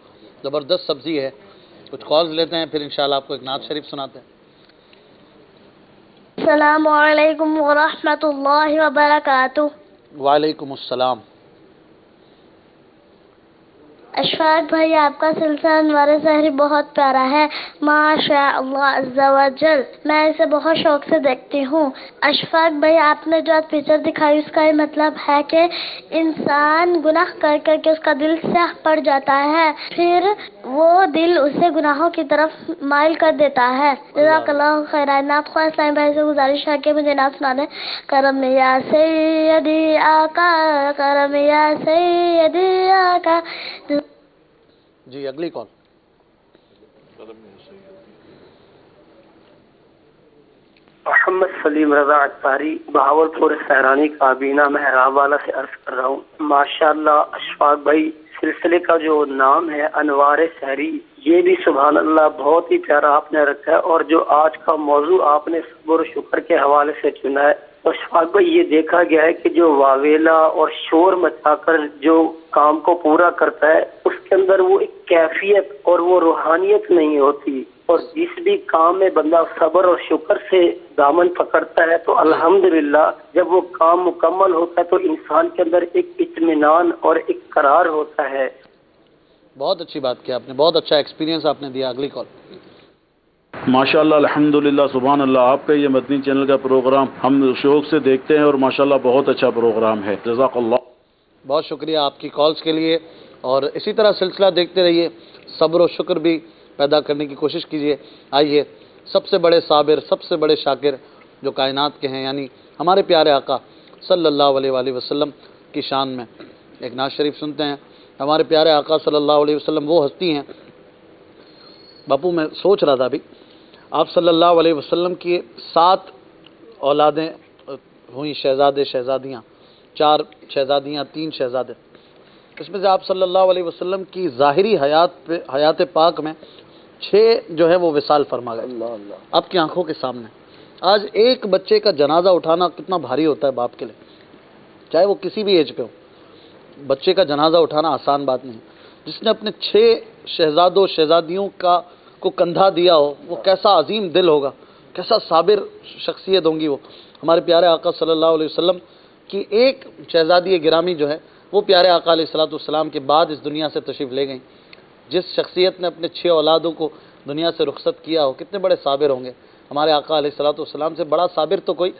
زبردست سبزی ہے۔ کچھ کالز لیتے ہیں پھر انشاءاللہ آپ کو ایک نعت شریف سناتے ہیں۔ السلام علیکم ورحمۃ اللہ وبرکاتہ۔ وعلیکم السلام۔ اشفاق بھائی، آپ کا سلسلہ انوار سحری بہت پیارا ہے، ماشاء اللہ عز و جل، میں اسے بہت شوق سے دیکھتی ہوں۔ اشفاق بھائی، آپ نے جو آج پکچر دکھائی اس کا یہ مطلب ہے کہ انسان گناہ کر کر کے اس کا دل سیاہ پڑ جاتا ہے، پھر وہ دل اسے گناہوں کی طرف مائل کر دیتا ہے۔ جزاک اللہ خیر۔ نعت خواہ اسلامی بھائی سے گزارش ہے کہ مجھے نعت سنا دیں۔ کرم یا سیدی آقا، کرم یا سیدی آقا۔ جی اگلی کال۔ محمد سلیم رضا اتاری، بہاولپور سہرانی کابینہ محراب والا سے عرض کر رہا ہوں۔ ماشاءاللہ اشفاق بھائی، سلسلے کا جو نام ہے انوار سحری، یہ بھی سبحان اللہ بہت ہی پیارا آپ نے رکھا ہے، اور جو آج کا موضوع آپ نے صبر و شکر کے حوالے سے چنا ہے، تو اشفاق بھائی یہ دیکھا گیا ہے کہ جو واویلا اور شور مچا کر جو کام کو پورا کرتا ہے اس کے اندر وہ ایک کیفیت اور وہ روحانیت نہیں ہوتی، اور جس بھی کام میں بندہ صبر اور شکر سے دامن پکڑتا ہے تو الحمدللہ جب وہ کام مکمل ہوتا ہے تو انسان کے اندر ایک اطمینان اور ایک قرار ہوتا ہے۔ بہت اچھی بات کی آپ نے، بہت اچھا ایکسپیرینس آپ نے دیا۔ اگلی کال۔ ماشاءاللہ الحمدللہ سبحان اللہ، آپ کا یہ مدنی چینل کا پروگرام ہم شوق سے دیکھتے ہیں اور ماشاءاللہ بہت اچھا پروگرام ہے، جزاک اللہ۔ بہت شکریہ آپ کی کالز کے لیے، اور اسی طرح سلسلہ دیکھتے رہیے، صبر و شکر بھی پیدا کرنے کی کوشش کیجیے۔ آئیے، سب سے بڑے صابر، سب سے بڑے شاکر جو کائنات کے ہیں، یعنی ہمارے پیارے آقا صلی اللہ علیہ وآلہ وسلم کی شان میں ایک نعت شریف سنتے ہیں. ہمارے پیارے آقا صلی اللہ علیہ وسلم وہ ہستی ہیں. باپو میں سوچ رہا تھا ابھی، آپ صلی اللہ علیہ وسلم کی 7 اولادیں ہوئیں، شہزادے شہزادیاں، 4 شہزادیاں 3 شہزادے. اس میں سے آپ صلی اللہ علیہ وسلم کی ظاہری حیات پاک میں 6 جو ہے وہ وصال فرما گئے آپ کی آنکھوں کے سامنے. آج ایک بچے کا جنازہ اٹھانا کتنا بھاری ہوتا ہے باپ کے لیے، چاہے وہ کسی بھی ایج پہ ہو. بچے کا جنازہ اٹھانا آسان بات نہیں. جس نے اپنے 6 شہزادوں شہزادیوں کو کندھا دیا ہو، وہ کیسا عظیم دل ہوگا، کیسا صابر شخصیت ہوں گی وہ. ہمارے پیارے آقا صلی اللہ علیہ وسلم کی ایک شہزادی گرامی جو ہے وہ پیارے آقا علیہ السلام کے بعد اس دنیا سے تشریف لے گئیں. جس شخصیت نے اپنے 6 اولادوں کو دنیا سے رخصت کیا ہو، کتنے بڑے صابر ہوں گے. ہمارے آقا علیہ السلام سے بڑا صابر تو کوئی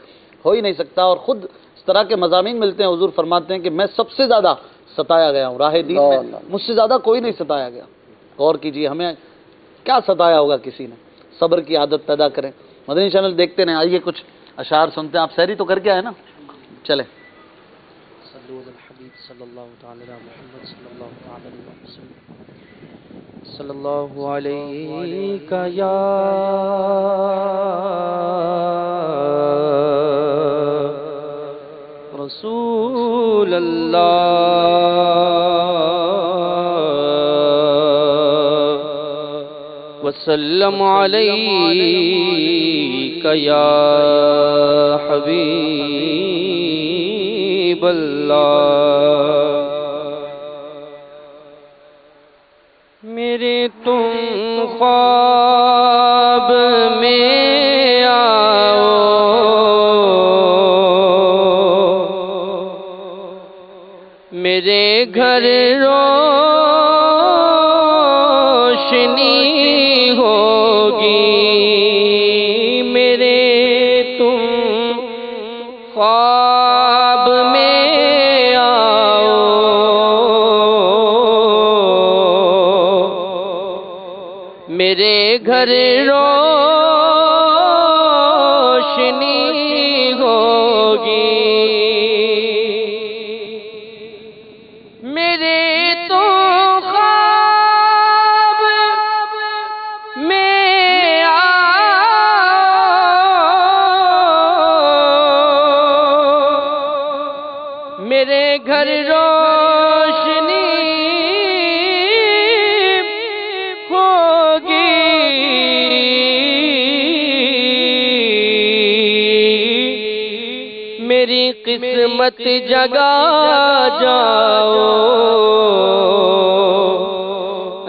ہو ہی نہیں سکتا. اور خود اس طرح کے مضامین ملتے ہیں، حضور فرماتے ہیں کہ میں سب سے زیادہ ستایا گیا ہوں راہ دین میں، مجھ سے زیادہ کوئی نہیں ستایا گیا. غور کیجئے ہمیں کیا ستایا ہوگا کسی نے. صبر کی عادت پیدا کریں. مدنی چینل دیکھتے رہیں. آئیے کچھ اشعار سنتے ہیں. آپ سحری تو کر کے آئے نا، چلیں. صلی اللہ تعالی علی محمد صلی اللہ تعالی علیہ وسلم. صلی اللہ علیہ یا رسول اللہ وسلم علیہ یا حبیب اللہ. میرے تم خواب میں آؤ، میرے گھر روشنی ہوگی. میرے تم خواب میں آؤ، میرے گھر روشنی ہوگی. میرے تو خواب میں آؤ، میرے گھر روشنی میری قسمت جگا جاؤ.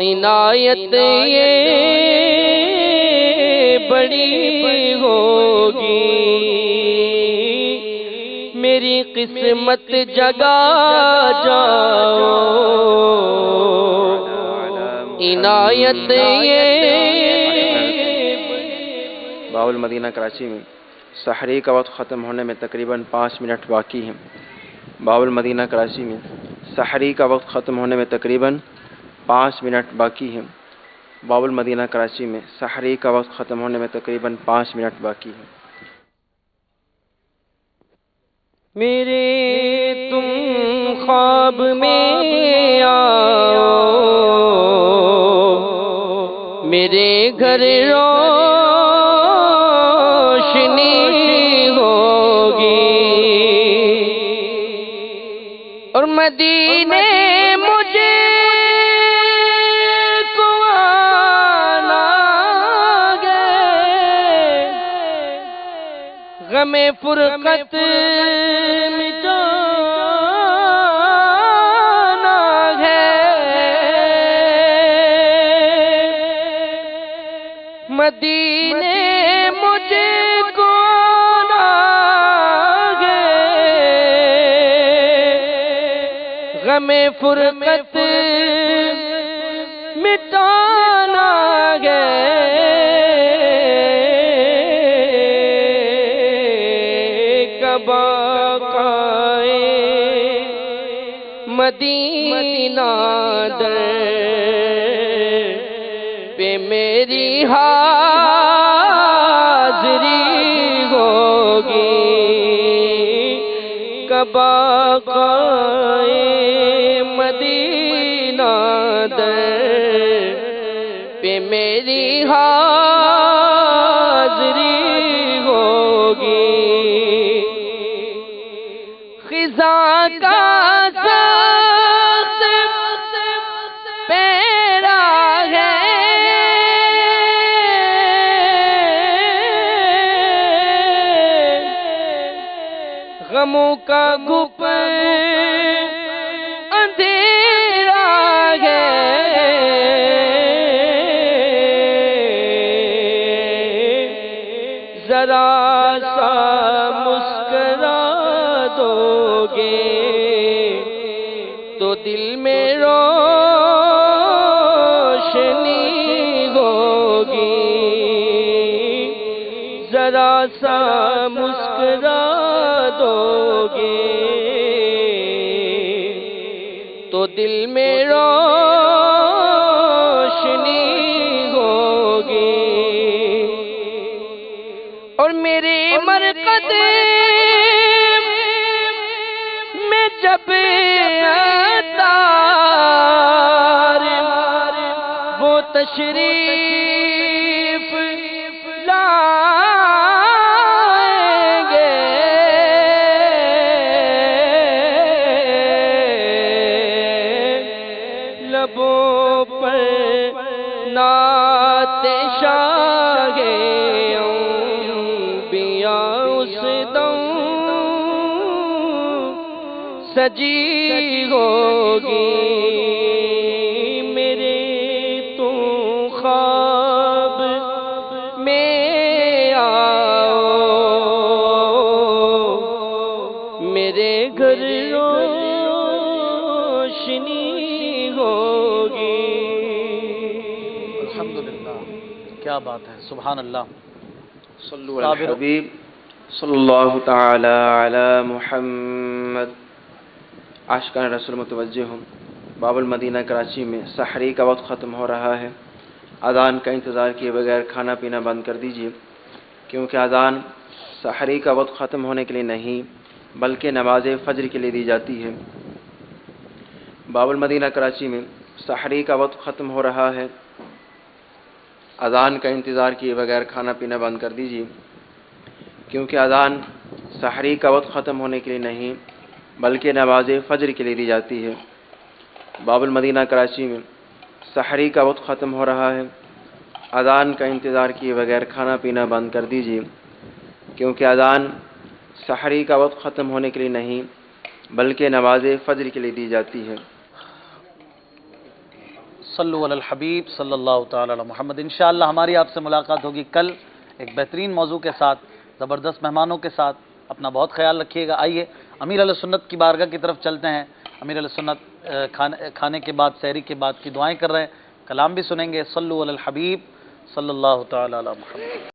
عنایت یہ بڑی ہوگی. میری قسمت جگا جاؤ. عنایت یہ باول مدینہ کراچی میں سحری کا وقت ختم ہونے میں تقریباً 5 منٹ باقی ہیں. باول مدینہ کراچی میں سحری کا وقت ختم ہونے میں تقریباً 5 منٹ باقی ہیں. باول مدینہ کراچی میں سحری کا وقت ختم ہونے میں تقریباً 5 منٹ باقی ہیں. میرے تم خواب میں آؤ، میرے گھر روشنی ہوگی. اور مدینے مجھے کو آنا گے، غم فرقت مٹانا ہے. مدینے مجھے کو آنا گے، غم فرقت مٹانا گے. کب آقائے مدینہ در پہ میری حاضری ہوگی. کب آقائے میری حاضری ہوگی خزاں کا سخت پیرا ہے غموں کا گھپ اندھیرا ہے ذرا سا مسکرا دو گے تو دل میں روشنی ہوگی ذرا سا مسکرا دو گے تو دل میں روشنی ہوگی اور میرے مرقد میں جب عطار وہ تشریف لائیں گے لبوں پر نعت شاہ انبیاء اس دم سجی ہوگی میرے تو خواب میں آؤ میرے گھر روشنی ہوگی الحمدللہ، کیا بات ہے، سبحان اللہ۔ صلو علی الحبیب صلی اللہ تعالی علی محمد۔ عاشقان رسول متوجہ ہوں، باب المدینہ کراچی میں سحری کا وقت ختم ہو رہا ہے۔ اذان کا انتظار کیے بغیر کھانا پینا بند کر دیجیے، کیونکہ اذان سحری کا وقت ختم ہونے کے لیے نہیں بلکہ نماز فجر کے لیے دی جاتی ہے۔ باب المدینہ کراچی میں سحری کا وقت ختم ہو رہا ہے۔ اذان کا انتظار کیے بغیر کھانا پینا بند کر دیجیے، کیونکہ اذان سحری کا وقت ختم ہونے کے لیے نہیں بلکہ نماز فجر کے لیے دی جاتی ہے۔ باب المدینہ کراچی میں سحری کا وقت ختم ہو رہا ہے۔ اذان کا انتظار کیے بغیر کھانا پینا بند کر دیجیے، کیونکہ اذان سحری کا وقت ختم ہونے کے لیے نہیں بلکہ نماز فجر کے لیے دی جاتی ہے۔ صلو علی الحبیب صلی اللہ تعالی علی محمد۔ انشاءاللہ ہماری آپ سے ملاقات ہوگی کل ایک بہترین موضوع کے ساتھ، زبردست مہمانوں کے ساتھ۔ اپنا بہت خیال رکھیے گا۔ آئیے امیر علیہ سنت کی بارگاہ کی طرف چلتے ہیں۔ امیر علیہ سنت کھانے کے بعد، سحری کے بعد کی دعائیں کر رہے ہیں، کلام بھی سنیں گے۔ صلو علی الحبیب صلی اللہ تعالی علی محمد۔